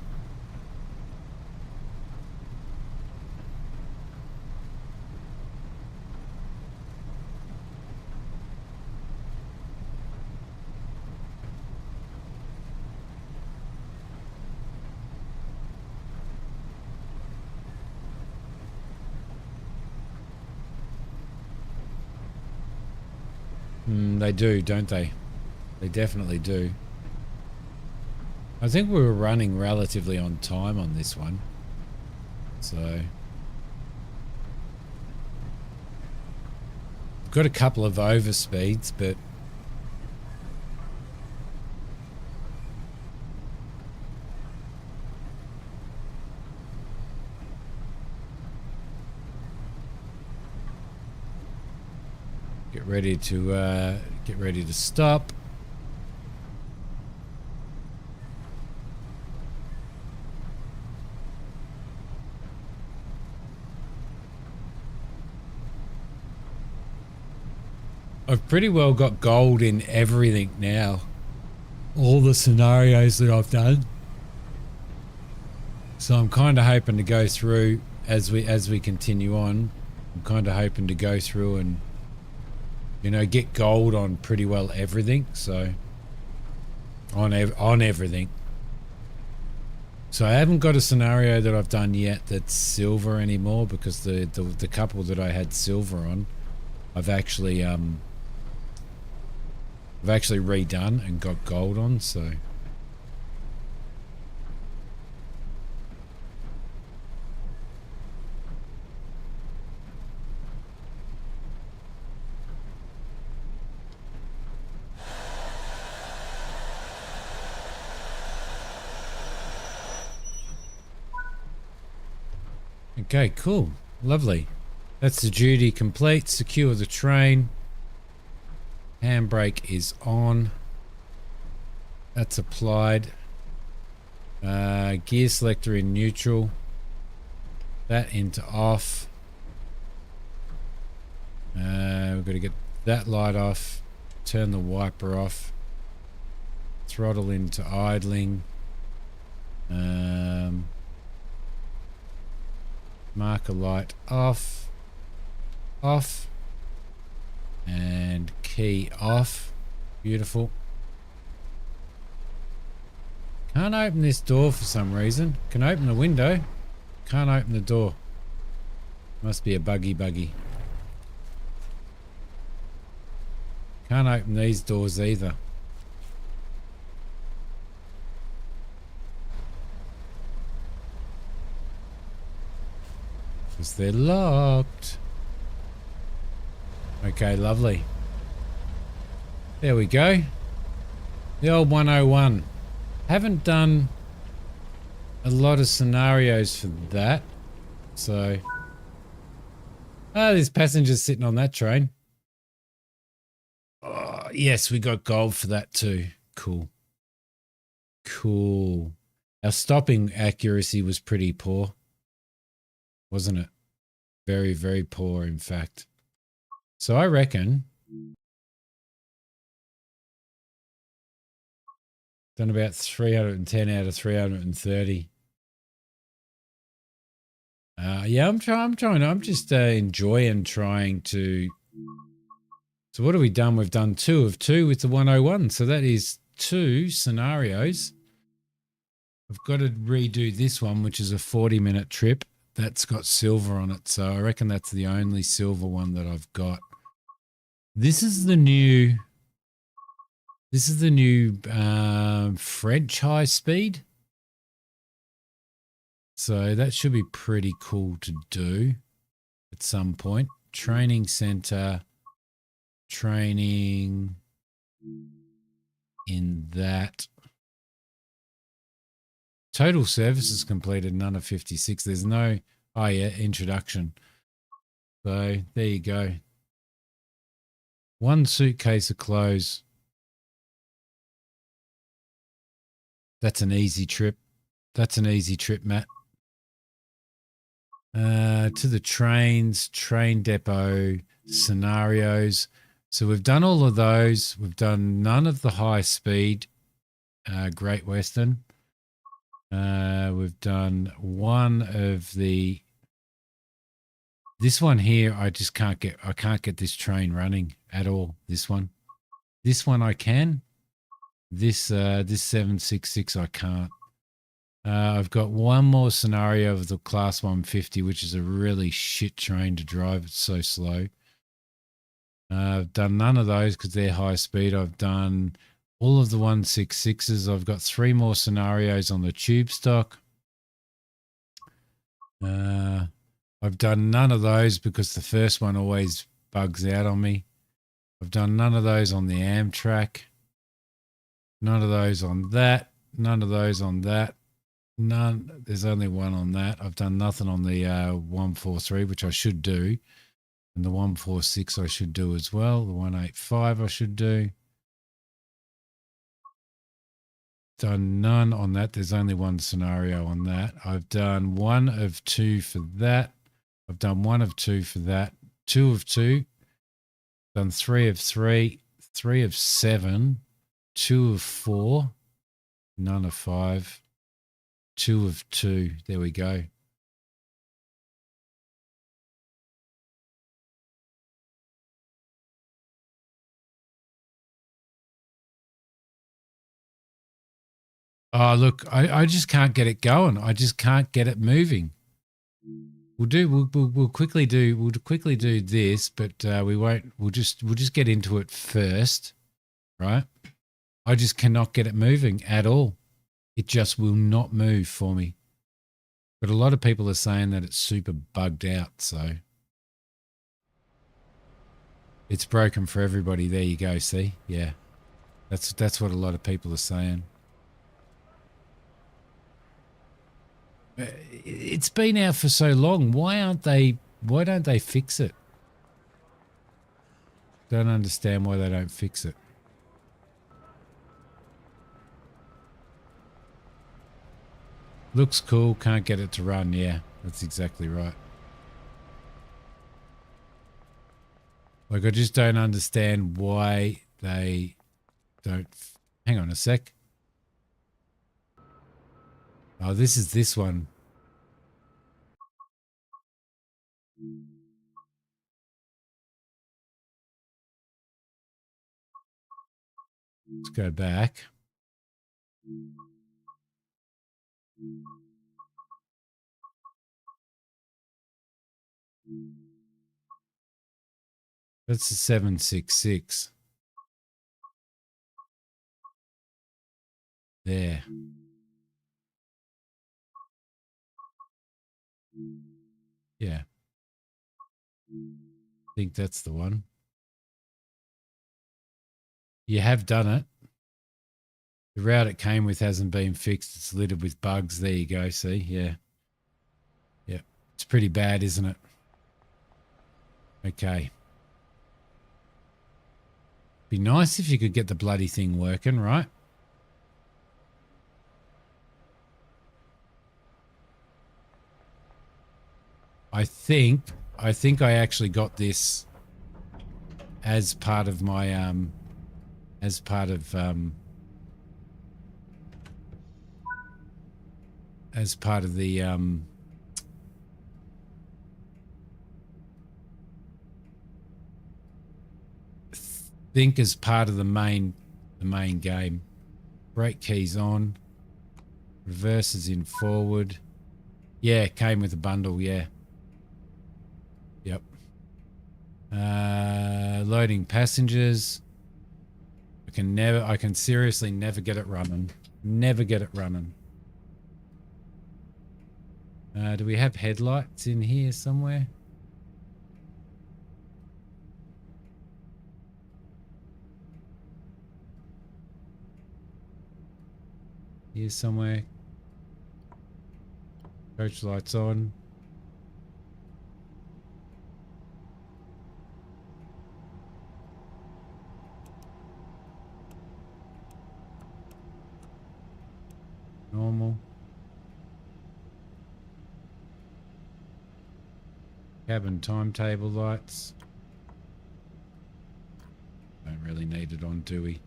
They do, don't they? They definitely do. I think we were running relatively on time on this one. So got a couple of overspeeds, but get ready to stop. I've pretty well got gold in everything now. All the scenarios that I've done. So I'm kind of hoping to go through as we continue on. I'm kind of hoping to go through and, you know, get gold on pretty well everything. So on everything. So I haven't got a scenario that I've done yet that's silver anymore, because the couple that I had silver on, I've actually redone and got gold on. So okay, cool, lovely. That's the duty complete. Secure the train. Handbrake is on. That's applied. Gear selector in neutral. That into off. We've got to get that light off. Turn the wiper off. Throttle into idling. Marker light off. Off. And key off. Beautiful. Can't open this door for some reason. Can open the window. Can't open the door. Must be a buggy. Can't open these doors either. Because they're locked. Okay, lovely. There we go. The old 101. Haven't done a lot of scenarios for that. So, there's passengers sitting on that train. Oh, yes, we got gold for that too. Cool. Cool. Our stopping accuracy was pretty poor, wasn't it? Very, very poor, in fact. So I reckon done about 310 out of 330. Yeah, I'm just enjoying trying to. So what have we done? We've done 2 of 2 with the 101. So that is 2 scenarios. I've got to redo this one, which is a 40-minute trip. That's got silver on it. So I reckon that's the only silver one that I've got. This is the new French high speed. So that should be pretty cool to do at some point. Training center, training in that. Total services completed, none of 56. There's no, oh yeah, introduction. So there you go. 1 suitcase of clothes. That's an easy trip. That's an easy trip, Matt. To the trains, train depot, scenarios. So we've done all of those. We've done none of the high speed, Great Western. We've done one of the, this one here, I just can't get this train running at all. This one I can. This 766 I can't. I've got one more scenario of the Class 150, which is a really shit train to drive. It's so slow. I've done none of those because they're high speed. I've done all of the 166s. I've got 3 more scenarios on the tube stock. I've done none of those because the first one always bugs out on me. I've done none of those on the Amtrak. None of those on that. None of those on that. None. There's only one on that. I've done nothing on the 143, which I should do. And the 146 I should do as well. The 185 I should do. Done none on that. There's only one scenario on that. I've done 1 of 2 for that. I've done 1 of 2 for that. 2 of 2. Done 3 of 3. 3 of 7. 2 of 4. None of 5. 2 of 2. There we go. Oh, look, I just can't get it going. I just can't get it moving. We'll quickly do this, but we won't. We'll just get into it first, right? I just cannot get it moving at all. It just will not move for me. But a lot of people are saying that it's super bugged out, so it's broken for everybody. There you go. See, yeah, that's what a lot of people are saying. It's been out for so long. Why don't they fix it? Don't understand why they don't fix it. Looks cool, can't get it to run. Yeah, that's exactly right. Like, I just don't understand why they don't. Hang on a sec. Oh, this is this one. Let's go back. That's the 766. There. Yeah. I think that's the one. You have done it. The route it came with hasn't been fixed. It's littered with bugs. There you go. See? Yeah. Yeah. It's pretty bad, isn't it? Okay. Be nice if you could get the bloody thing working, right? I think I actually got this as part of my as part of the think as part of the main game. Brake keys on. Reverse is in forward. Yeah, it came with a bundle, yeah. Yep. Loading passengers. I can seriously never get it running. Never get it running. Do we have headlights in here somewhere? Here somewhere. Coach lights on. Normal. Cabin timetable lights. Don't really need it on, do we?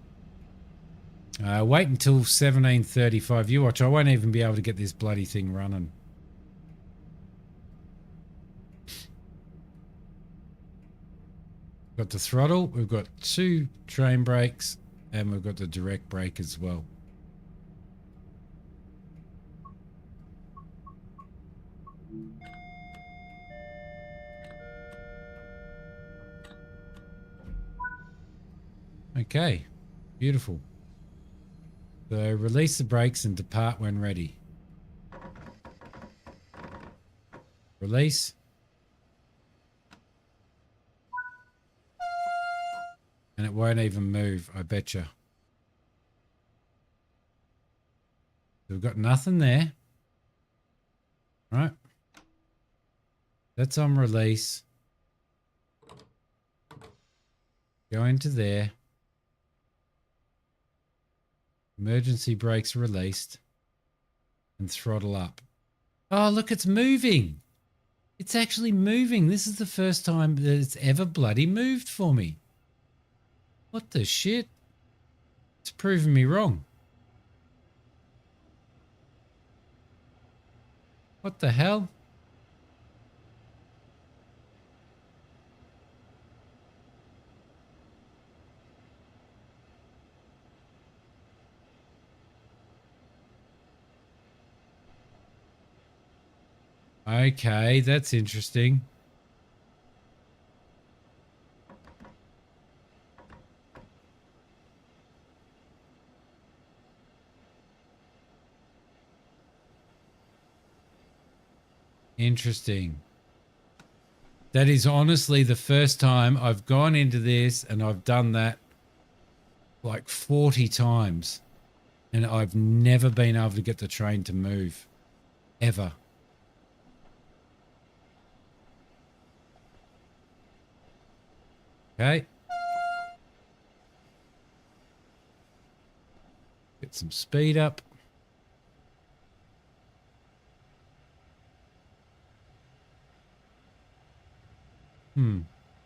Wait until 17:35. You watch. I won't even be able to get this bloody thing running. Got the throttle. We've got 2 train brakes, and we've got the direct brake as well. Okay, beautiful. So release the brakes and depart when ready. Release. won't even move, I betcha. We've got nothing there. Right. That's on release. Go into there. Emergency brakes released. And throttle up. Oh, look, it's moving. It's actually moving. This is the first time that it's ever bloody moved for me. What the shit? It's proving me wrong. What the hell? Okay, that's interesting. Interesting. That is honestly the first time I've gone into this and I've done that like 40 times. And I've never been able to get the train to move. Ever. Okay. Get some speed up.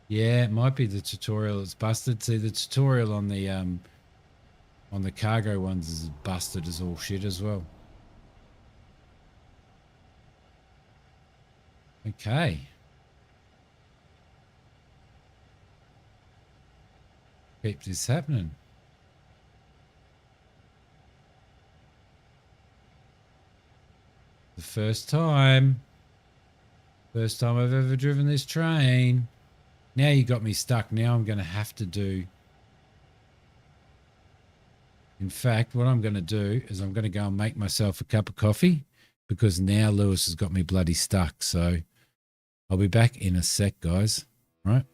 Yeah, it might be the tutorial that's busted. See, the tutorial on the cargo ones is busted as all shit as well. Okay. Keep this happening. The first time I've ever driven this train. Now you got me stuck. Now I'm going to have to do... In fact, what I'm going to do is I'm going to go and make myself a cup of coffee because now Lewis has got me bloody stuck. So I'll be back in a sec, guys. All right.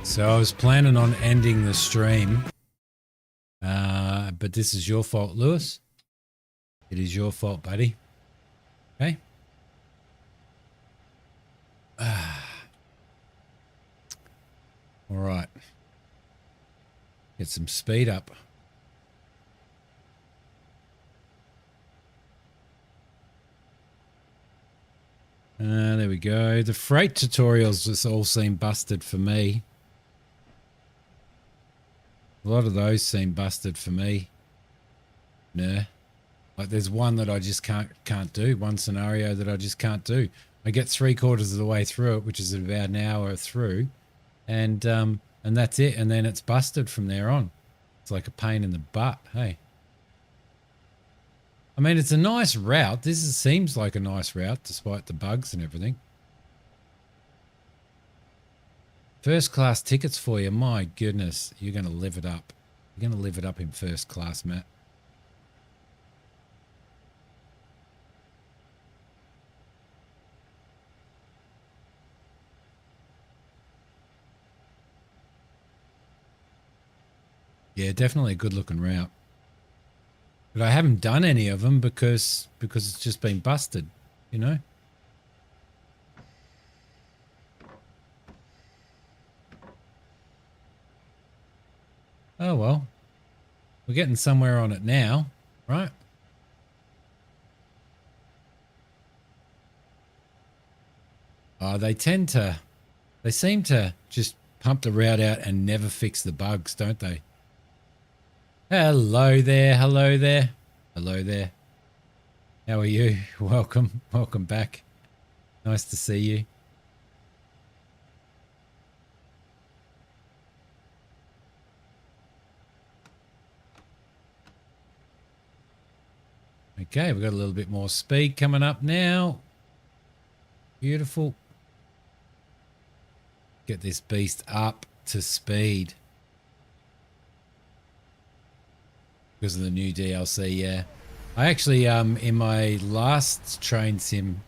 So I was planning on ending the stream, but this is your fault, Lewis. It is your fault, buddy. Okay. All right. Get some speed up. There we go. The freight tutorials just all seem busted for me. A lot of those seem busted for me. Nah. Like there's one that I just can't do. One scenario that I just can't do. I get 3/4 of the way through it, which is about an hour through, and that's it. And then it's busted from there on. It's like a pain in the butt. Hey. I mean, it's a nice route. Seems like a nice route, despite the bugs and everything. First class tickets for you. My goodness, you're going to live it up. You're going to live it up in first class, Matt. Yeah, definitely a good looking route. But I haven't done any of them because it's just been busted, you know? Oh, well. We're getting somewhere on it now, right? Oh, they seem to just pump the route out and never fix the bugs, don't they? Hello there, hello there, hello there. How are you? Welcome, welcome back. Nice to see you. Okay, we've got a little bit more speed coming up now. Beautiful. Get this beast up to speed. Because of the new DLC, yeah. I actually, in my last train sim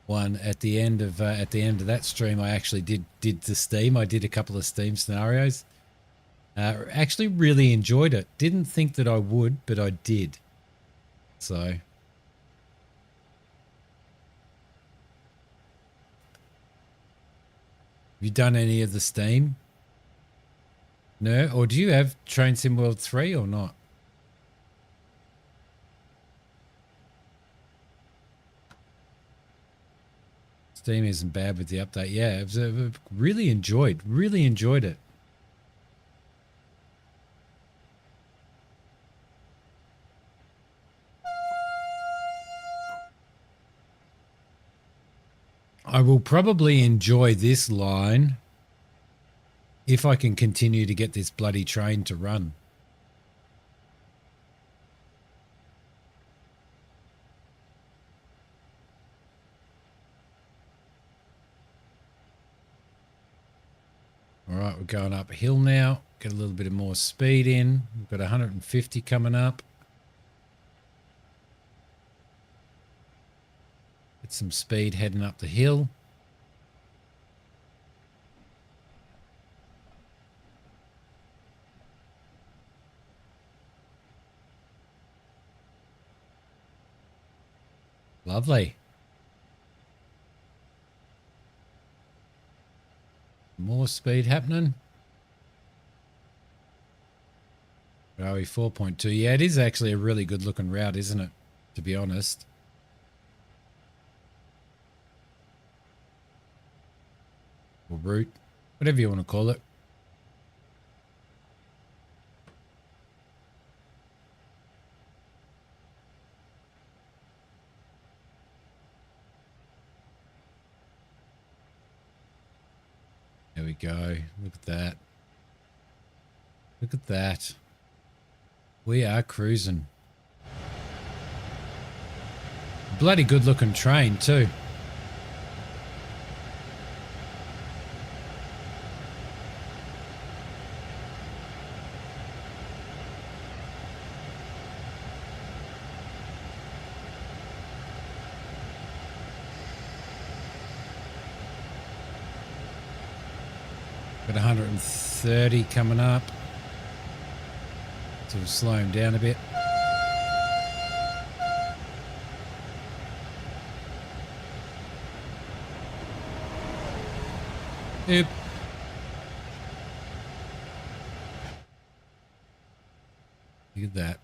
one, at the end of that stream, I actually did the Steam. I did a couple of Steam scenarios. Actually, really enjoyed it. Didn't think that I would, but I did. So, have you done any of the Steam? No, or do you have Train Sim World 3 or not? Steam isn't bad with the update. Yeah, it was, really enjoyed it. I will probably enjoy this line if I can continue to get this bloody train to run. All right, we're going uphill now. Get a little bit of more speed in. We've got 150 coming up. Get some speed heading up the hill. Lovely. More speed happening. Where are we? 4.2. Yeah, it is actually a really good looking route, isn't it? To be honest. Or route. Whatever you want to call it. There we go. Look at that. Look at that. We are cruising. Bloody good looking train too. Got Got 130 coming up. So we'll slow him down a bit. Oop. Look at that.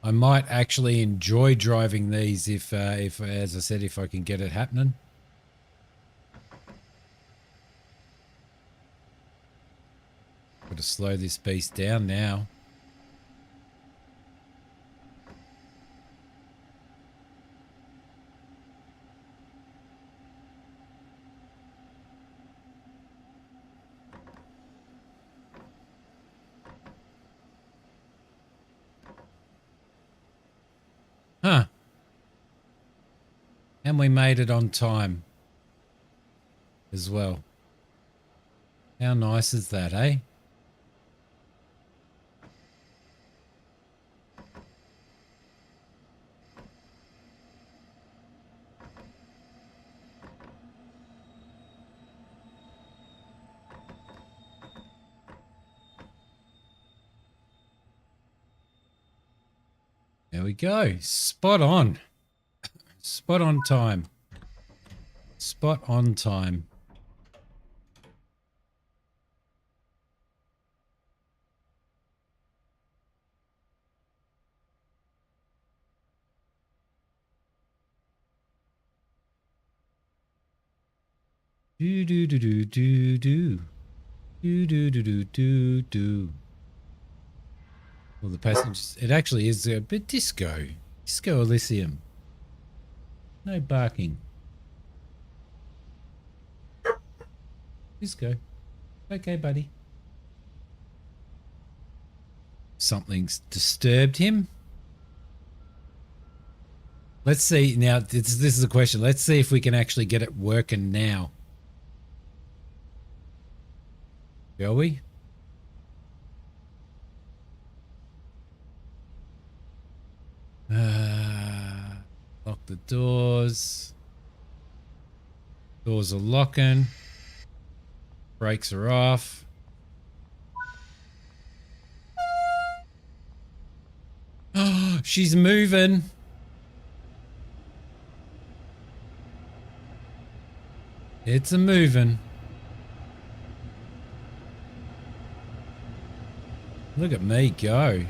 I might actually enjoy driving these if, as I said, if I can get it happening. Got to slow this beast down now. Huh. And we made it on time as well. How nice is that, eh? There we go. Spot on. Spot on time. Spot on time. Do do do do do do. Do do do do do do. Well, the passengers, it actually is a bit disco. Disco Elysium. No barking. Disco. Okay, buddy. Something's disturbed him. Let's see. Now, this is a question. Let's see if we can actually get it working now. Shall we? Lock the doors. Doors are locking. Brakes are off. Oh, she's moving. It's a moving. Look at me go.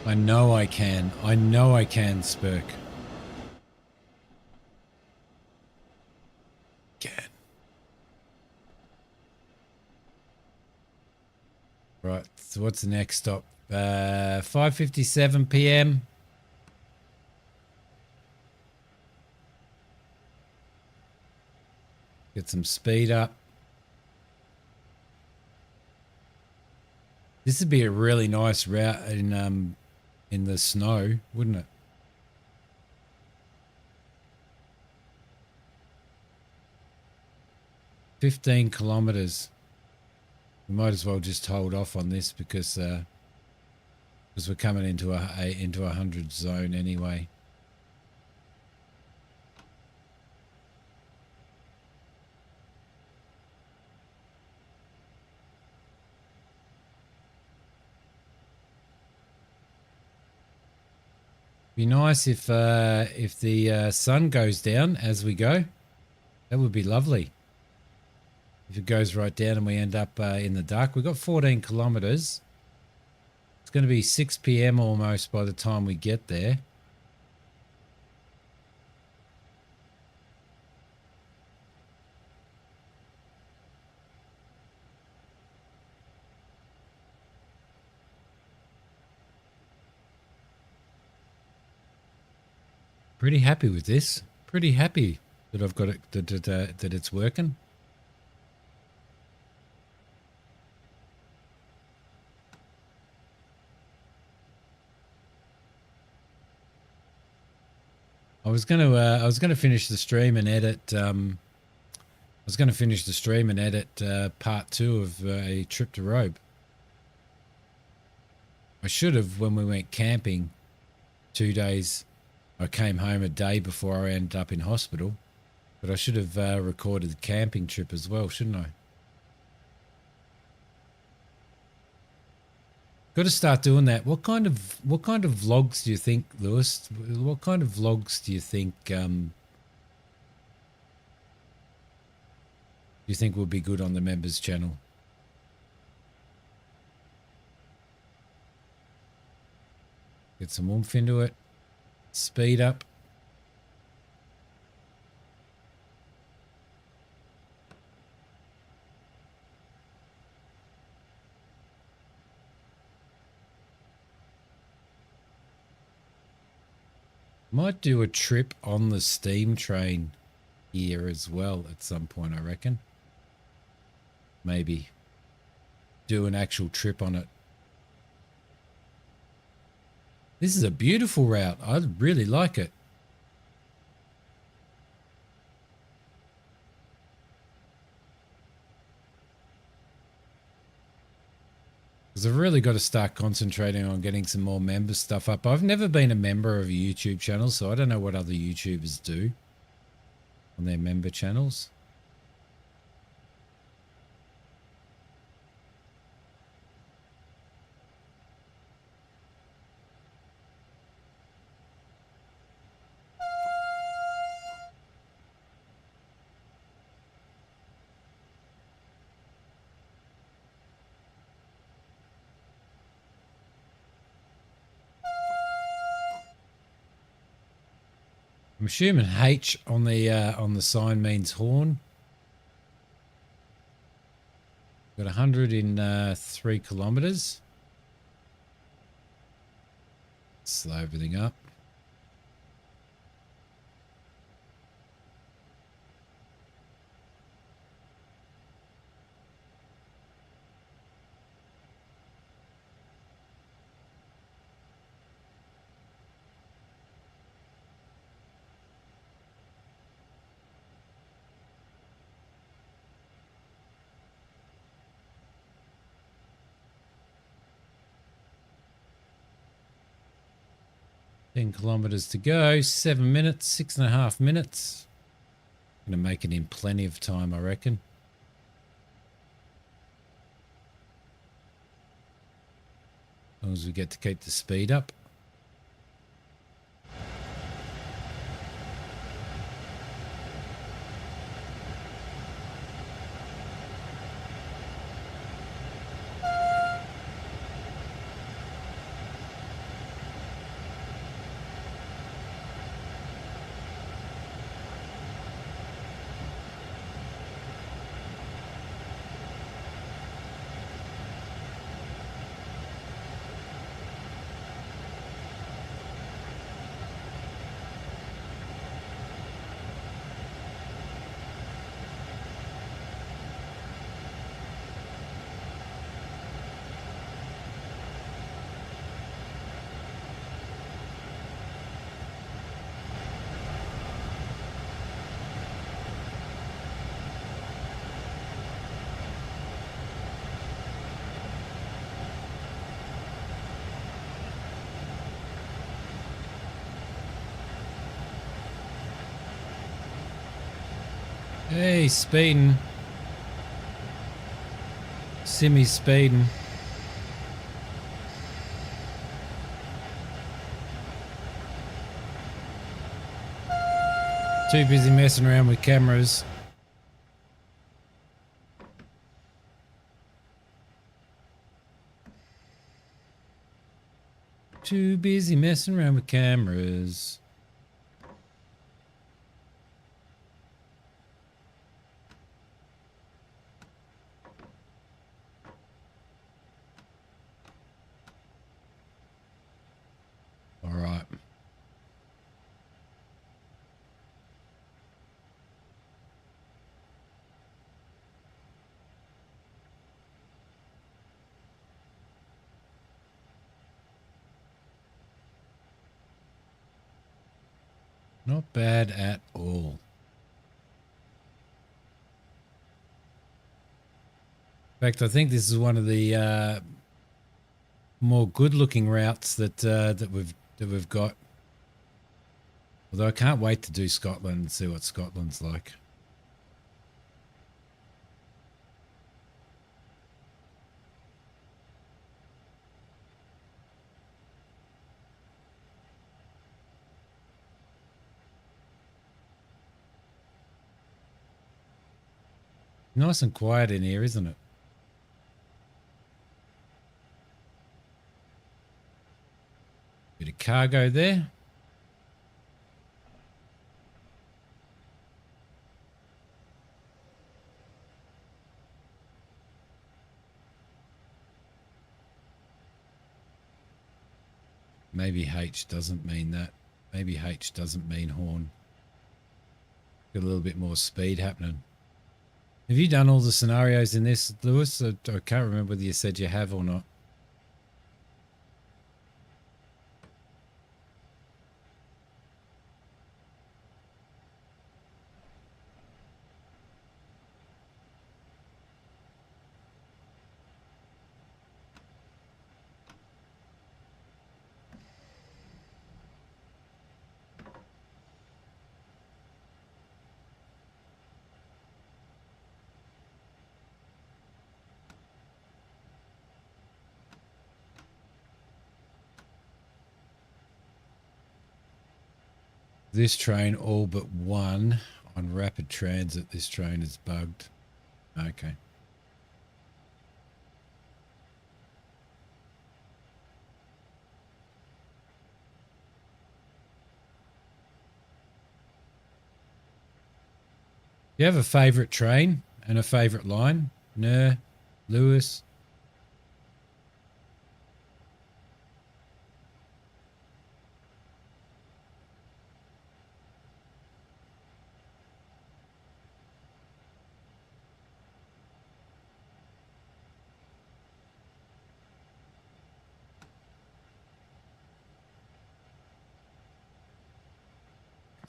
I know I can. I know I can, Spurk. Can. Right, so what's the next stop? 5:57 p.m. Get some speed up. This would be a really nice route in the snow, wouldn't it? "15 kilometers. We might as well just hold off on this because we're coming into a 100 zone anyway. Be nice if the sun goes down as we go. That would be lovely. If it goes right down and we end up in the dark. We've got 14 kilometers. It's going to be 6 p.m. almost by the time we get there. Pretty happy with this. Pretty happy that I've got it, that it's working. I was gonna finish the stream and edit. Part 2 of a trip to Robe. I should have when we went camping 2 days. I came home a day before I ended up in hospital, but I should have recorded the camping trip as well, shouldn't I? Got to start doing that. What kind of vlogs do you think, Lewis? What kind of vlogs do you think would be good on the members channel? Get some oomph into it. Speed up. Might do a trip on the steam train here as well at some point, I reckon. Maybe do an actual trip on it. This is a beautiful route. I really like it. Because I've really got to start concentrating on getting some more member stuff up. I've never been a member of a YouTube channel, so I don't know what other YouTubers do on their member channels. I'm assuming H on the sign means horn. Got 100 in 3 kilometers. Slow everything up. Ten kilometers to go, 7 minutes, 6.5 minutes. Gonna make it in plenty of time, I reckon. As long as we get to keep the speed up. Hey, speeding. Simi's speeding. Too busy messing around with cameras. Too busy messing around with cameras. All right. Not bad at all. In fact, I think this is one of the more good-looking routes that we've got. Although I can't wait to do Scotland and see what Scotland's like. Nice and quiet in here, isn't it? Bit of cargo there. Maybe H doesn't mean that. Maybe H doesn't mean horn. Got a little bit more speed happening. Have you done all the scenarios in this, Lewis? I can't remember whether you said you have or not. This train, all but one on rapid transit. This train is bugged. Okay. You have a favourite train and a favourite line? No, Lewis.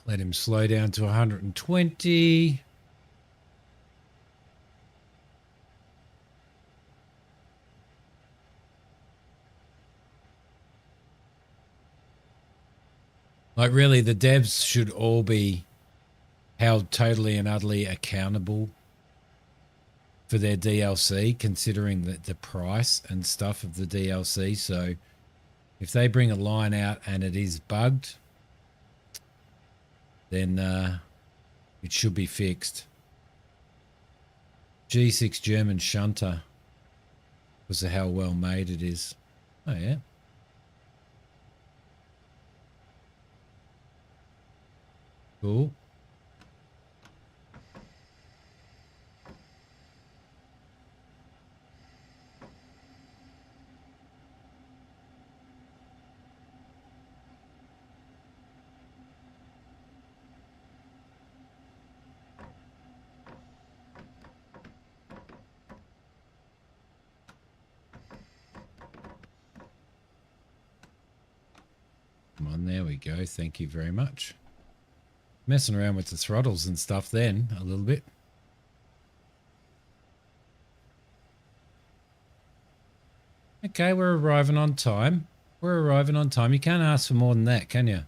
Let him slow down to 120. Like, really, the devs should all be held totally and utterly accountable for their DLC, considering the price and stuff of the DLC. So if they bring a line out and it is bugged, then it should be fixed. G6 German shunter because of how well made it is. Oh, yeah. Cool. Come on, there we go. Thank you very much. Messing around with the throttles and stuff then a little bit. Okay, we're arriving on time. We're arriving on time. You can't ask for more than that, can you?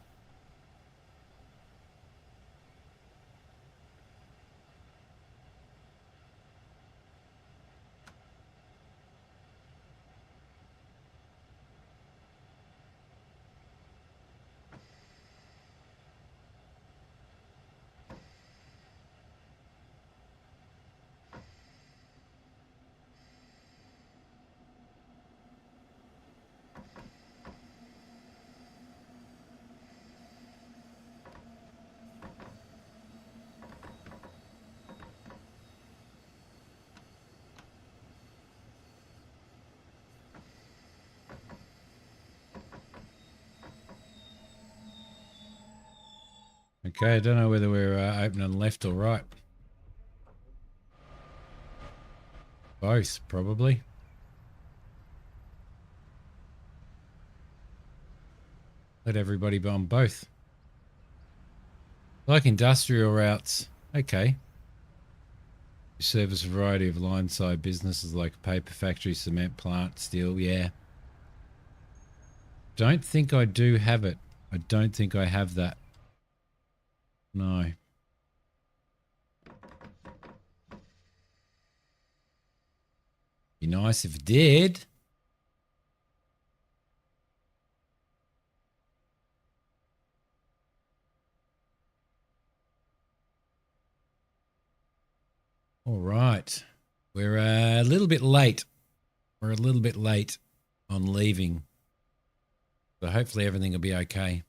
Okay, I don't know whether we're opening left or right. Both, probably. Let everybody bomb both. Like industrial routes. Okay. Service a variety of line-side businesses like a paper factory, cement plant, steel. Yeah. Don't think I do have it. I don't think I have that. No. Be nice if it did. All right. We're a little bit late. We're a little bit late on leaving. So hopefully everything will be okay.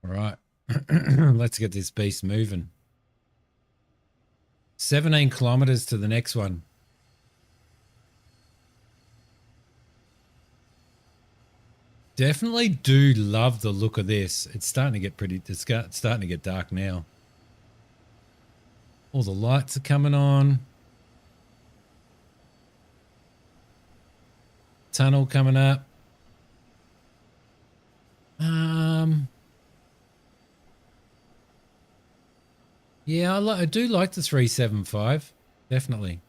All right. Let's get this beast moving. 17 kilometers to the next one. Definitely do love the look of this. It's starting to get it's starting to get dark now. All the lights are coming on. Tunnel coming up. Yeah, I do like the 375. Definitely.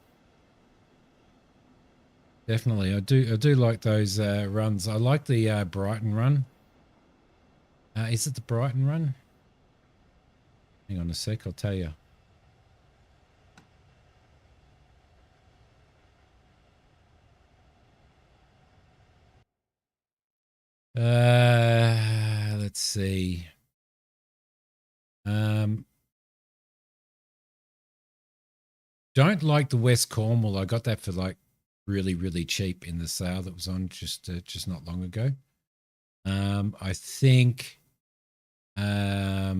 Definitely. I do like those runs. I like the Brighton run. Is it the Brighton run? Hang on a sec, I'll tell you. Let's see. Don't like the West Cornwall. I got that for like really, really cheap in the sale that was on just not long ago. I think I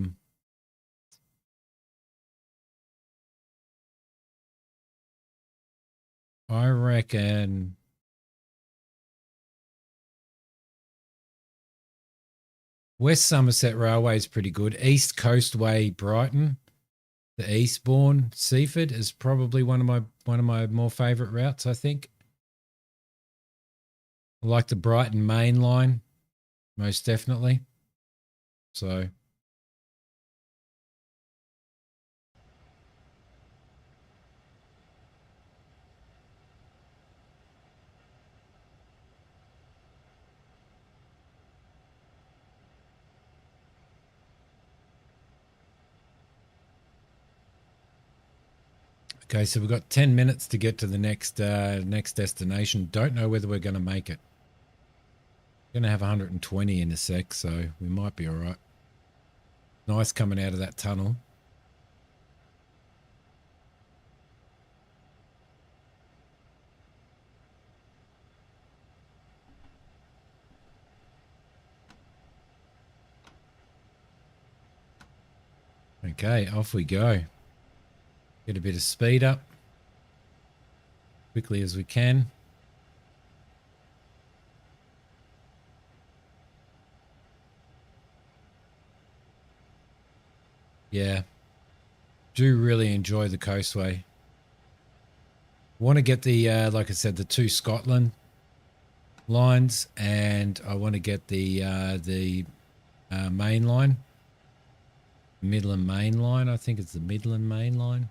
reckon West Somerset Railway is pretty good. East Coastway Brighton, the Eastbourne Seaford is probably one of my more favourite routes, I think. I like the Brighton main line, most definitely. So okay, so we've got 10 minutes to get to the next destination. Don't know whether we're going to make it. Going to have 120 in a sec, so we might be all right. Nice coming out of that tunnel. Okay, off we go. Get a bit of speed up quickly as we can. Yeah, do really enjoy the coastway. Want to get the, like I said, the 2 Scotland lines, and I want to get the main line, Midland main line. I think it's the Midland main line.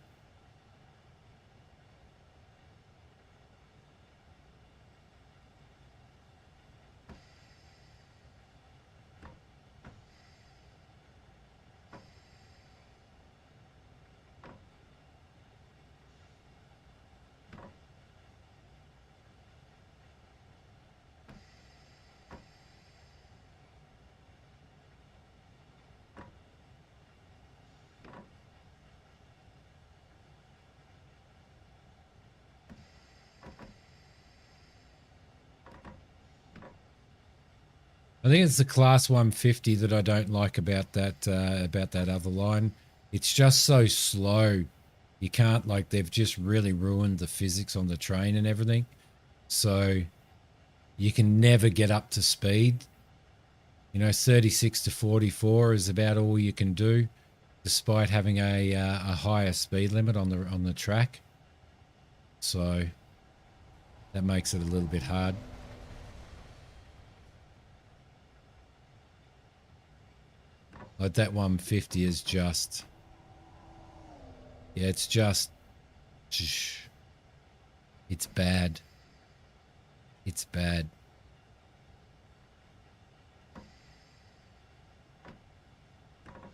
I think it's the class 150 that I don't like about that other line. It's just so slow. You can't, like, they've just really ruined the physics on the train and everything. So you can never get up to speed. You know, 36 to 44 is about all you can do, despite having a higher speed limit on the track. So that makes it a little bit hard. Like that 150 is just, yeah, it's just, it's bad. It's bad.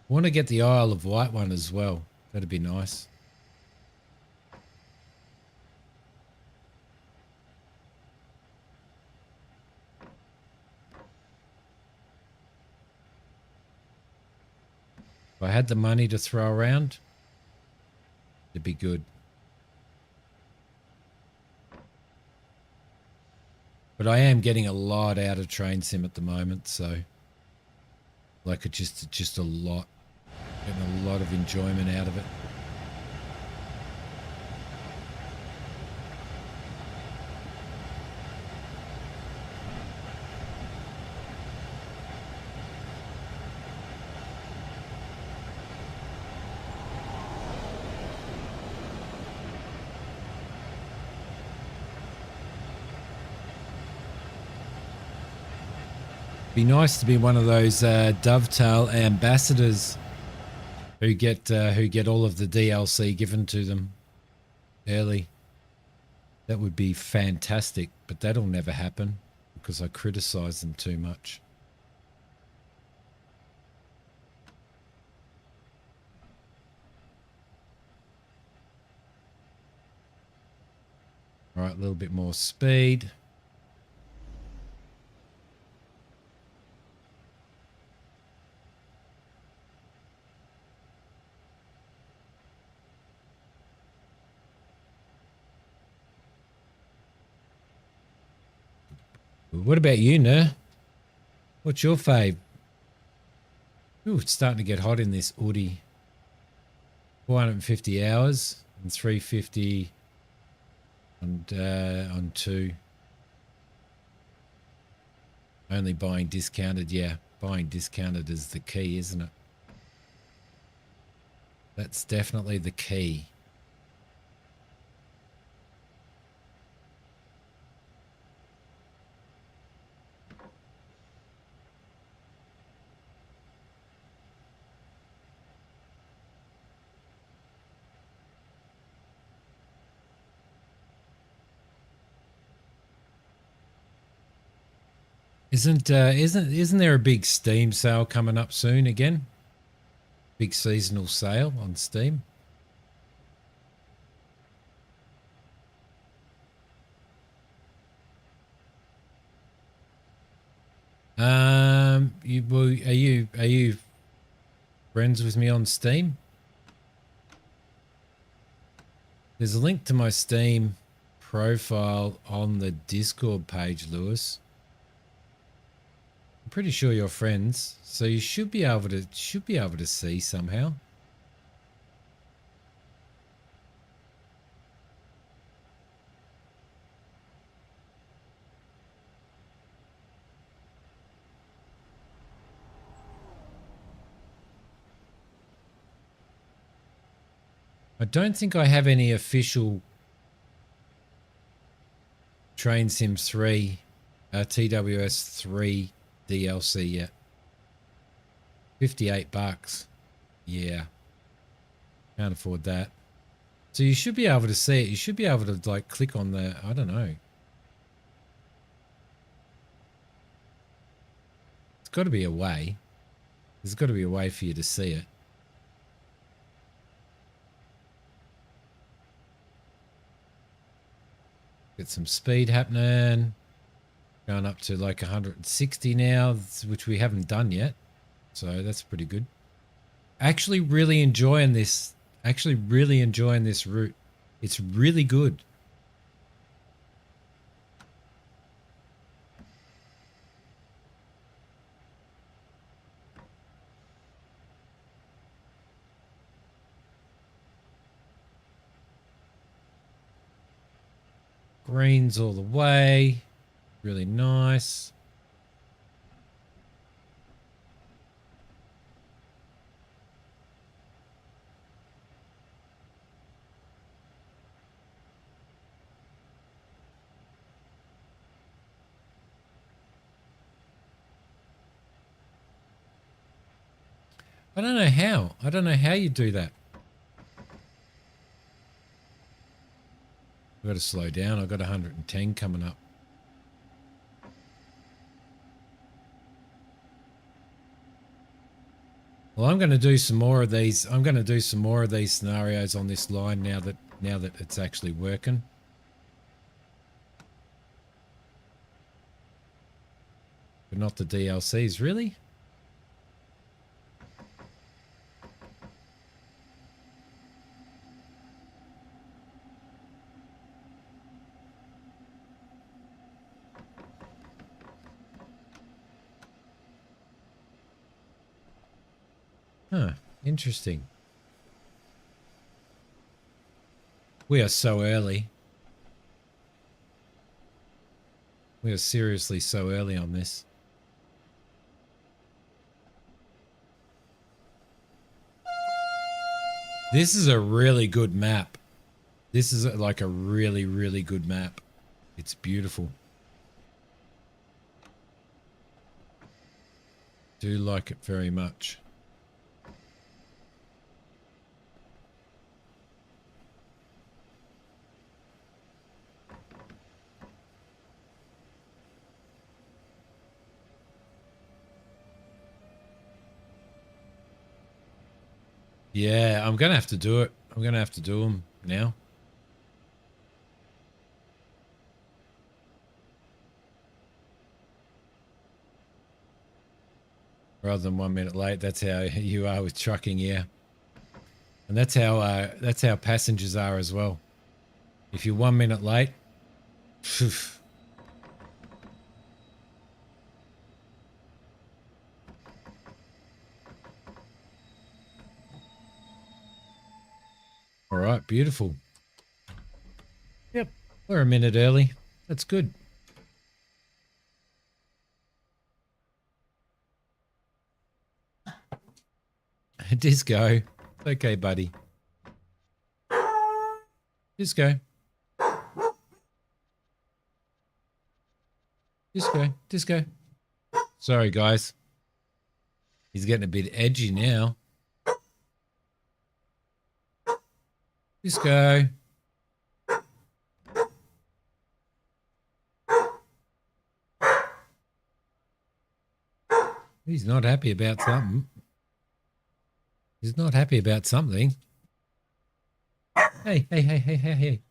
I want to get the Isle of Wight one as well. That'd be nice. If I had the money to throw around, it'd be good. But I am getting a lot out of Train Sim at the moment, so like it's just a lot. Getting a lot of enjoyment out of it. Be nice to be one of those Dovetail ambassadors who get all of the DLC given to them early. That would be fantastic, but that'll never happen because I criticize them too much. All right, a little bit more speed. What about you, Ner? What's your fave? Ooh, it's starting to get hot in this Audi. 450 hours and 350 on 2. Only buying discounted. Yeah, buying discounted is the key, isn't it? That's definitely the key. Isn't there a big Steam sale coming up soon again? Big seasonal sale on Steam. Are you friends with me on Steam? There's a link to my Steam profile on the Discord page, Lewis. I'm pretty sure you're friends, so you should be able to see somehow. I don't think I have any official Train Sim 3, TWS 3 DLC yet. $58. Yeah. Can't afford that. So you should be able to see it. You should be able to like click on the, I don't know. It's got to be a way. There's got to be a way for you to see it. Get some speed happening. Going up to like 160 now, which we haven't done yet. So that's pretty good. Actually really enjoying this. Actually really enjoying this route. It's really good. Greens all the way. Really nice. I don't know how. I don't know how you do that. I've got to slow down. I've got 110 coming up. Well, I'm going to do some more of these. I'm going to do some more of these scenarios on this line now that it's actually working. But not the DLCs, really? Huh, interesting. We are so early. We are seriously so early on this. This is a really good map. This is like a really, really good map. It's beautiful. Do like it very much. Yeah, I'm going to have to do it. I'm going to have to do them now. Rather than 1 minute late. That's how you are with trucking, yeah. And that's how passengers are as well. If you're 1 minute late, phew. All right, beautiful. Yep, we're a minute early. That's good. Disco. It's okay, buddy. Disco. Disco. Disco. Sorry, guys. He's getting a bit edgy now. Disco. He's not happy about something. He's not happy about something. Hey, hey, hey, hey, hey, hey.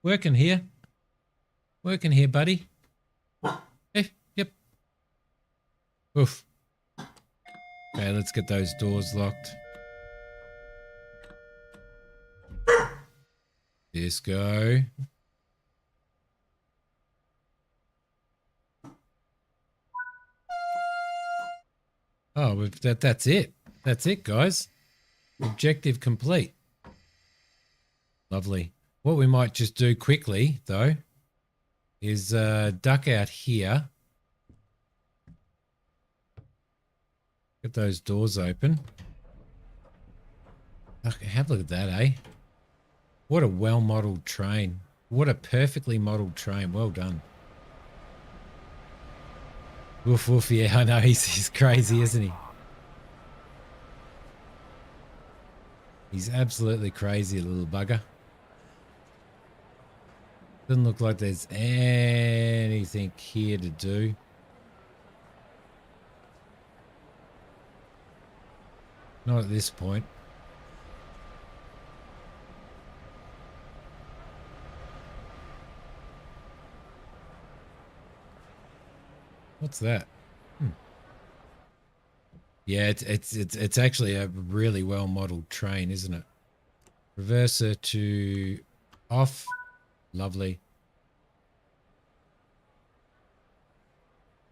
Working here. Working here, buddy. Hey, yep. Oof. Okay, let's get those doors locked. Disco. Oh, that's it. That's it, guys. Objective complete. Lovely. What we might just do quickly, though, is duck out here. Get those doors open. Okay, have a look at that, eh? What a well-modelled train. What a perfectly modelled train. Well done. Woof, woof. Yeah, I know. He's crazy, isn't he? He's absolutely crazy, little bugger. Doesn't look like there's anything here to do. Not at this point. What's that? Yeah, it's actually a really well modeled train, isn't it? Reverser to off. Lovely.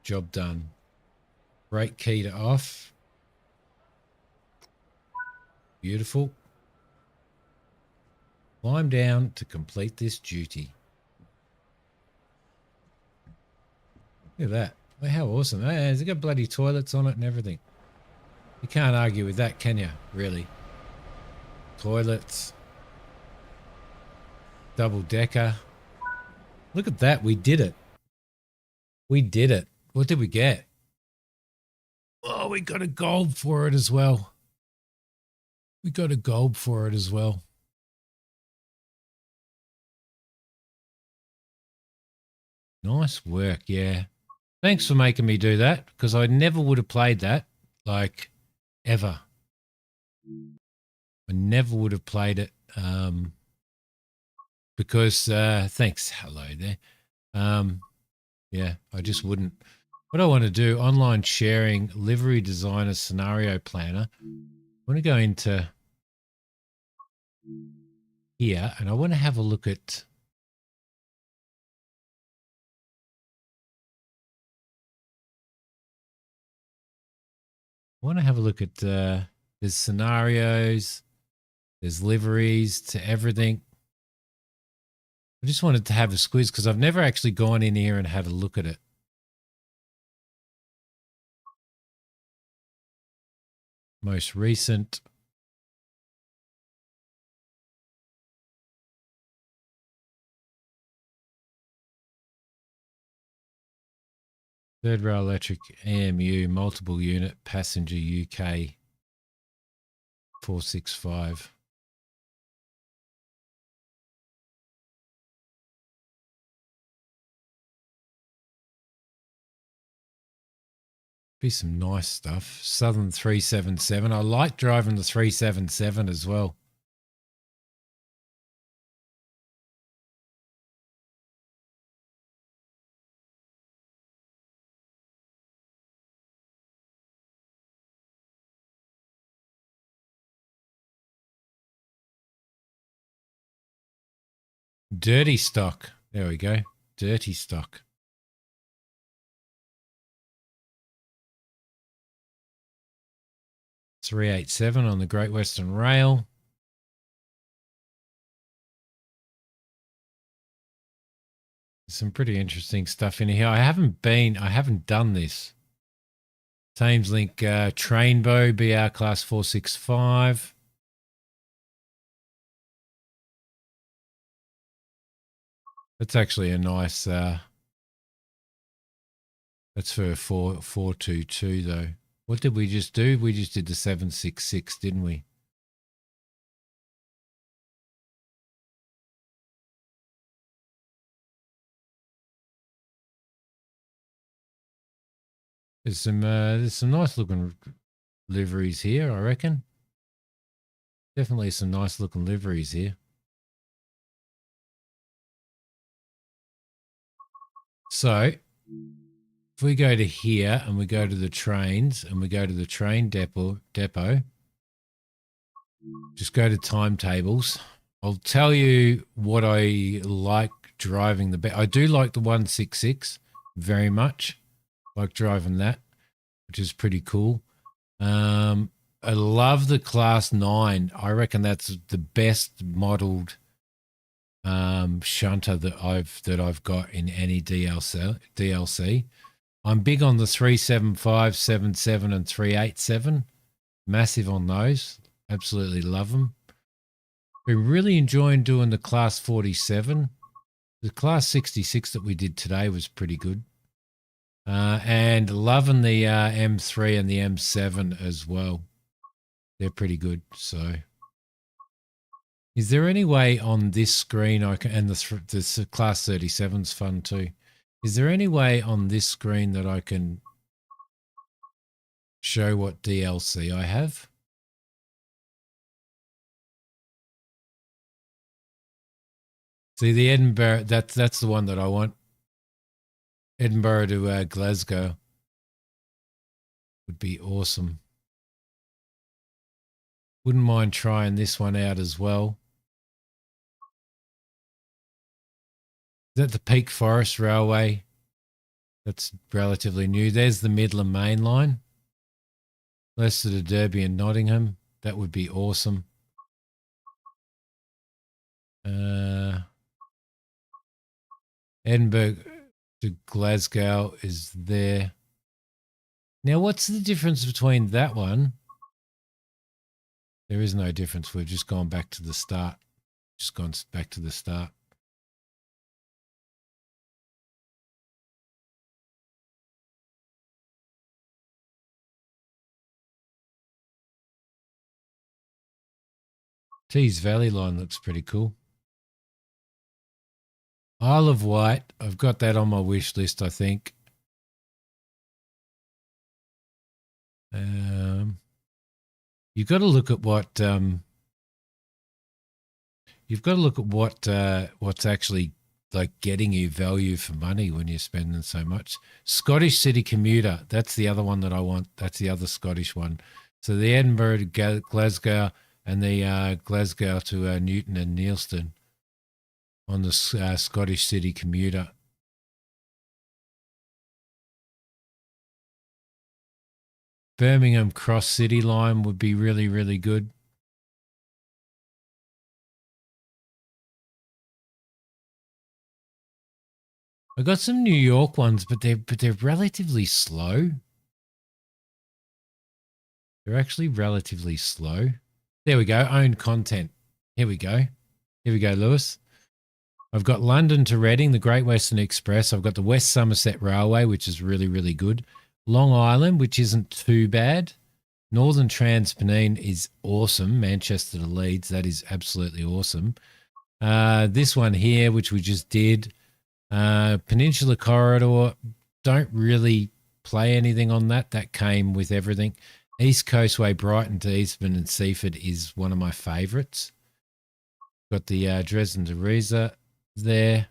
Job done. Brake key to off. Beautiful. Climb down to complete this duty. Look at that. Well, how awesome. Hey, it's got bloody toilets on it and everything. You can't argue with that, can you? Really? Toilets. Double decker. Look at that. We did it. We did it. What did we get? Oh, we got a gold for it as well. We got a gold for it as well. Nice work, yeah. Thanks for making me do that because I never would have played that, like, ever. I never would have played it because, thanks, hello there. Yeah, I just wouldn't. What I want to do, online sharing, livery designer, scenario planner. I want to go into here and I want to have a look at. I want to have a look at, there's scenarios, there's liveries to everything. I just wanted to have a squeeze because I've never actually gone in here and had a look at it. Most recent. Third rail electric AMU, multiple unit, passenger UK 465. Be some nice stuff. Southern 377. I like driving the 377 as well. Dirty stock. There we go. Dirty stock. .387 on the Great Western Rail. Some pretty interesting stuff in here. I haven't done this. Thameslink Trainbow BR class 465. That's actually a nice, that's for 422 though. What did we just do? We just did the 766, didn't we? There's some nice looking liveries here, I reckon. Definitely some nice looking liveries here. So if we go to here and we go to the trains and we go to the train depot, just go to timetables. I'll tell you what I like driving the best. I do like the 166 very much. Like driving that, which is pretty cool. I love the Class 9. I reckon that's the best modeled shunter that I've got in any DLC. I'm big on the 375, 77 and 387. Massive on those. Absolutely love them. Been really enjoying doing the Class 47. The Class 66 that we did today was pretty good. And loving the M3 and the M7 as well. They're pretty good. So, is there any way on this screen I can? And this Class 37's fun too. Is there any way on this screen that I can show what DLC I have? See the Edinburgh. That's the one that I want. Edinburgh to Glasgow would be awesome. Wouldn't mind trying this one out as well. Is that the Peak Forest Railway? That's relatively new. There's the Midland Main Line. Leicester to Derby and Nottingham. That would be awesome. Edinburgh to Glasgow is there. Now, what's the difference between that one? There is no difference. We've just gone back to the start. Just gone back to the start. Tees Valley line looks pretty cool. Isle of Wight, I've got that on my wish list, I think. You've got to look at what what's actually like getting you value for money when you're spending so much. Scottish City Commuter, that's the other one that I want. That's the other Scottish one. So the Edinburgh to Glasgow and the Glasgow to Newton and Neilston on the Scottish City Commuter. Birmingham Cross City line would be really, really good. I got some New York ones, but they're relatively slow. They're actually relatively slow. There we go. Own content. Here we go. Here we go, Lewis. I've got London to Reading, the Great Western Express. I've got the West Somerset Railway, which is really, really good. Long Island, which isn't too bad. Northern Transpennine is awesome. Manchester to Leeds, that is absolutely awesome. This one here, which we just did. Peninsula Corridor, don't really play anything on that. That came with everything. East Coastway, Brighton to Eastbourne and Seaford is one of my favourites. Got the Dresden to Riesa there.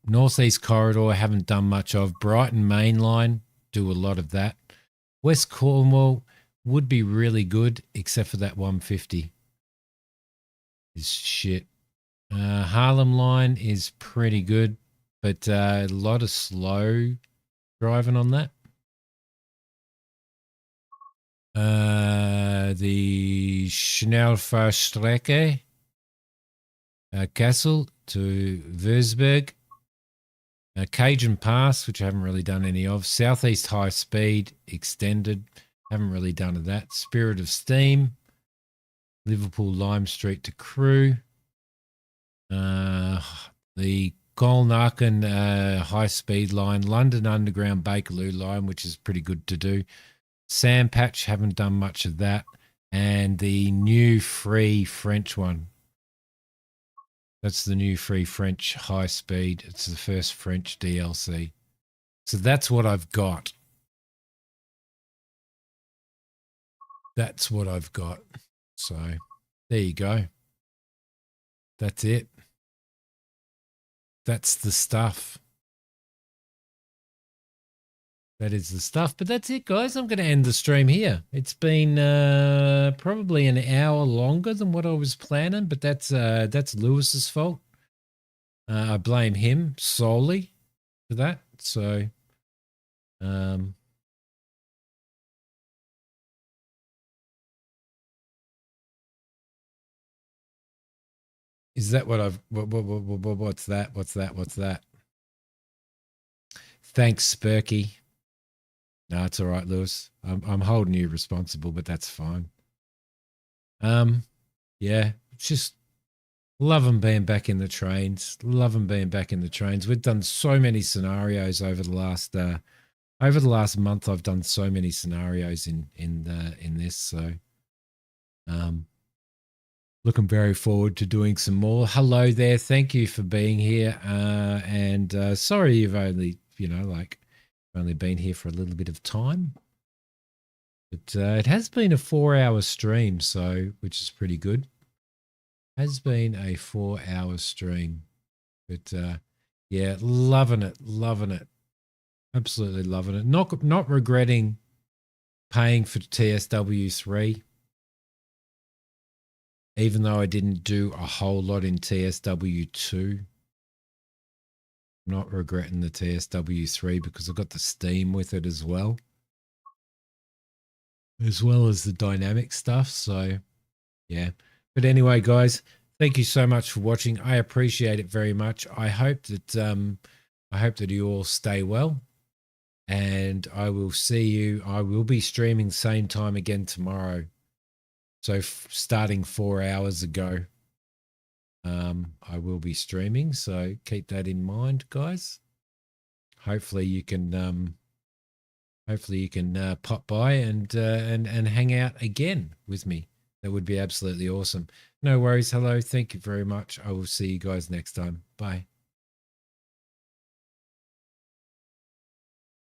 Northeast Corridor, I haven't done much of. Brighton Main Line, do a lot of that. West Cornwall would be really good, except for that 150 is shit. Harlem Line is pretty good, but a lot of slow driving on that. The Schnellfahrstrecke Castle to Würzburg. Cajun Pass, which I haven't really done any of. Southeast High Speed Extended, haven't really done of that. Spirit of Steam. Liverpool Lime Street to Crewe. The Colnarkin High Speed Line. London Underground Bakerloo Line, which is pretty good to do. Sandpatch, haven't done much of that. And the new free French one. That's the new free French high speed. It's the first French DLC. So that's what I've got. That's what I've got. So there you go. That's it. That's the stuff. That is the stuff. But that's it, guys. I'm going to end the stream here. It's been probably an hour longer than what I was planning, but that's Lewis's fault. I blame him solely for that. So, is that what I've? What's that? What's that? What's that? Thanks, Spurky. No, it's all right, Lewis. I'm holding you responsible, but that's fine. Yeah, it's just loving being back in the trains. Loving being back in the trains. We've done so many scenarios over the last month. I've done so many scenarios in this. So, looking very forward to doing some more. Hello there. Thank you for being here. And sorry you've only only been here for a little bit of time. But it has been a 4-hour stream, so which is pretty good. Has been a 4-hour stream. But yeah, loving it. Absolutely loving it. Not regretting paying for TSW3. Even though I didn't do a whole lot in TSW2. Not regretting the TSW3 because I got the Steam with it as well. As well as the dynamic stuff. So, yeah. But anyway, guys, thank you so much for watching. I appreciate it very much. I hope that you all stay well. And I will see you. I will be streaming same time again tomorrow. So starting 4 hours ago. I will be streaming, so keep that in mind, guys. Hopefully you can pop by and hang out again with me. That would be absolutely awesome. No worries. Hello. Thank you very much. I will see you guys next time. Bye.